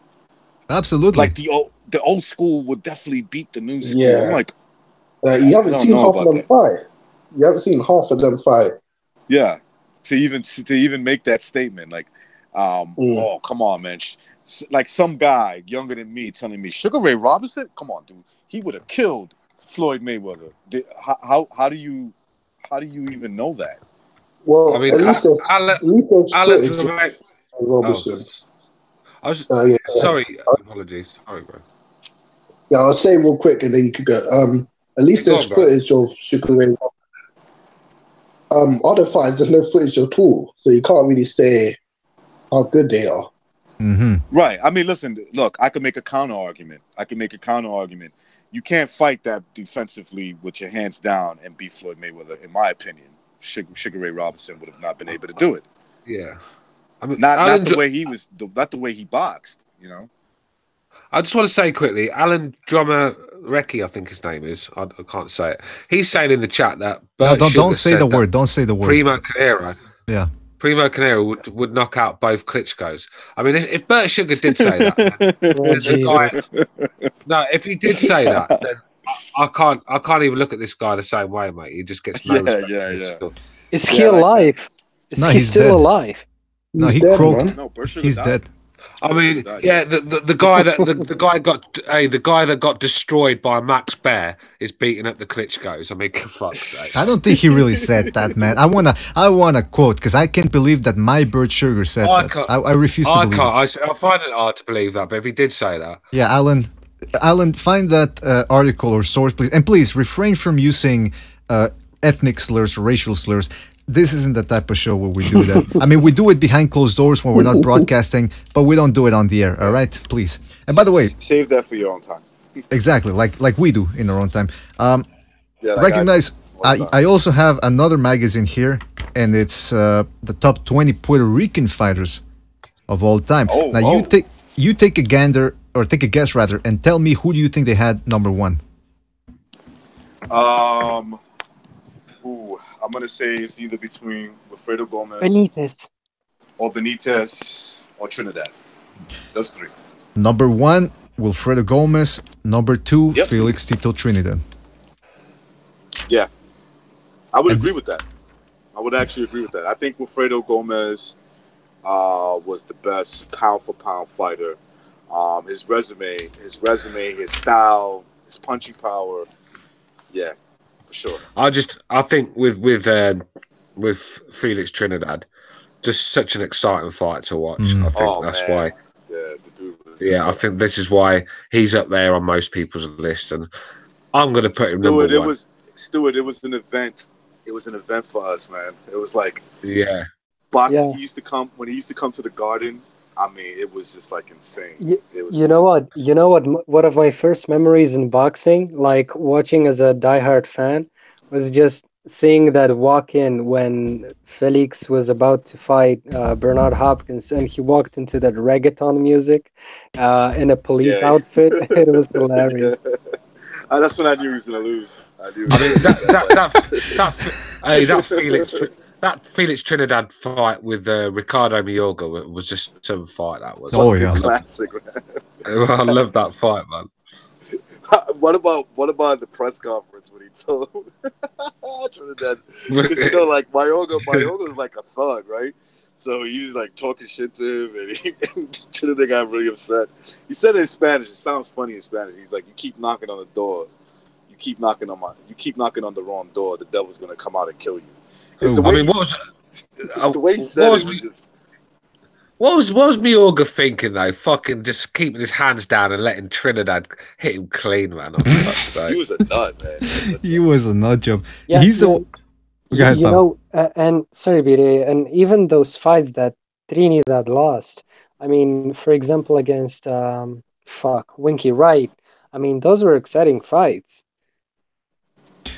Absolutely. Like the old school would definitely beat the new school. Yeah. I'm like, you haven't seen half of them fight. You haven't seen half of them fight. Yeah, to even make that statement, like, oh come on, man. Like some guy younger than me telling me Sugar Ray Robinson, come on, dude, he would have killed Floyd Mayweather. How do you even know that? Well, I mean, at least there's Robinson. Sorry, apologies. Sorry, bro. Yeah, I'll say real quick and then you could go. At least there's footage of Sugar Ray Robinson. Other fights, there's no footage at all, so you can't really say how good they are. Right. I mean, listen, look, I could make a counter argument. You can't fight that defensively with your hands down and beat Floyd Mayweather, in my opinion. Sugar Ray Robinson would have not been able to do it. Yeah. I mean, not the way he boxed, I just want to say quickly, Alan Drummer-Recchi, I think his name is. I can't say it. He's saying in the chat that don't say the word. Don't say the word. Primo Carnera. Yeah. Primo Carnera would knock out both Klitschkos. I mean, if Bert Sugar did say that, if he did say that, then I can't even look at this guy the same way, mate. He just gets no respect. Yeah. Is he alive? Is he still alive? No, he crawled. He's dead. I mean, yeah, the guy that got destroyed by Max Baer is beating up the Klitschkos. I mean, for fuck's sake. I don't think he really said that, man. I wanna quote, because I can't believe that my bird sugar said that. I refuse to believe it. I find it hard to believe that, but if he did say that, yeah, Alan, find that article or source, please, and please refrain from using ethnic slurs or racial slurs. This isn't the type of show where we do that. I mean, we do it behind closed doors when we're not broadcasting, but we don't do it on the air, all right? Please. And by the way... Save that for your own time. Exactly, like we do in our own time. Yeah, recognize, I also have another magazine here, and it's the top 20 Puerto Rican fighters of all time. You take a gander, or take a guess rather, and tell me who do you think they had number one? I'm gonna say it's either between Wilfredo Gomez, Benitez, or Trinidad. Those three. Number one, Wilfredo Gomez. Number two, Felix Tito Trinidad. Yeah, I would agree with that. I would actually agree with that. I think Wilfredo Gomez was the best pound for pound fighter. His resume, his style, his punching power. Yeah. For sure. I think with Felix Trinidad, just such an exciting fight to watch. I think that's why. Yeah, the dude was I think this is why he's up there on most people's list, and I'm going to put him number one. It was an event. It was an event for us, man. It was like boxing. He used to come when he used to come to the Garden. I mean, it was just like insane. You know what? One of my first memories in boxing, like watching as a diehard fan, was just seeing that walk-in when Felix was about to fight Bernard Hopkins, and he walked into that reggaeton music in a police outfit. It was hilarious. That's when I knew he was gonna lose. I mean, that Felix Trinidad fight with Ricardo Mayorga was just some fight. That was. Oh yeah, classic. Man. I love that fight, man. What about the press conference when he told Trinidad? Because like Mayorga was like a thug, right? So he was like talking shit to him, and Trinidad got really upset. He said it in Spanish. It sounds funny in Spanish. He's like, "You keep knocking on the door. You keep knocking on the wrong door. The devil's gonna come out and kill you." What was Mayorga thinking though? Fucking just keeping his hands down and letting Trinidad hit him clean, man. He was a nut, man. He was a nut job. Yeah, he's the. Go ahead, and sorry, BDA, and even those fights that Trinidad lost. I mean, for example, against Winky Wright. I mean, those were exciting fights.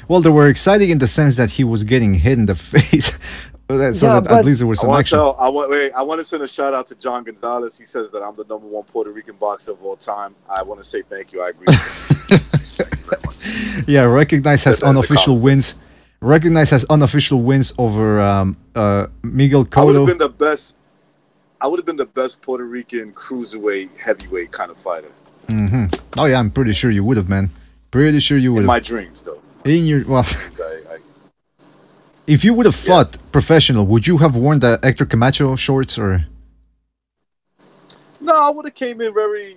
Well, they were exciting in the sense that he was getting hit in the face. At least there was some action. I want to send a shout out to John Gonzalez. He says that I'm the number one Puerto Rican boxer of all time. I want to say thank you. I agree with Thank you very much. Yeah, Recognize has unofficial wins. Recognize has unofficial wins over Miguel Cotto. I would have been the best Puerto Rican cruiserweight, heavyweight kind of fighter. Oh yeah, I'm pretty sure you would have, man. Pretty sure you would have. In my dreams, though. In your if you would have fought professional, would you have worn the Hector Camacho shorts or? No, I would have came in very,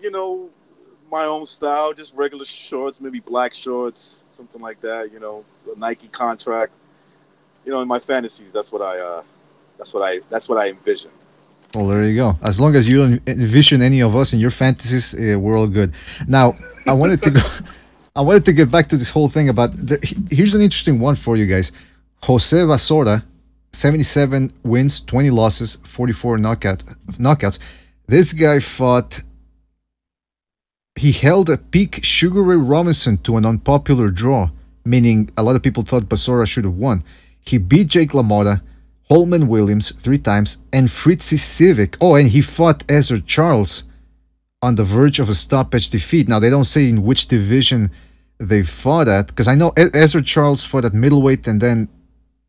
my own style, just regular shorts, maybe black shorts, something like that. A Nike contract. In my fantasies, that's what I envisioned. Well, there you go. As long as you don't envision any of us in your fantasies, we're all good. Now, I wanted to go. I wanted to get back to this whole thing about... Here's an interesting one for you guys. Jose Basora, 77 wins, 20 losses, 44 knockouts. This guy fought... He held a peak Sugar Ray Robinson to an unpopular draw, meaning a lot of people thought Basora should have won. He beat Jake LaMotta, Holman Williams 3 times, and Fritzy Civic. Oh, and he fought Ezra Charles on the verge of a stoppage defeat. Now, they don't say in which division they fought at, because I know Ezra Charles fought at middleweight and then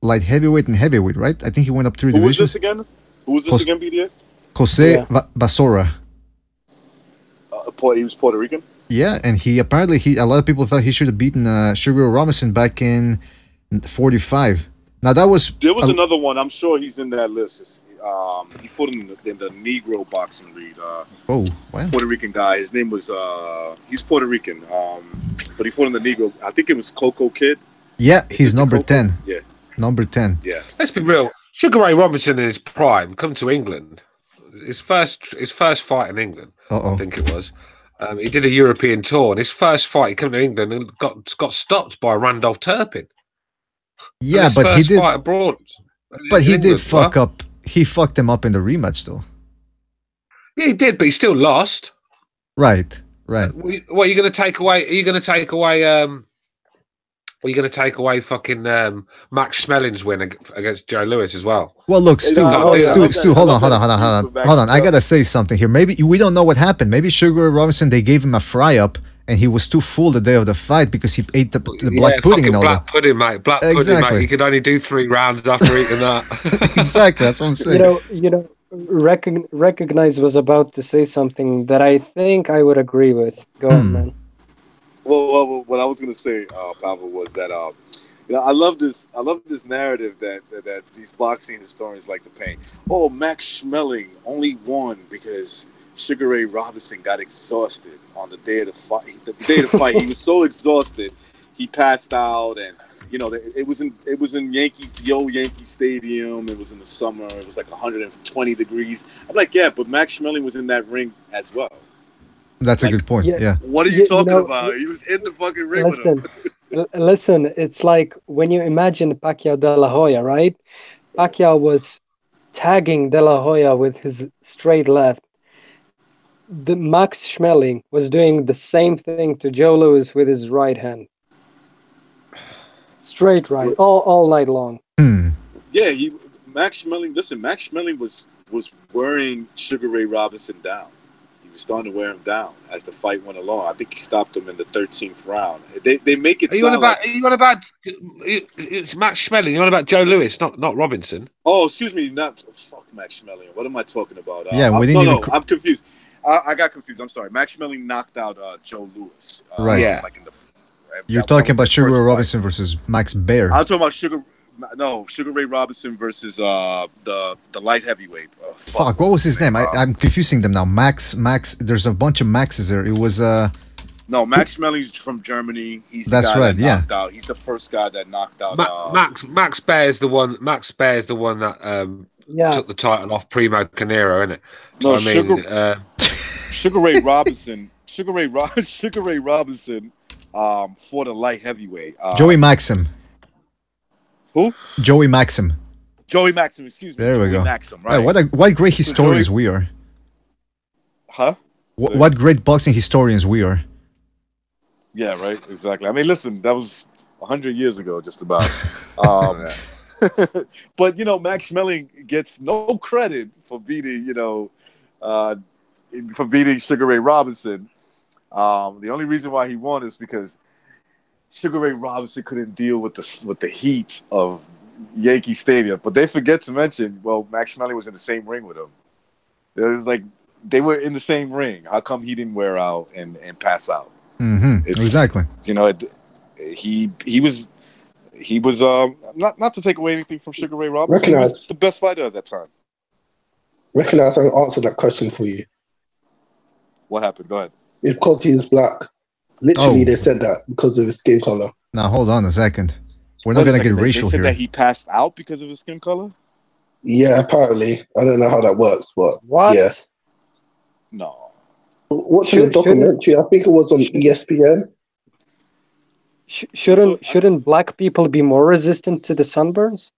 light heavyweight and heavyweight, right? I think he went up 3 divisions. Who was this again, BDA? Jose Basora. He was Puerto Rican? Yeah, and a lot of people thought he should have beaten Sugar Ray Robinson back in 45. Now, there was another one. I'm sure he's in that list. He fought in the Negro boxing league. Oh, wow. Puerto Rican guy. His name was he's Puerto Rican. But he fought in the Negro. I think it was Coco Kid. Yeah, he's number 10. Yeah. Number 10. Yeah. Let's be real. Sugar Ray Robinson in his prime come to England. His first fight in England, I think it was. He did a European tour, and his first fight he came to England and got stopped by Randolph Turpin. Yeah, but he did. Fight abroad. But he did fuck up. He fucked him up in the rematch, though. Yeah, he did, but he still lost. Right. Right. What are you going to take away? Are you going to take away? Are you going to take away fucking Max Schmeling's win against Joe Lewis as well? Well, look, Stu, hold on. I gotta say something here. Maybe we don't know what happened. Maybe Sugar Ray Robinson, they gave him a fry up, and he was too full the day of the fight because he ate the black pudding and all black pudding, mate. Black pudding, mate. He could only do 3 rounds after eating that. Exactly, that's what I'm saying. Recognize was about to say something that I think I would agree with. Go on, man. Well, what I was gonna say, Pavel, was that I love this narrative that these boxing historians like to paint. Oh, Max Schmeling only won because Sugar Ray Robinson got exhausted on the day of the fight. The day of the fight, he was so exhausted, he passed out, and it was in Yankees, the old Yankee Stadium. It was in the summer. It was like 120 degrees. I'm like, yeah, but Max Schmeling was in that ring as well. That's a good point. Yeah. What are you talking about? He was in the fucking ring with him. Listen, it's like when you imagine Pacquiao De La Hoya, right? Pacquiao was tagging De La Hoya with his straight left. The Max Schmeling was doing the same thing to Joe Lewis with his right hand. Straight right, all night long. Yeah, Max Schmeling was wearing Sugar Ray Robinson down. He was starting to wear him down as the fight went along. I think he stopped him in the 13th round. They make it. Are you on about? It's Max Schmeling. You're on about Joe Lewis, not Robinson. Oh, excuse me, fuck Max Schmeling. What am I talking about? I'm confused. I got confused. I'm sorry. Max Schmeling knocked out Joe Lewis. Right. Yeah. You're talking about Sugar Ray Robinson versus Max Baer. I'm talking about Sugar Ray Robinson versus the light heavyweight. Fuck, what was his name? I'm confusing them now. Max. There's a bunch of Maxes there. It was No, Max Schmeling's from Germany. He's knocked out. He's the first guy that knocked out. Max Baer is the one. Max Baer is the one that took the title off Primo Carnero, isn't it? No, Sugar Ray Robinson. Sugar Ray Robinson. For the light heavyweight. Joey Maxim. Who? Joey Maxim. Joey Maxim, excuse me. There we go. Maxim, right? What great historians we are. Huh? What great boxing historians we are. Yeah, right. Exactly. I mean, listen, that was 100 years ago, just about. But Max Schmeling gets no credit for beating, Sugar Ray Robinson. The only reason why he won is because Sugar Ray Robinson couldn't deal with the heat of Yankee Stadium. But they forget to mention, Max Schmeling was in the same ring with him. It was like they were in the same ring. How come he didn't wear out and pass out? Exactly. He was not to take away anything from Sugar Ray Robinson. He was the best fighter at that time. Recognize I answered that question for you. What happened? Go ahead. It's because he is black. Literally, they said that because of his skin color. Now, hold on a second. We're not going to get racial here. They said that he passed out because of his skin color? Yeah, apparently. I don't know how that works, but yeah. No. Watching a documentary, I think it was on ESPN. Shouldn't black people be more resistant to the sunburns?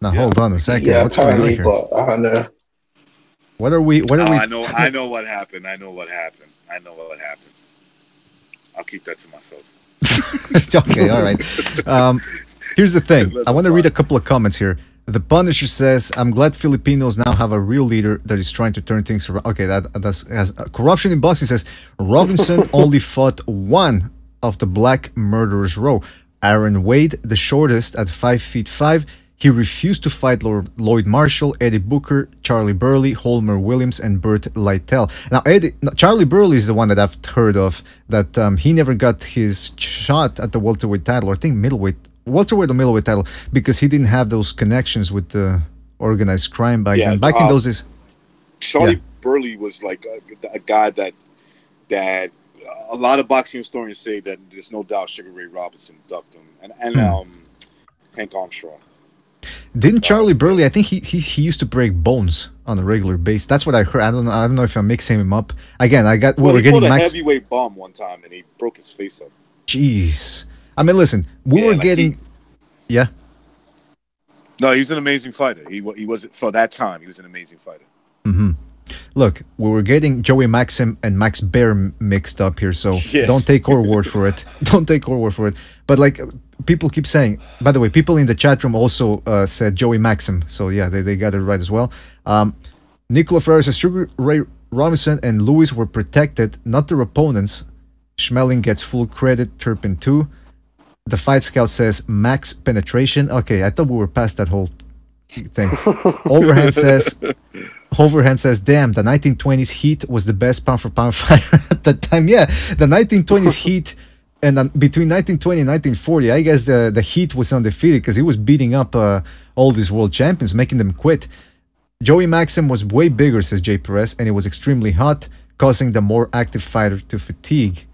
Now, hold on a second. Yeah, what's going on here? But I don't know. What are we? I know what happened. I'll keep that to myself. Okay, all right. Here's the thing. I want to read a couple of comments here. The Punisher says, "I'm glad Filipinos now have a real leader that is trying to turn things around." Okay, that's corruption in boxing says Robinson only fought one of the black murderers row. Aaron Wade, the shortest at 5'5". He refused to fight Lloyd Marshall, Eddie Booker, Charlie Burley, Holmer Williams, and Bert Lytle. Now, Charlie Burley is the one that I've heard of, that he never got his shot at the welterweight title, or I think welterweight or middleweight title, because he didn't have those connections with the organized crime back then. Back in those days. Charlie Burley was like a guy that a lot of boxing historians say that there's no doubt Sugar Ray Robinson ducked him, and Hank Armstrong. Didn't Charlie Burley? I think he used to break bones on a regular basis. That's what I heard. I don't know if I'm mixing him up. Again, we were getting a heavyweight bomb one time, and he broke his face up. Jeez. I mean, listen, we were getting. No, he's an amazing fighter. He was for that time. He was an amazing fighter. Mm-hmm. Look, we were getting Joey Maxim and Max Baer mixed up here, so don't take our word for it. Don't take our word for it. But like people keep saying, by the way, people in the chat room also said Joey Maxim, so yeah, they got it right as well. Nicola Ferrer says Sugar Ray Robinson and Lewis were protected, not their opponents. Schmeling gets full credit, Turpin too. The Fight Scout says max penetration. Okay, I thought we were past that whole thing. Overhand says, damn, the 1920s Heat was the best pound-for-pound fighter at that time. Yeah, the 1920s Heat, and between 1920 and 1940, I guess the Heat was undefeated because he was beating up all these world champions, making them quit. Joey Maxim was way bigger, says Jay Perez, and he was extremely hot, causing the more active fighter to fatigue.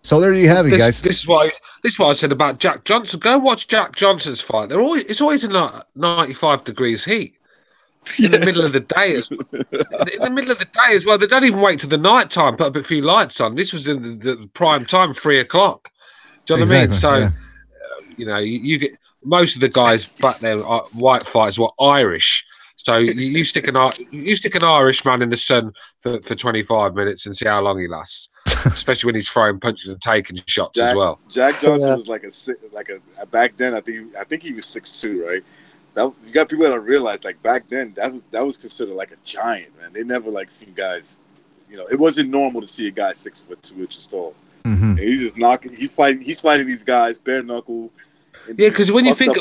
So there you have it, guys. This is what I said about Jack Johnson. Go watch Jack Johnson's fight. It's always in 95 degrees heat in the middle of the day. In the middle of the day as well. They don't even wait till the night time. Put a few lights on. This was in the prime time, 3 o'clock. Do you know what I mean? So you know, you get most of the guys back there. White fighters were Irish. So you stick an Irish man in the sun for 25 minutes and see how long he lasts. Especially when he's throwing punches and taking shots as well. Jack Johnson was like a back then. I think he was 6'2", right? You got people that realize like back then that was considered like a giant, man. They never like seen guys. You know, it wasn't normal to see a guy 6 foot 2 inches tall. Mm-hmm. And he's just knocking. He's fighting these guys bare knuckle. Yeah, because when you think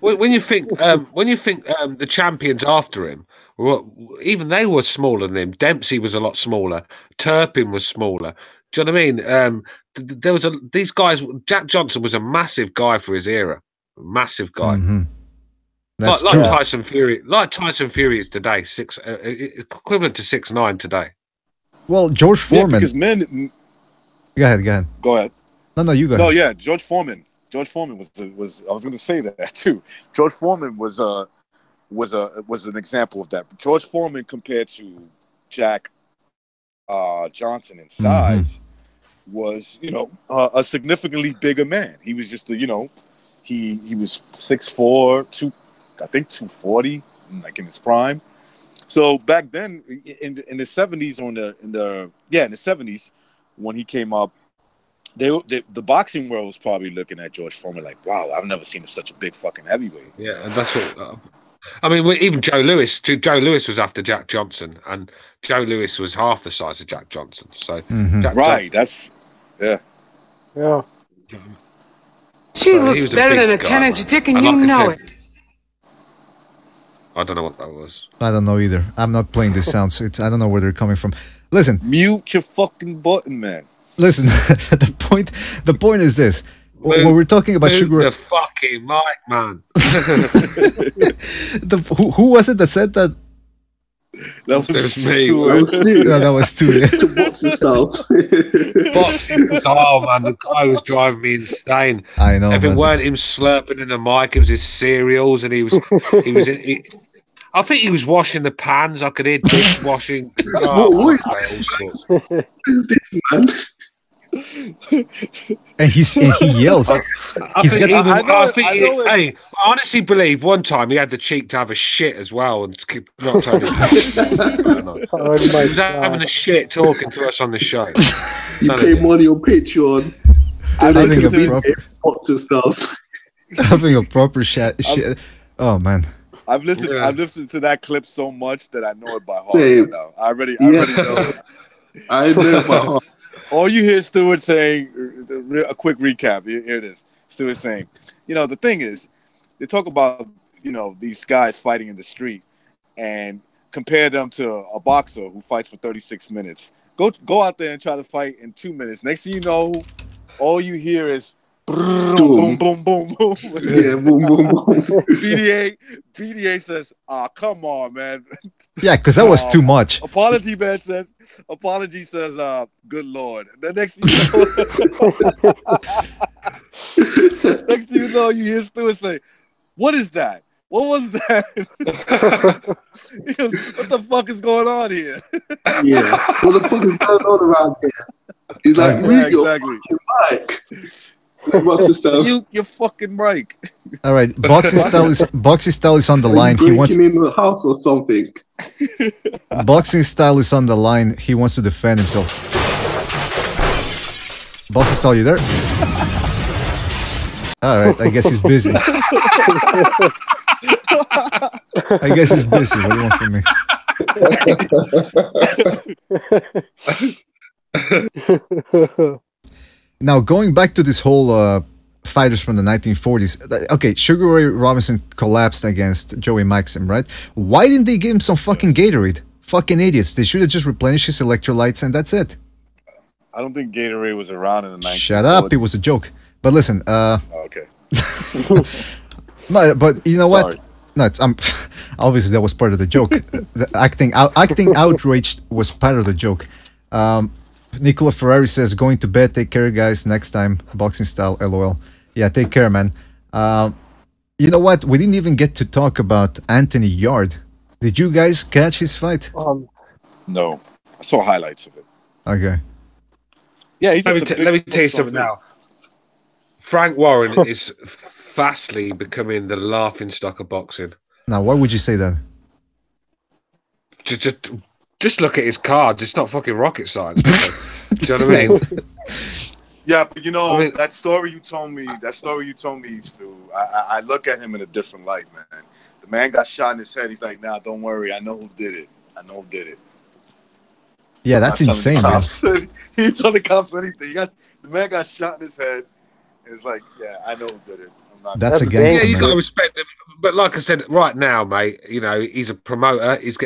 when you think the champions after him, well, even they were smaller than him. Dempsey was a lot smaller. Turpin was smaller. Do you know what I mean? There was these guys. Jack Johnson was a massive guy for his era. Massive guy. Mm-hmm. Like Tyson Fury. Like Tyson Fury is today, equivalent to 6'9" today. Well, George Foreman. Yeah, because men. Go ahead. Go ahead. No, you go ahead. No, yeah, George Foreman was I was going to say that too. George Foreman was an example of that. George Foreman compared to Jack Johnson in size was, you know, a significantly bigger man. He was just he was 6'4", I think 240, like in his prime. So back then in the 70s in the 70s when he came up, the boxing world was probably looking at George Foreman like, wow, I've never seen such a big fucking heavyweight. Yeah, and that's what. I mean, even Joe Lewis. Joe Lewis was after Jack Johnson, and Joe Lewis was half the size of Jack Johnson. So, that's yeah. She looks better than a 10-inch dick, and you know it. I don't know what that was. I don't know either. I'm not playing this sounds. I don't know where they're coming from. Listen, mute your fucking button, man. Listen, the point is this. When we're talking about Sugar... the fucking mic, man. Who was it that said that? That was me. No, that was Stu. It's boxing styles. Boxing style, man. The guy was driving me insane. I know. If it weren't him slurping in the mic, it was his cereals, and he was I think he was washing the pans. I could hear dish washing. What is this, man? And he yells. I honestly believe one time he had the cheek to have a shit as well and keep not turning. He was having a shit talking to us on the show. You came on your pitch on. Having a proper boxing styles. Having a proper shit. Oh man. I've listened to that clip so much that I know it by heart right now. I already know. I know it by heart. All you hear Stuart saying, a quick recap. Here it is. Stuart saying, you know, the thing is, they talk about, you know, these guys fighting in the street and compare them to a boxer who fights for 36 minutes. Go out there and try to fight in 2 minutes. Next thing you know, all you hear is Boom, boom, boom, boom. Yeah, boom, boom, boom. BDA says, come on, man. Yeah, because that was too much. Apology says, good Lord. The next thing you know, you hear Stewart say, what is that? What was that? He goes, what the fuck is going on here? Yeah, what the fuck is going on around here? He's like, read your fucking mic. Boxing style. Your fucking mic. All right, boxing style is on the line. He wants in the house or something. Boxing style is on the line. He wants to defend himself. Boxing style, you there? All right, I guess he's busy. I guess he's busy. What do you want from me? Now, going back to this whole fighters from the 1940s. Okay, Sugar Ray Robinson collapsed against Joey Maxim, right? Why didn't they give him some fucking Gatorade? Fucking idiots. They should have just replenished his electrolytes and that's it. I don't think Gatorade was around in the 1940s. Shut up. It was a joke. But listen, okay. But you know what? Sorry. No, it's obviously that was part of the joke. The acting outraged was part of the joke. Nicola Ferrari says, going to bed, take care guys, next time, boxing style, LOL. Yeah, take care, man. You know what? We didn't even get to talk about Anthony Yarde. Did you guys catch his fight? No. I saw highlights of it. Okay. Yeah, let me tell you something now. Frank Warren is fastly becoming the laughing stock of boxing. Now, why would you say that? Just look at his cards. It's not fucking rocket science. Do you know what I mean? Yeah, but you know, that story you told me, Stu, I look at him in a different light, man. The man got shot in his head. He's like, nah, don't worry. I know who did it. Yeah, that's insane, man. He didn't tell the cops anything. The man got shot in his head. It's like, yeah, I know who did it. That's a gangster. Yeah, you got to respect him. But like I said, right now, mate, you know, he's a promoter. He's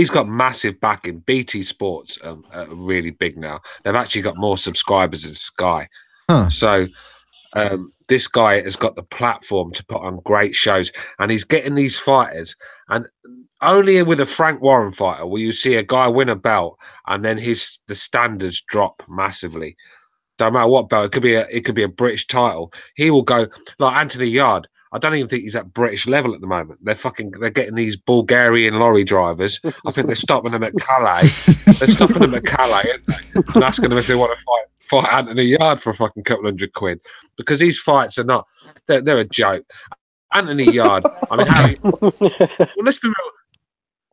got massive backing. BT Sports are really big now. They've actually got more subscribers than Sky. Huh. So this guy has got the platform to put on great shows, and he's getting these fighters. And only with a Frank Warren fighter will you see a guy win a belt and then the standards drop massively. Don't matter what belt, it could be a British title. He will go like Anthony Yarde. I don't even think he's at British level at the moment. They're getting these Bulgarian lorry drivers. I think they're stopping them at Calais. They're stopping them at Calais, aren't they? And asking them if they want to fight Anthony Yarde for a fucking couple £100 because these fights are not. They're a joke. Anthony Yarde. I mean, let's be real.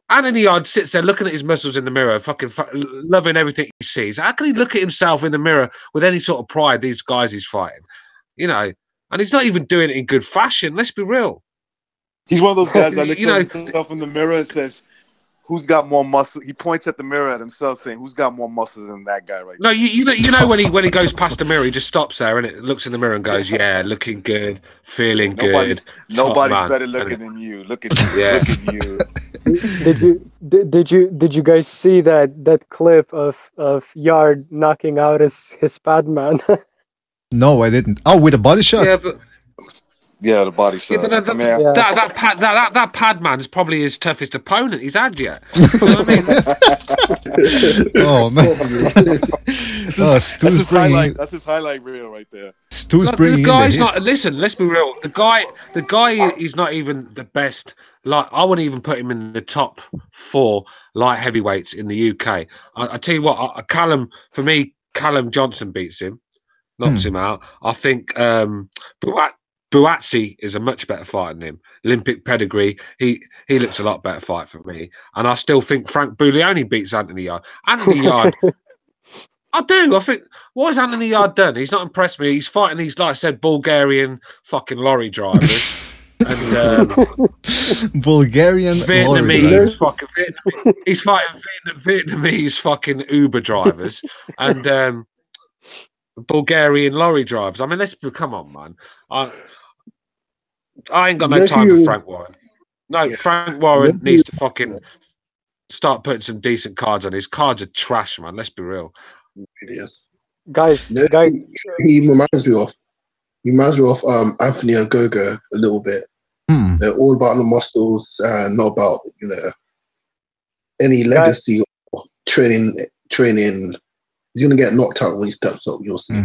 Anthony Yarde sits there looking at his muscles in the mirror, fucking loving everything he sees. How can he look at himself in the mirror with any sort of pride? These guys he's fighting, you know. And he's not even doing it in good fashion. Let's be real. He's one of those guys that looks at himself in the mirror and says, "Who's got more muscle?" He points at the mirror at himself, saying, "Who's got more muscles than that guy right now?" No, you know when he goes past the mirror, he just stops there and it looks in the mirror and goes, "Yeah, looking good, feeling good." Nobody's better looking than you. Look at you. Yeah. Look at you. Did you guys see that clip of Yarde knocking out his pad man? No, I didn't. Oh, with a body shot. Yeah, the body shot. Yeah, but that pad man is probably his toughest opponent he's had yet. You know what I mean? Oh man, that's his highlight reel right there. Stu's bringing the guy's not. Listen, let's be real. The guy is not even the best. Like, I wouldn't even put him in the top 4 light heavyweights in the UK. I tell you what, Callum Johnson beats him. Knocks him out. I think Buatsi is a much better fighter than him. Olympic pedigree. He looks a lot better fight for me. And I still think Frank Buglioni beats Anthony Yarde. Anthony Yarde, I do. I think, what has Anthony Yarde done? He's not impressed me. He's fighting these, like I said, Bulgarian fucking lorry drivers. And Bulgarian Vietnamese fucking Vietnamese. He's fighting Vietnamese fucking Uber drivers. And Bulgarian lorry drivers. I mean, come on, man. I ain't got no time for Frank Warren. No, yeah. Frank Warren needs to fucking start putting some decent cards on. His cards are trash, man. Let's be real. Yes. guys. He reminds me of Anthony Ogogo a little bit. They're all about the muscles, not about any legacy or training. He's gonna get knocked out when he steps up. You'll see.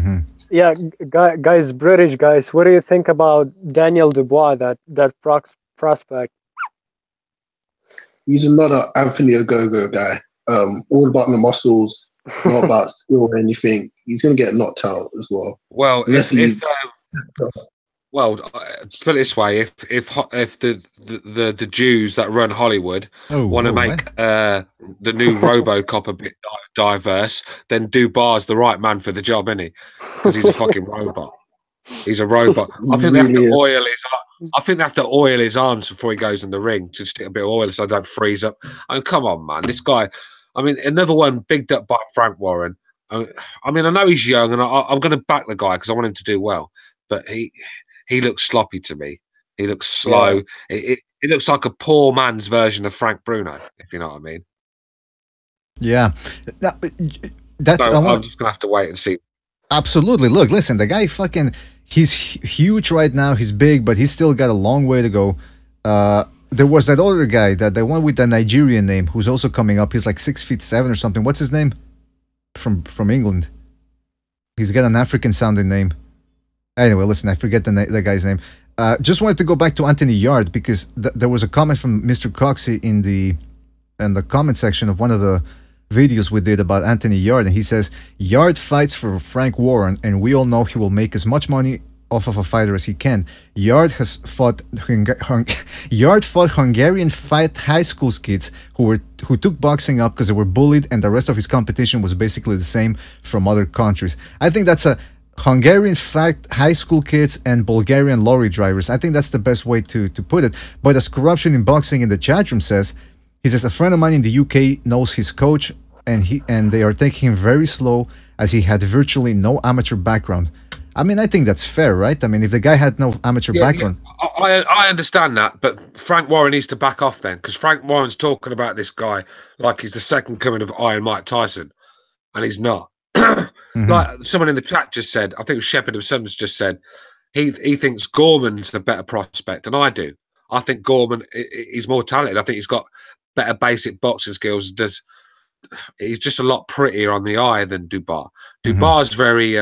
Yeah, guys, British guys, what do you think about Daniel Dubois? That prospect. He's another Anthony Ogogo guy. All about the muscles, not about skill or anything. He's gonna get knocked out as well. Well, well, put it this way: if the Jews that run Hollywood want to make the new RoboCop a bit diverse, then Dubois the right man for the job, isn't he? Because he's a fucking robot. He's a robot. I think they have to oil his. I think they have to oil his arms before he goes in the ring. Just stick a bit of oil so I don't freeze up. I mean, come on, man. This guy. I mean, another one bigged up by Frank Warren. I mean, I know he's young, and I'm going to back the guy because I want him to do well. But he looks sloppy to me. He looks slow. Yeah. It looks like a poor man's version of Frank Bruno, if you know what I mean. Yeah, that's. So I'm just gonna have to wait and see. Absolutely. Look, listen. The guy he's huge right now. He's big, but he's still got a long way to go. There was that other guy, the one with the Nigerian name, who's also coming up. He's like 6'7" or something. What's his name? From England. He's got an African sounding name. Anyway, listen, I forget the guy's name. Just wanted to go back to Anthony Yarde because there was a comment from Mr. Coxey in the comment section of one of the videos we did about Anthony Yarde, and he says Yarde fights for Frank Warren, and we all know he will make as much money off of a fighter as he can. Yarde fought Hungarian high school kids who took boxing up because they were bullied, and the rest of his competition was basically the same from other countries. I think that's a Hungarian high school kids and Bulgarian lorry drivers. I think that's the best way to put it. But as Corruption in Boxing in the chat room says, he says a friend of mine in the UK knows his coach, and they are taking him very slow as he had virtually no amateur background. I mean, I think that's fair, right? I mean, if the guy had no amateur background. Yeah, I understand that, but Frank Warren needs to back off then, because Frank Warren's talking about this guy like he's the second coming of Iron Mike Tyson, and he's not. Like someone in the chat just said, I think it was Shepherd of Sons just said, he thinks Gorman's the better prospect, and I do. I think Gorman, he's more talented. I think he's got better basic boxing skills. He's just a lot prettier on the eye than Dubois. Dubois is very,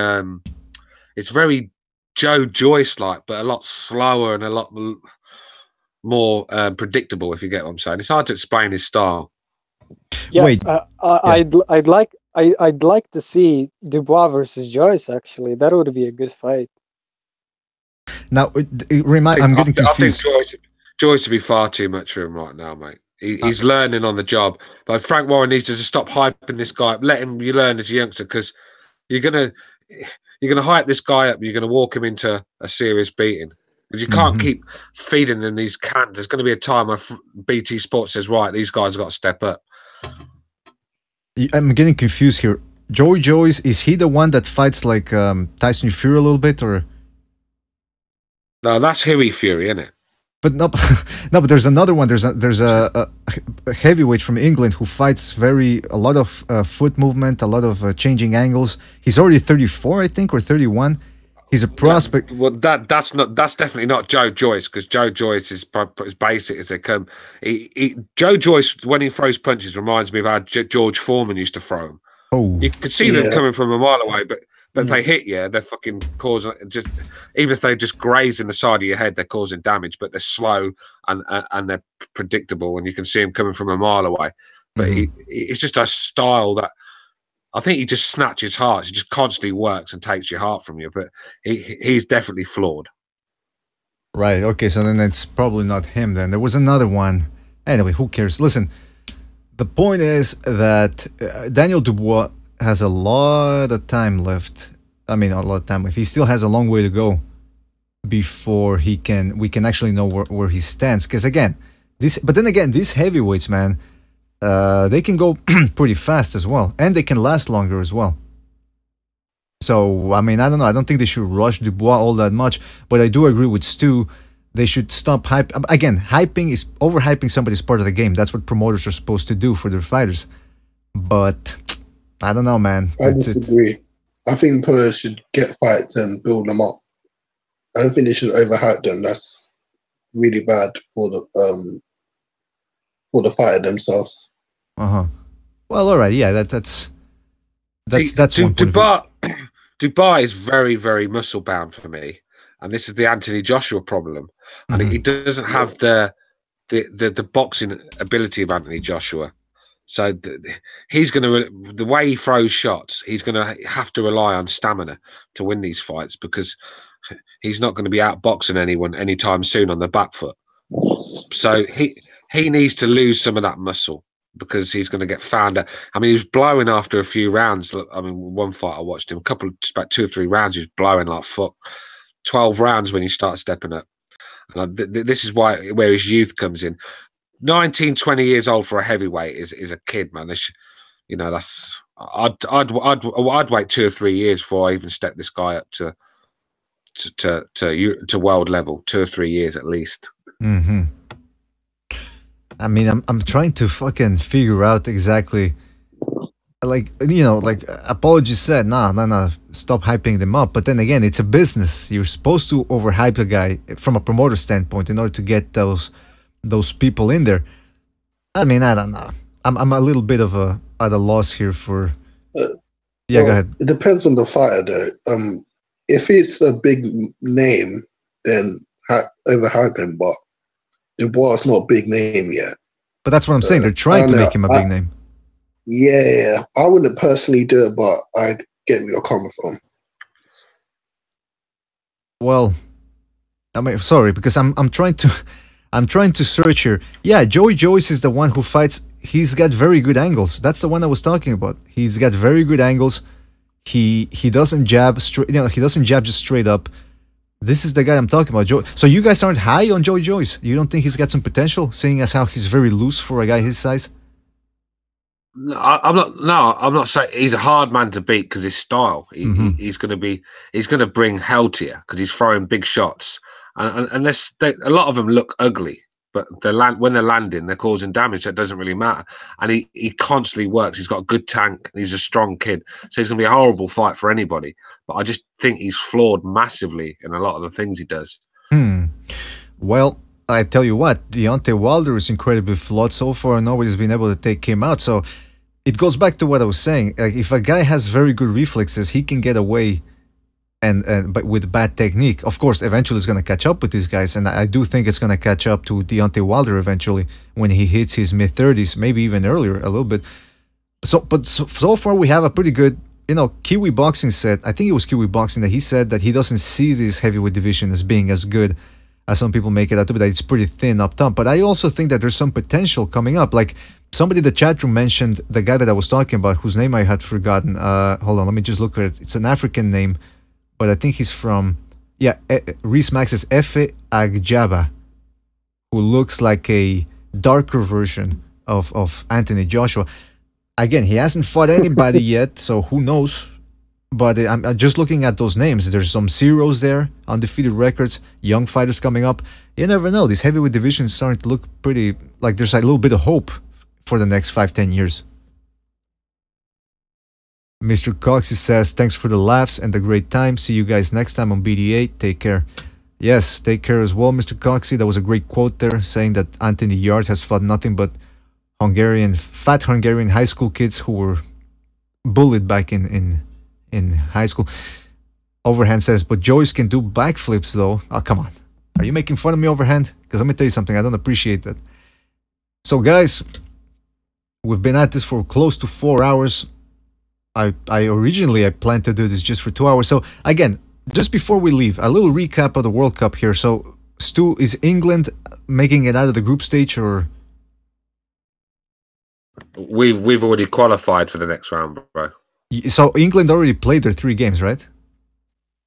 it's very Joe Joyce-like, but a lot slower and a lot more predictable, if you get what I'm saying. It's hard to explain his style. Yeah, Wait, I'd like to see Dubois versus Joyce. Actually, that would be a good fight. Now, I'm getting confused. I think Joyce would be far too much for him right now, mate. He's learning on the job. But Frank Warren needs to just stop hyping this guy up. Let him learn as a youngster, because you're gonna hype this guy up. You're gonna walk him into a serious beating. Because you can't keep feeding in these cans. There's going to be a time where BT Sports says, right, these guys have got to step up. I'm getting confused here. Joey Joyce, is he the one that fights like Tyson Fury a little bit, or? No, that's Huey Fury, isn't it? But no, no. But there's another one. There's a heavyweight from England who fights a lot of foot movement, a lot of changing angles. He's already 34, I think, or 31. He's a prospect. Well, that's definitely not Joe Joyce, because Joe Joyce is as basic as they come. Joe Joyce, when he throws punches, reminds me of how George Foreman used to throw them. Oh, you could see them coming from a mile away, but if they hit you, they're fucking causing even if they just graze in the side of your head, they're causing damage. But they're slow and they're predictable, and you can see them coming from a mile away. But it's just a style that. I think he just snatches hearts. He just constantly works and takes your heart from you. But he's definitely flawed. Right. Okay. So then it's probably not him then. There was another one. Anyway, who cares? Listen, the point is that Daniel Dubois has a lot of time left. I mean, a lot of time left. He still has a long way to go before we can actually know where he stands. Because again, but then again, these heavyweights, man, they can go pretty fast as well, and they can last longer as well. So, I mean, I don't know. I don't think they should rush Dubois all that much, but I do agree with Stu. They should stop hype. Again, overhyping somebody is part of the game. That's what promoters are supposed to do for their fighters. But I don't know, man. I disagree. I think Poirier should get fights and build them up. I don't think they should overhype them. That's really bad for the fighter themselves. Well, all right, yeah, that's one point Dubai is very, very muscle bound for me, and this is the Anthony Joshua problem. And he doesn't have the boxing ability of Anthony Joshua. So he's going to, the way he throws shots, he's going to have to rely on stamina to win these fights, because he's not going to be outboxing anyone anytime soon on the back foot. So he needs to lose some of that muscle, because he's going to get found out. I mean, he was blowing after a few rounds. I mean, one fight I watched him, about 2 or 3 rounds, he was blowing like fuck. 12 rounds when you start stepping up. And this is where his youth comes in. 19, 20 years old for a heavyweight is a kid, man. You know, that's I'd wait 2 or 3 years before I even step this guy up to world level. 2 or 3 years at least. I mean, I'm trying to fucking figure out exactly, like, you know, like Apology said, nah, stop hyping them up. But then again, it's a business. You're supposed to overhype a guy from a promoter standpoint in order to get those people in there. I mean, I don't know. I'm a little bit of at a loss here for. Go ahead. It depends on the fighter, though. If it's a big name, then overhype him. But Dubois not a big name yet. But that's what I'm saying. They're trying to make him a big name. Yeah, I wouldn't personally do it, but I get where you're coming from. Well, I mean, sorry, because I'm trying to search here. Yeah, Joey Joyce is the one who fights. He's got very good angles. That's the one I was talking about. He's got very good angles. He doesn't jab straight. You know, he doesn't jab just straight up. This is the guy I'm talking about. So you guys aren't high on Joey Joyce? You don't think he's got some potential, seeing as how he's very loose for a guy his size? No, I'm not. No, I'm not saying he's a hard man to beat because his style. He's going to bring hell to you because he's throwing big shots, and a lot of them look ugly, but when they're landing, they're causing damage. That doesn't really matter, and he constantly works. He's got a good tank. He's a strong kid, so he's going to be a horrible fight for anybody. But I just think he's flawed massively in a lot of the things he does. Well, I tell you what, Deontay Wilder is incredibly flawed so far, and nobody's been able to take him out. So it goes back to what I was saying. Like, if a guy has very good reflexes, he can get away, but with bad technique. Of course, eventually it's going to catch up with these guys, and I do think it's going to catch up to Deontay Wilder eventually when he hits his mid-30s, maybe even earlier a little bit. So far we have a pretty good, you know, Kiwi Boxing said, I think it was Kiwi Boxing, that he said that he doesn't see this heavyweight division as being as good as some people make it out to be, that it's pretty thin up top. But I also think that there's some potential coming up. Like, somebody in the chat room mentioned the guy that I was talking about, whose name I had forgotten. Hold on, let me just look at it. It's an African name, but I think he's from, Reese Max is Efe Agjaba, who looks like a darker version of Anthony Joshua. Again, he hasn't fought anybody yet, so who knows? But I'm just looking at those names. There's some zeros there, undefeated records, young fighters coming up. You never know. These heavyweight divisions starting to look pretty, like there's a little bit of hope for the next 5-10 years. Mr. Coxey says, thanks for the laughs and the great time. See you guys next time on BDA. Take care. Yes, take care as well, Mr. Coxey. That was a great quote there, saying that Anthony Yarde has fought nothing but fat Hungarian high school kids who were bullied back in high school. Overhand says, but Joyce can do backflips though. Oh, come on. Are you making fun of me, Overhand? Because let me tell you something, I don't appreciate that. So guys, we've been at this for close to 4 hours. I originally planned to do this just for 2 hours. So again, just before we leave, a little recap of the World Cup here. So Stu, is England making it out of the group stage, or? We've already qualified for the next round, bro. So England already played their 3 games, right?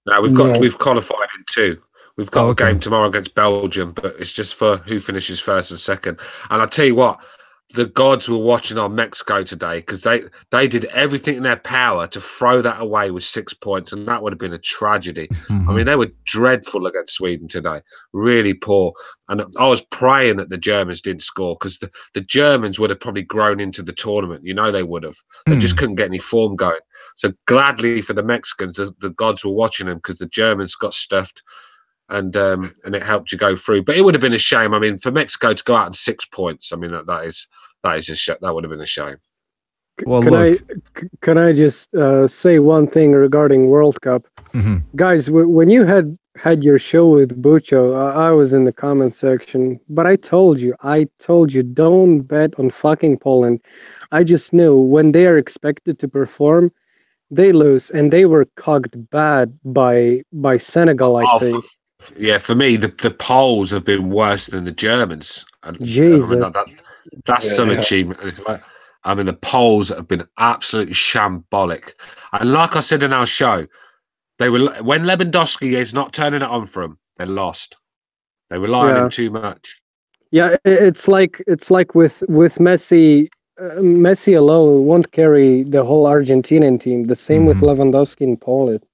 No, we've qualified in 2. We've got a game tomorrow against Belgium, but it's just for who finishes first and second. And I tell you what, the gods were watching on Mexico today, because they did everything in their power to throw that away with 6 points, and that would have been a tragedy. I mean, they were dreadful against Sweden today, really poor. And I was praying that the Germans didn't score, because the Germans would have probably grown into the tournament. You know, they would have. They just couldn't get any form going. So gladly for the Mexicans, the gods were watching them, because the Germans got stuffed. And it helped you go through, but it would have been a shame. I mean, for Mexico to go out in 6 points, I mean that is that would have been a shame. Well, can I just say one thing regarding World Cup, guys? When you had your show with Bucho, I was in the comment section, but I told you, don't bet on fucking Poland. I just knew when they are expected to perform, they lose, and they were cogged bad by Senegal, I think. Yeah, for me, the Poles have been worse than the Germans. Jesus. I mean, that's some achievement. It's like, I mean, the Poles have been absolutely shambolic. And like I said in our show, when Lewandowski is not turning it on for them, they're lost. They rely on him too much. Yeah, it's like with Messi. Messi alone won't carry the whole Argentinian team. The same with Lewandowski and Poland.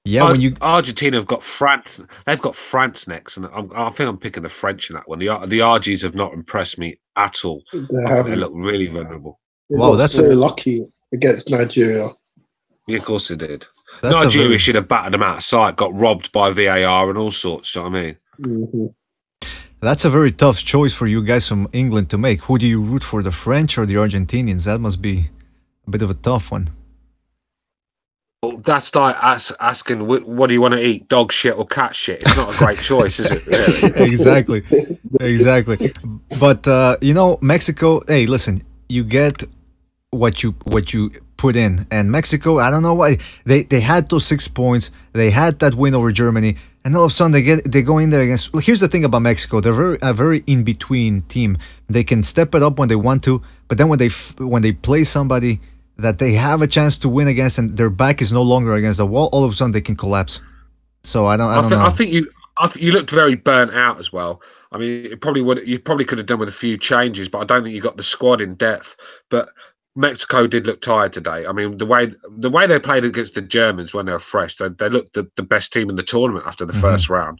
Yeah, Argentina have got France. They've got France next, and I think I'm picking the French in that one. The Argies have not impressed me at all. They look really vulnerable. Wow, that's so lucky against Nigeria. Yeah, of course they did. Nigeria should have battered them out of sight, got robbed by VAR and all sorts. Do you know what I mean? That's a very tough choice for you guys from England to make. Who do you root for, the French or the Argentinians? That must be a bit of a tough one. Well, that's like asking, what do you want to eat, dog shit or cat shit? It's not a great choice, is it? Really? Exactly. But you know, Mexico. Hey, listen, you get what you put in, and Mexico. I don't know why they had those 6 points. They had that win over Germany, and all of a sudden they go in there against. Well, here's the thing about Mexico: they're a very in between team. They can step it up when they want to, but then when they play somebody that they have a chance to win against, and their back is no longer against the wall, all of a sudden they can collapse. So I don't know. I think you looked very burnt out as well. I mean, you probably could have done with a few changes, but I don't think you got the squad in depth. But Mexico did look tired today. I mean, the way they played against the Germans when they were fresh, they looked the best team in the tournament after the first round.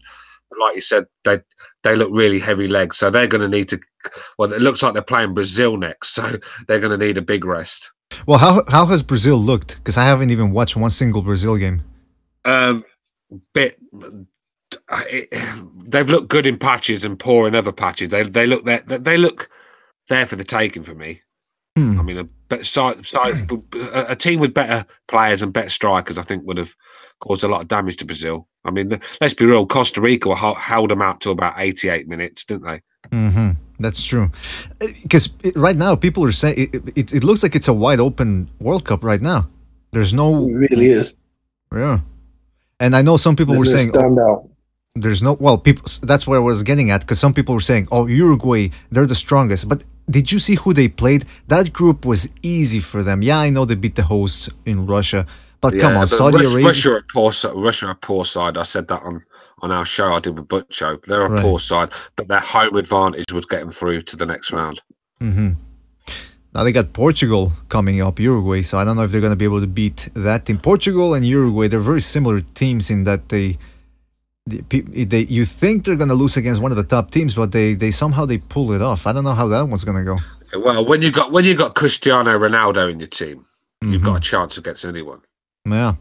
Like you said, they look really heavy legs, so they're going to need to. Well, it looks like they're playing Brazil next, so they're going to need a big rest. Well, how has Brazil looked? Because I haven't even watched one single Brazil game. They've looked good in patches and poor in other patches. They look there for the taking for me. I mean, a team with better players and better strikers, I think, would have caused a lot of damage to Brazil. I mean, let's be real, Costa Rica held them out to about 88 minutes, didn't they? That's true. Because right now, people are saying it looks like it's a wide open World Cup right now. There's no... It really is. Yeah. And I know some people were saying... There's no... Well, people. That's what I was getting at, because some people were saying, oh, Uruguay, they're the strongest. But did you see who they played? That group was easy for them. Yeah, I know they beat the hosts in Russia. But come on, Saudi Arabia... Russia are a poor side. I said that on our show I did with Butcho. They're a poor side, but their home advantage was getting through to the next round. Now they got Portugal coming up, Uruguay, so I don't know if they're going to be able to beat that team. Portugal and Uruguay, they're very similar teams in that you think they're going to lose against one of the top teams, but they somehow pull it off. I don't know how that one's going to go. Well, when you got Cristiano Ronaldo in your team, you've got a chance against anyone. Yeah.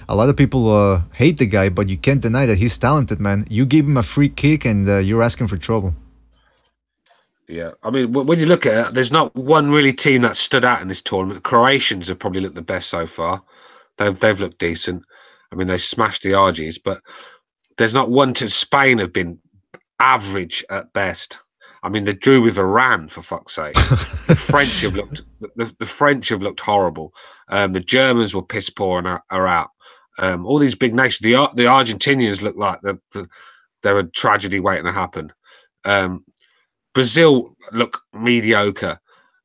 A lot of people hate the guy, but you can't deny that he's talented, man. You give him a free kick and you're asking for trouble. Yeah, I mean, when you look at it, there's not one really team that stood out in this tournament. The Croatians have probably looked the best so far. They've looked decent. I mean, they smashed the Argies, but there's not one team. Spain have been average at best. I mean, they drew with Iran, for fuck's sake. The French have looked horrible. The Germans were piss poor and are out. All these big nations. The Argentinians look like they're a tragedy waiting to happen. Brazil look mediocre.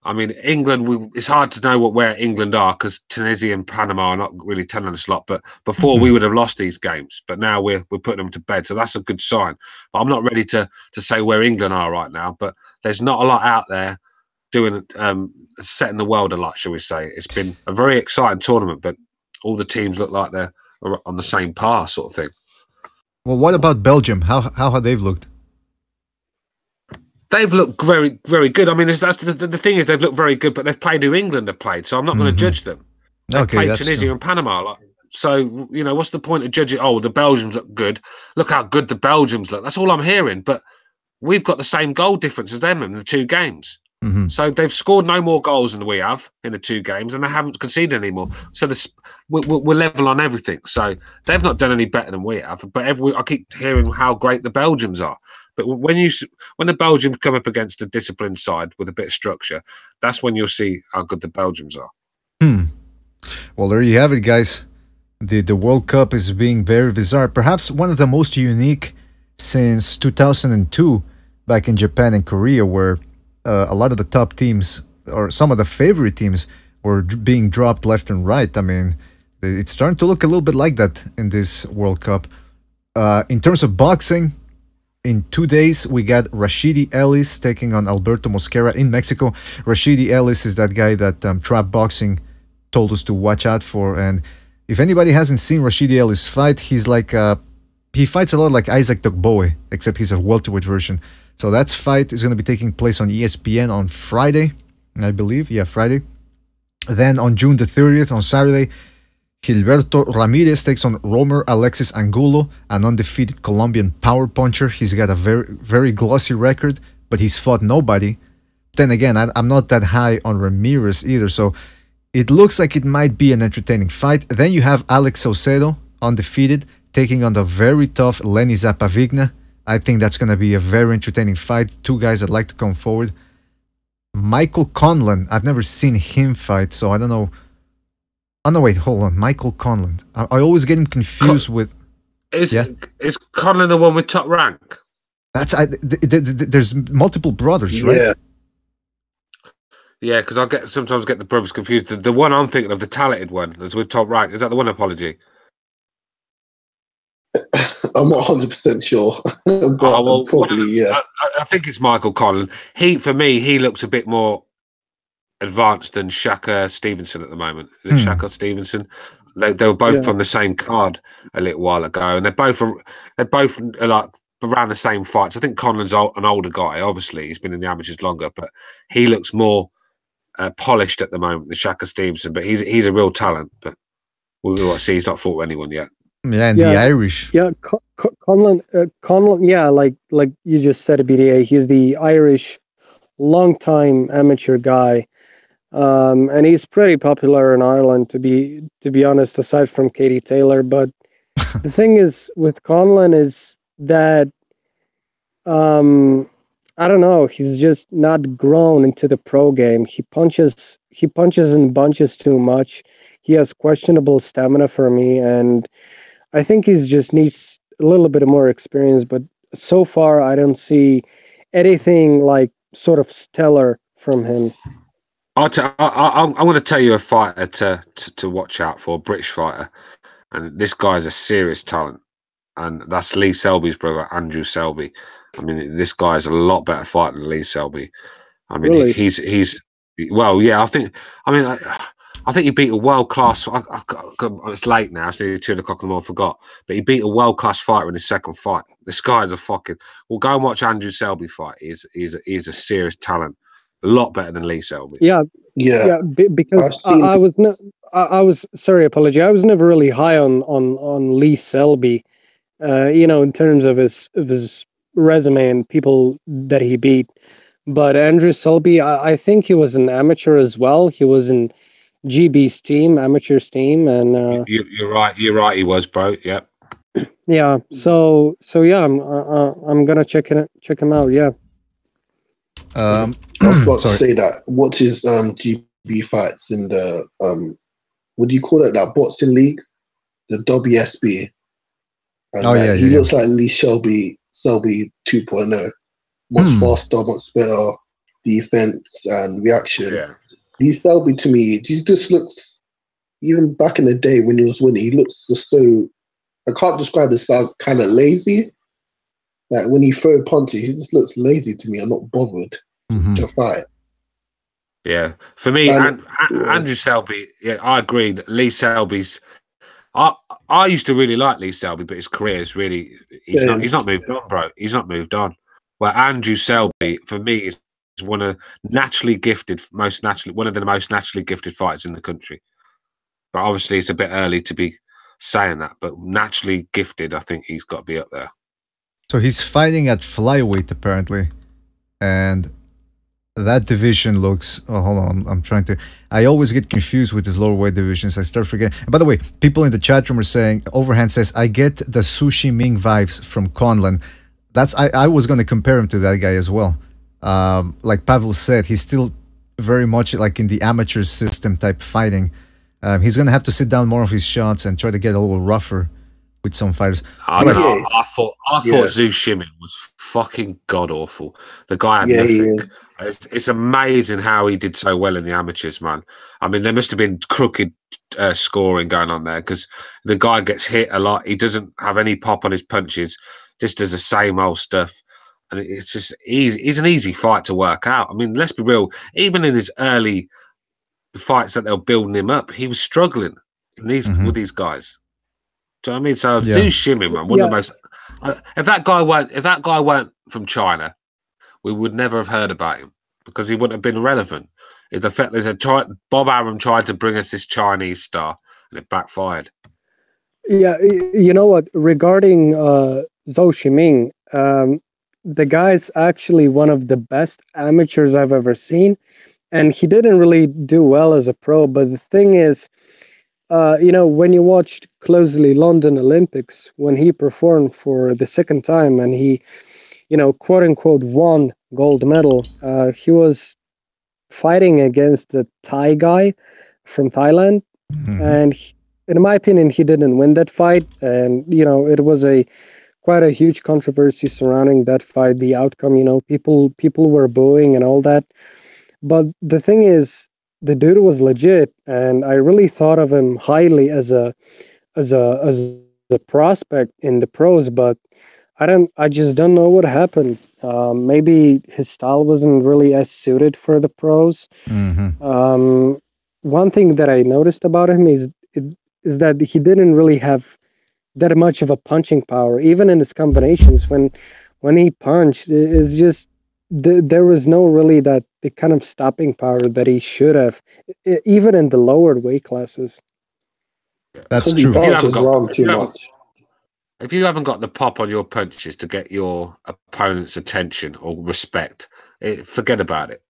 I mean, England, it's hard to know where England are because Tunisia and Panama are not really telling us a lot. But before we would have lost these games, but now we're putting them to bed. So that's a good sign. But I'm not ready to say where England are right now. But there's not a lot out there doing setting the world alight, shall we say. It's been a very exciting tournament, but all the teams look like they're on the same par sort of thing. Well, what about Belgium? How have they looked? They've looked very, very good. I mean, that's the thing is they've looked very good, but they've played who England have played, so I'm not going to judge them. They've played Tunisia and Panama. So, you know, what's the point of judging? Oh, the Belgians look good. Look how good the Belgians look. That's all I'm hearing. But we've got the same goal difference as them in the 2 games. So they've scored no more goals than we have in the 2 games, and they haven't conceded any more. So we're level on everything. So they've not done any better than we have. But I keep hearing how great the Belgians are. But when the Belgians come up against a disciplined side with a bit of structure, that's when you'll see how good the Belgians are. Well, there you have it, guys. The World Cup is being very bizarre. Perhaps one of the most unique since 2002 back in Japan and Korea, where a lot of the top teams or some of the favorite teams were being dropped left and right. I mean, it's starting to look a little bit like that in this World Cup. In terms of boxing, in 2 days, we got Rashidi Ellis taking on Alberto Mosquera in Mexico. Rashidi Ellis is that guy that Trap Boxing told us to watch out for. And if anybody hasn't seen Rashidi Ellis fight, he's like he fights a lot like Isaac Tokboe, except he's a welterweight version. So that fight is going to be taking place on ESPN on Friday, I believe. Yeah, Friday. Then on June the 30th, on Saturday, Gilberto Ramirez takes on Romer Alexis Angulo, an undefeated Colombian power puncher. He's got a very, very glossy record, but he's fought nobody. Then again, I'm not that high on Ramirez either, so it looks like it might be an entertaining fight. Then you have Alex Saucedo, undefeated, taking on the very tough Lenny Zapavigna. I think that's going to be a very entertaining fight. 2 guys that like to come forward. Michael Conlan, I've never seen him fight, so I don't know. Oh, no, wait, hold on. Michael Conlan. I always get him confused with... Is Conlan the one with Top Rank? There's multiple brothers, right? Yeah, because I sometimes get the brothers confused. The one I'm thinking of, the talented one, that's with Top Rank. Is that the one? Apology. I'm not 100% sure. But probably, yeah. I think it's Michael Conlan. For me, he looks a bit more advanced than Shaka Stevenson at the moment. Is it Shaka Stevenson? They were both on the same card a little while ago, and they're both like around the same fights. I think Conlan's an older guy. Obviously, he's been in the amateurs longer, but he looks more polished at the moment than Shaka Stevenson. But he's a real talent. But we'll see. He's not fought anyone yet. Yeah, and the Irish. Yeah, Conlan. Yeah, like you just said, BDA. He's the Irish, long-time amateur guy, and he's pretty popular in Ireland. To be honest, aside from Katie Taylor. But the thing is with Conlan is that I don't know. He's just not grown into the pro game. He punches in bunches too much. He has questionable stamina for me, and I think he just needs a little bit more experience, but so far I don't see anything like sort of stellar from him. I'm going to tell you a fighter to watch out for, a British fighter, and this guy's a serious talent, and that's Lee Selby's brother, Andrew Selby. I mean, this guy's a lot better fighter than Lee Selby. I mean, really? he's well, yeah. I think he beat a world-class... It's late now. It's nearly 2 o'clock in the morning. I forgot. But he beat a world-class fighter in his second fight. This guy is a fucking... Well, go and watch Andrew Selby fight. He's a serious talent. A lot better than Lee Selby. Yeah. Because I was... Sorry, apology. I was never really high on Lee Selby, in terms of his resume and people that he beat. But Andrew Selby, I think he was an amateur as well. He was in GB's team, amateur's team, and you're right. He was, bro. Yep. Yeah. So yeah, I'm gonna check him out. Yeah. I was about to say that. Watch his GB fights in the what do you call it? That boxing league, the WSB. And he looks like Lee Selby 2.0. Much faster, much better. defense and reaction. Yeah. Lee Selby, to me, he just looks, even back in the day when he was winning, he looks just so, I can't describe it as kind of lazy. Like when he throws punches, he just looks lazy to me. I'm not bothered to fight. Yeah, for me, Andrew Selby. Yeah, I agree. Lee Selby's. I used to really like Lee Selby, but his career is really he's not moved on, bro. He's not moved on. Well, Andrew Selby for me is one of one of the most naturally gifted fighters in the country. But obviously, it's a bit early to be saying that. But naturally gifted, I think he's got to be up there. So he's fighting at flyweight apparently, and that division looks. Oh, hold on, I'm trying to. I always get confused with his lower weight divisions. I start forgetting. By the way, people in the chat room are saying, Overhand says, I get the Sushi Ming vibes from Conlan. That's I was going to compare him to that guy as well. Like Pavel said, he's still very much like in the amateur system type fighting. He's going to have to sit down more of his shots and try to get a little rougher with some fighters. I thought Zhu Shimin was fucking god awful. The guy had nothing. It's amazing how he did so well in the amateurs, man. I mean, there must have been crooked scoring going on there because the guy gets hit a lot. He doesn't have any pop on his punches, just does the same old stuff. And it's just easy. He's an easy fight to work out. I mean, let's be real. Even in his early fights that they were building him up, he was struggling in with these guys. Do you know what I mean? So Zhu Shimin, man, one of the most. If that guy weren't from China, we would never have heard about him because he wouldn't have been relevant. It's the fact that Bob Arum tried to bring us this Chinese star and it backfired. Yeah, you know what? Regarding Zhou Shiming, the guy's actually one of the best amateurs I've ever seen, and he didn't really do well as a pro. But the thing is, when you watched closely London Olympics, when he performed for the second time and he, quote unquote, won gold medal, he was fighting against the Thai guy from Thailand. And in my opinion, he didn't win that fight. And, it was quite a huge controversy surrounding that fight, the outcome, people were booing and all that. But the thing is, the dude was legit, and I really thought of him highly as a prospect in the pros. But I just don't know what happened. Maybe his style wasn't really as suited for the pros. One thing that I noticed about him is that he didn't really have that much of a punching power, even in his combinations. When he punched, it's just. There was no really the kind of stopping power that he should have, even in the lower weight classes. That's true. If you haven't got the pop on your punches to get your opponent's attention or respect, forget about it.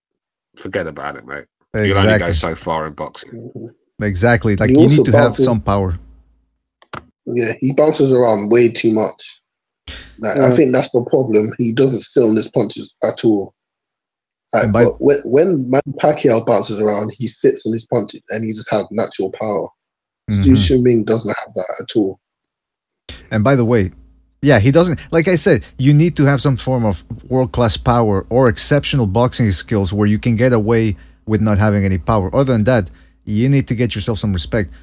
Forget about it, mate. Exactly. You'll only go so far in boxing. Exactly. Like you need to have some power. Yeah, he bounces around way too much. I think that's the problem. He doesn't sit on his punches at all. But when Manny Pacquiao bounces around, he sits on his punches and he just has natural power. Zhu Shiming doesn't have that at all. And by the way, yeah, he doesn't. Like I said, you need to have some form of world-class power or exceptional boxing skills where you can get away with not having any power. Other than that, you need to get yourself some respect.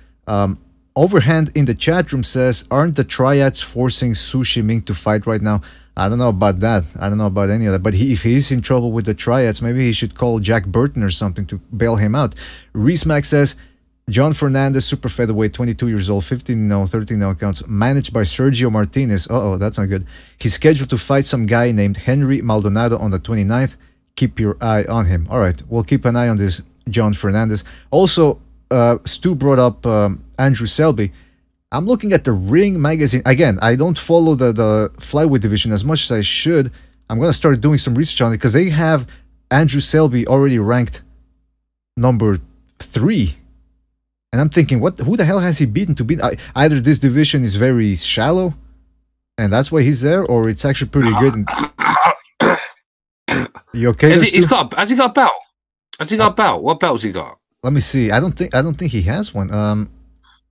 Overhand in the chat room says, aren't the triads forcing Zhu Shiming to fight right now? I don't know about that. I don't know about any of that. But if he's in trouble with the triads, maybe he should call Jack Burton or something to bail him out. Reese Mack says, John Fernandez, super featherweight, 22 years old, 15-0, 13 knockouts, managed by Sergio Martinez. Uh-oh, that's not good. He's scheduled to fight some guy named Henry Maldonado on the 29th. Keep your eye on him. All right, we'll keep an eye on this John Fernandez. Also, Stu brought up Andrew Selby. I'm looking at the Ring magazine. Again, I don't follow the flyweight division as much as I should. I'm going to start doing some research on it because they have Andrew Selby already ranked number 3. And I'm thinking, who the hell has he beaten to beat? Either this division is very shallow, and that's why he's there, or it's actually pretty good. You okay? Has he got a belt? Has he got a belt? What belt's he got? Let me see. I don't think he has one.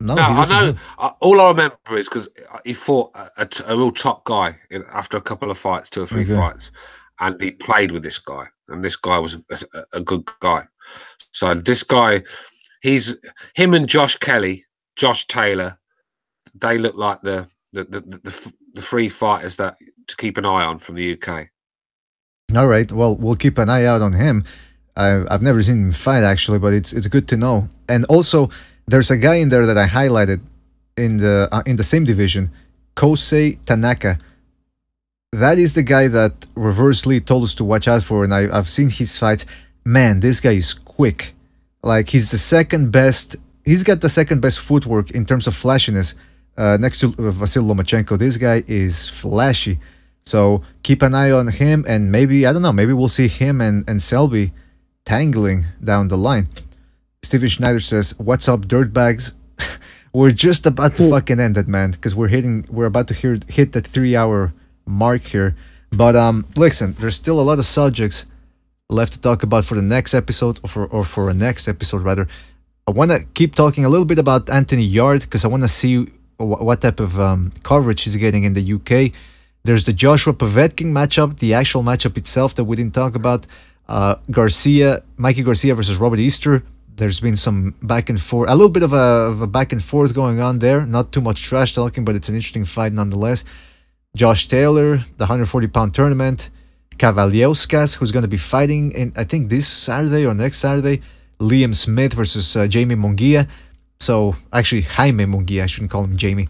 No, I know. All I remember is because he fought a real top guy after a couple of fights, 2 or 3 fights, and he played with this guy. and this guy was a good guy. So this guy, him and Josh Taylor, they look like the three fighters that to keep an eye on from the UK. All right, well, we'll keep an eye out on him. I've never seen him fight actually, but it's good to know. And also, there's a guy in there that I highlighted in the same division, Kosei Tanaka. That is the guy that Reverse Lee told us to watch out for, and I've seen his fights. Man, this guy is quick. Like, he's the second best. He's got the second best footwork in terms of flashiness next to Vasyl Lomachenko. This guy is flashy. So keep an eye on him, and maybe, I don't know, maybe we'll see him and Selby tangling down the line. Steven Schneider says, "What's up, dirtbags?" We're just about to fucking end it, man, because we're about to hit the 3-hour mark here. But listen, there's still a lot of subjects left to talk about for the next episode, or for a next episode rather. I want to keep talking a little bit about Anthony Yarde, because I want to see what type of coverage he's getting in the UK. There's the Joshua Povetkin matchup, the actual matchup itself that we didn't talk about. Mikey Garcia versus Robert Easter. There's been some back and forth, a little bit of a back and forth going on there. Not too much trash talking, but it's an interesting fight nonetheless. Josh Taylor, the 140-pound tournament. Kavaliauskas, who's going to be fighting in, I think, this Saturday or next Saturday. Liam Smith versus Jamie Munguia. So, actually, Jaime Munguia, I shouldn't call him Jamie.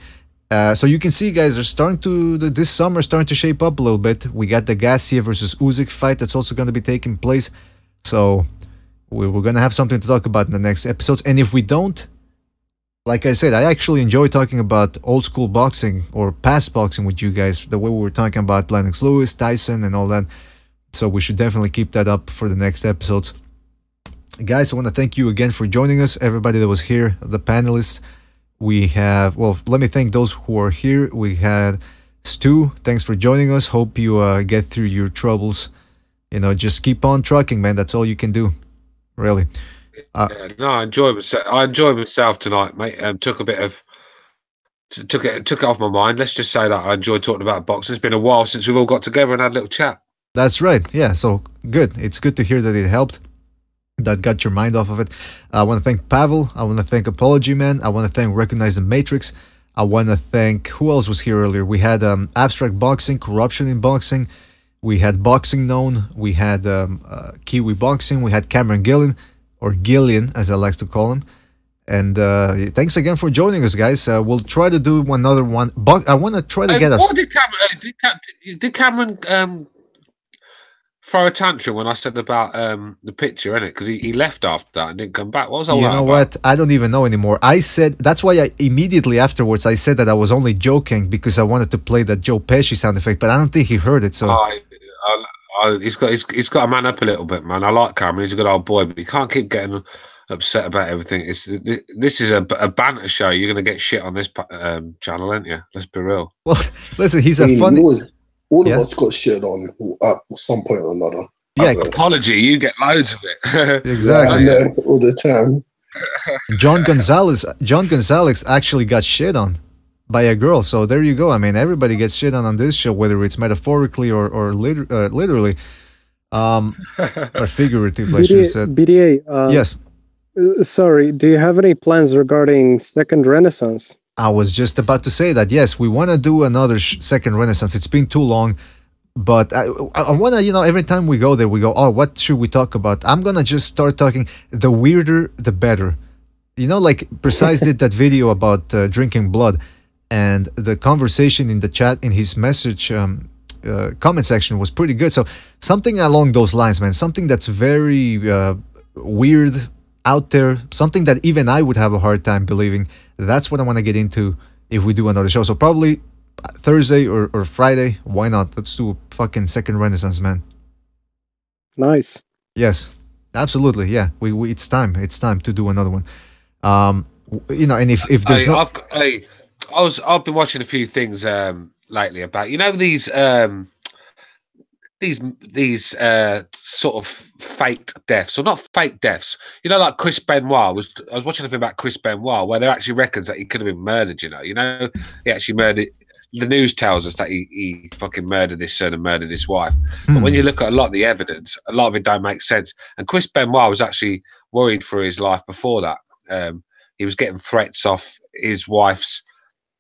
So you can see, guys, they're starting to, this summer starting to shape up a little bit. We got the Gassiev versus Usyk fight that's also going to be taking place. So we're going to have something to talk about in the next episodes. And if we don't, like I said, I actually enjoy talking about old school boxing or past boxing with you guys, the way we were talking about Lennox Lewis, Tyson, and all that. So we should definitely keep that up for the next episodes. Guys, I want to thank you again for joining us, everybody that was here, the panelists. We have, well, let me thank those who are here. We had Stu, thanks for joining us. Hope you get through your troubles. You know, just keep on trucking, man. That's all you can do, really. No, I enjoyed myself tonight, mate. Took it off my mind. Let's just say that I enjoyed talking about boxing. It's been a while since we've all got together and had a little chat. That's right. Yeah, so good. It's good to hear that it helped. That got your mind off of it. I want to thank Pavel. I want to thank Apology Man. I want to thank Recognize the Matrix. I want to thank, who else was here earlier? We had Abstract Boxing, Corruption in Boxing. We had Boxing Known. We had Kiwi Boxing. We had Cameron Gillian, or Gillian as I like to call him. And thanks again for joining us, guys. We'll try to do another one. But I want to try to get us. Did Cameron throw a tantrum when I said about the picture, innit? Because he left after that and didn't come back. What was all that about? You know what? I don't even know anymore. I said, that's why I immediately afterwards I said that I was only joking because I wanted to play that Joe Pesci sound effect, but I don't think he heard it. So he's got to man up a little bit, man. I like Cameron. He's a good old boy, but he can't keep getting upset about everything. This is a banter show. You're going to get shit on this channel, aren't you? Let's be real. Well, listen, he's a funny. All of us got shit on at some point or another. Yeah, apology. You get loads of it. Exactly. Yeah, all the time. John Gonzalez actually got shit on by a girl. So there you go. I mean, everybody gets shit on this show, whether it's metaphorically or literally, or figuratively. I should have said. BDA. Yes. Sorry. Do you have any plans regarding Second Renaissance? I was just about to say that, yes, we want to do another Second Renaissance. It's been too long, but I want to, you know, every time we go there, we go, oh, what should we talk about? I'm going to just start talking, the weirder, the better. You know, like Precise did that video about drinking blood, and the conversation in the chat, in his message comment section was pretty good. So something along those lines, man, something that's very weird, out there, something that even I would have a hard time believing. That's what I want to get into if we do another show. So probably Thursday or Friday. Why not? Let's do a fucking Second Renaissance, man. Nice. Yes, absolutely. Yeah, we it's time to do another one. You know, and if there's I've been watching a few things lately about, you know, these sort of faked deaths, or not fake deaths, you know, like Chris Benoit I was watching a thing about Chris Benoit where there actually reckons that he could have been murdered. You know, he actually murdered the news tells us that he fucking murdered his son and murdered his wife. But when you look at a lot of the evidence, a lot of it don't make sense. And Chris Benoit was actually worried for his life before that. He was getting threats off his wife's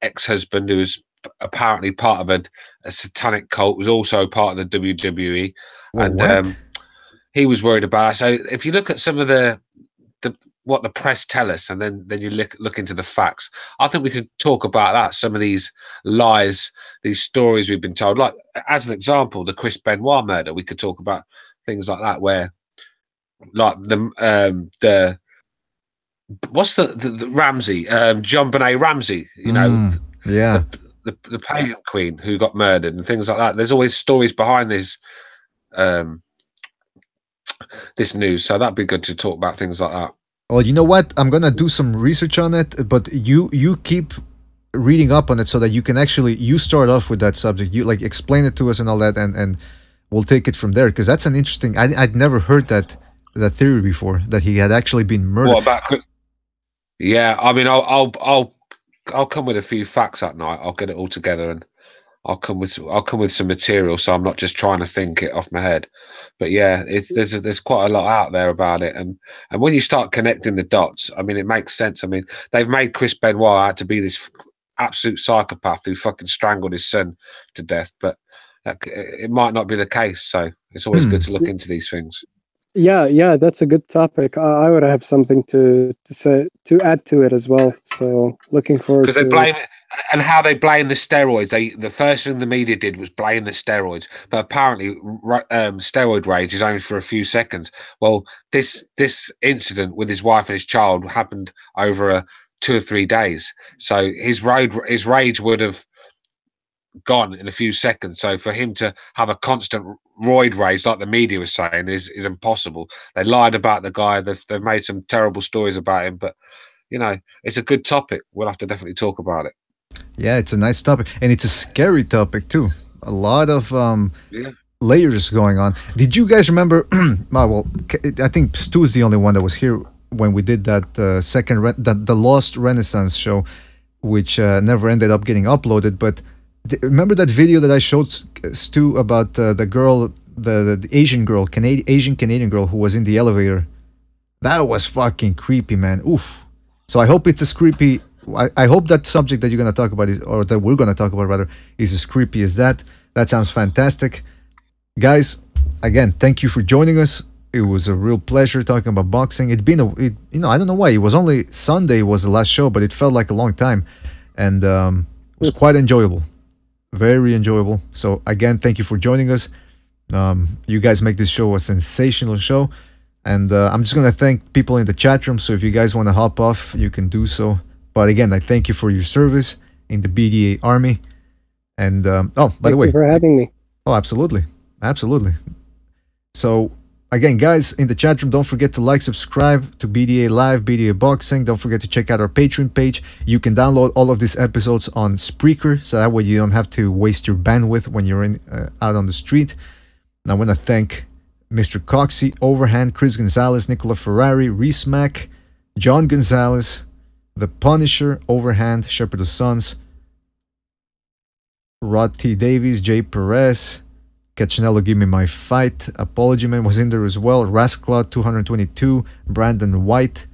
ex-husband, who was apparently part of a satanic cult, was also part of the WWE. Well, and he was worried about it. So if you look at some of the what the press tell us, and then you look into the facts, I think we could talk about that. Some of these lies, these stories we've been told, like as an example, the Chris Benoit murder. We could talk about things like that, where like the what's the Ramsey, John Benet Ramsey, you know, the pagan queen who got murdered and things like that. There's always stories behind this this news, so that'd be good to talk about things like that. Well, you know what? I'm gonna do some research on it, but you keep reading up on it so that you can actually start off with that subject. You like explain it to us and all that, and we'll take it from there, because that's an interesting. I'd never heard that theory before, that he had actually been murdered. What about? Yeah, I mean, I'll come with a few facts that night. I'll get it all together and I'll come with some material, so I'm not just trying to think it off my head. But yeah, there's quite a lot out there about it, and when you start connecting the dots, I mean, it makes sense. I mean, they've made Chris Benoit out to be this absolute psychopath who fucking strangled his son to death, but it might not be the case. So it's always good to look into these things. Yeah, that's a good topic. I would have something to say, to add to it as well. So looking forward to, because they blame it, and how they blame the steroids. The first thing the media did was blame the steroids, but apparently steroid rage is only for a few seconds. Well, this incident with his wife and his child happened over 2 or 3 days, so his rage would have gone in a few seconds. So for him to have a constant roid rage, like the media was saying, is impossible. They lied about the guy. They've made some terrible stories about him, but you know, it's a good topic. We'll have to definitely talk about it. Yeah, it's a nice topic, and it's a scary topic too. A lot of layers going on. Did you guys remember? Well, I think Stu's the only one that was here when we did that the Lost Renaissance show, which never ended up getting uploaded. But remember that video that I showed Stu about the girl, the Asian girl, Asian Canadian girl who was in the elevator? That was fucking creepy, man. Oof. So I hope it's as creepy. I hope that subject that you're gonna talk about or that we're gonna talk about rather, is as creepy as that. That sounds fantastic, guys. Again, thank you for joining us. It was a real pleasure talking about boxing. It'd been you know, I don't know why it was only Sunday was the last show, but it felt like a long time, and it was quite enjoyable. Very enjoyable. So again, thank you for joining us. You guys make this show a sensational show, and I'm just gonna thank people in the chat room. So if you guys want to hop off, you can do so. But again, I thank you for your service in the BDA Army. And by the way, thank you for having me. Oh, absolutely, absolutely. So again, guys in the chat room, don't forget to like, subscribe to BDA Live, BDA Boxing. Don't forget to check out our Patreon page. You can download all of these episodes on Spreaker, so that way you don't have to waste your bandwidth when you're out on the street. And I want to thank Mr. Coxey, Overhand, Chris Gonzalez, Nicola Ferrari, Reese Mack, John Gonzalez, The Punisher, Overhand, Shepherd of Sons, Rod T. Davies, Jay Perez, Cachinello, Give Me My Fight, Apology Man was in there as well, Rasclot 222, Brandon White.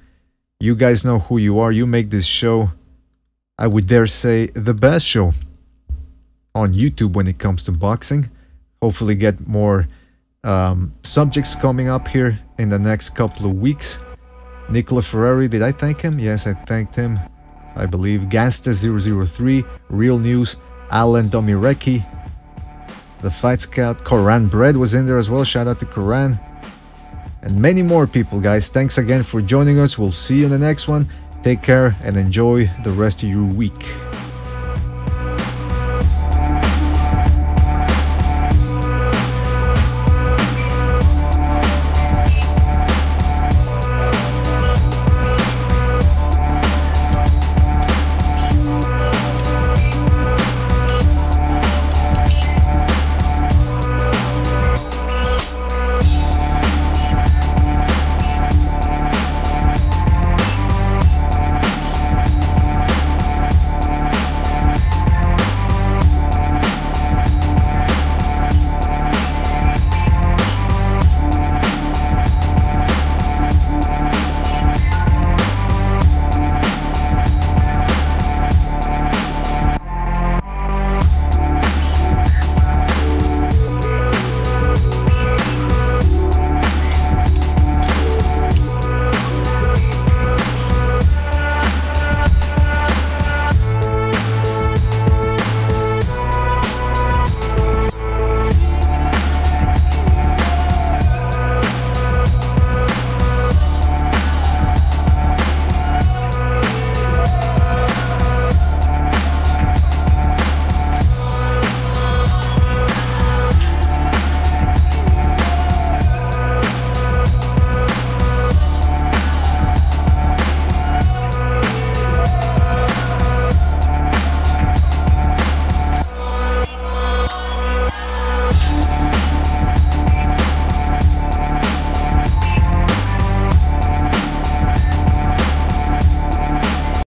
You guys know who you are. You make this show, I would dare say, the best show on YouTube when it comes to boxing. Hopefully get more subjects coming up here in the next couple of weeks. Nicola Ferrari, did I thank him? Yes, I thanked him, I believe. Gangsta003, Real News, Alan Domirecki, The Fight Scout, Koran Bread was in there as well. Shout out to Koran. And many more people, guys. Thanks again for joining us. We'll see you in the next one. Take care and enjoy the rest of your week.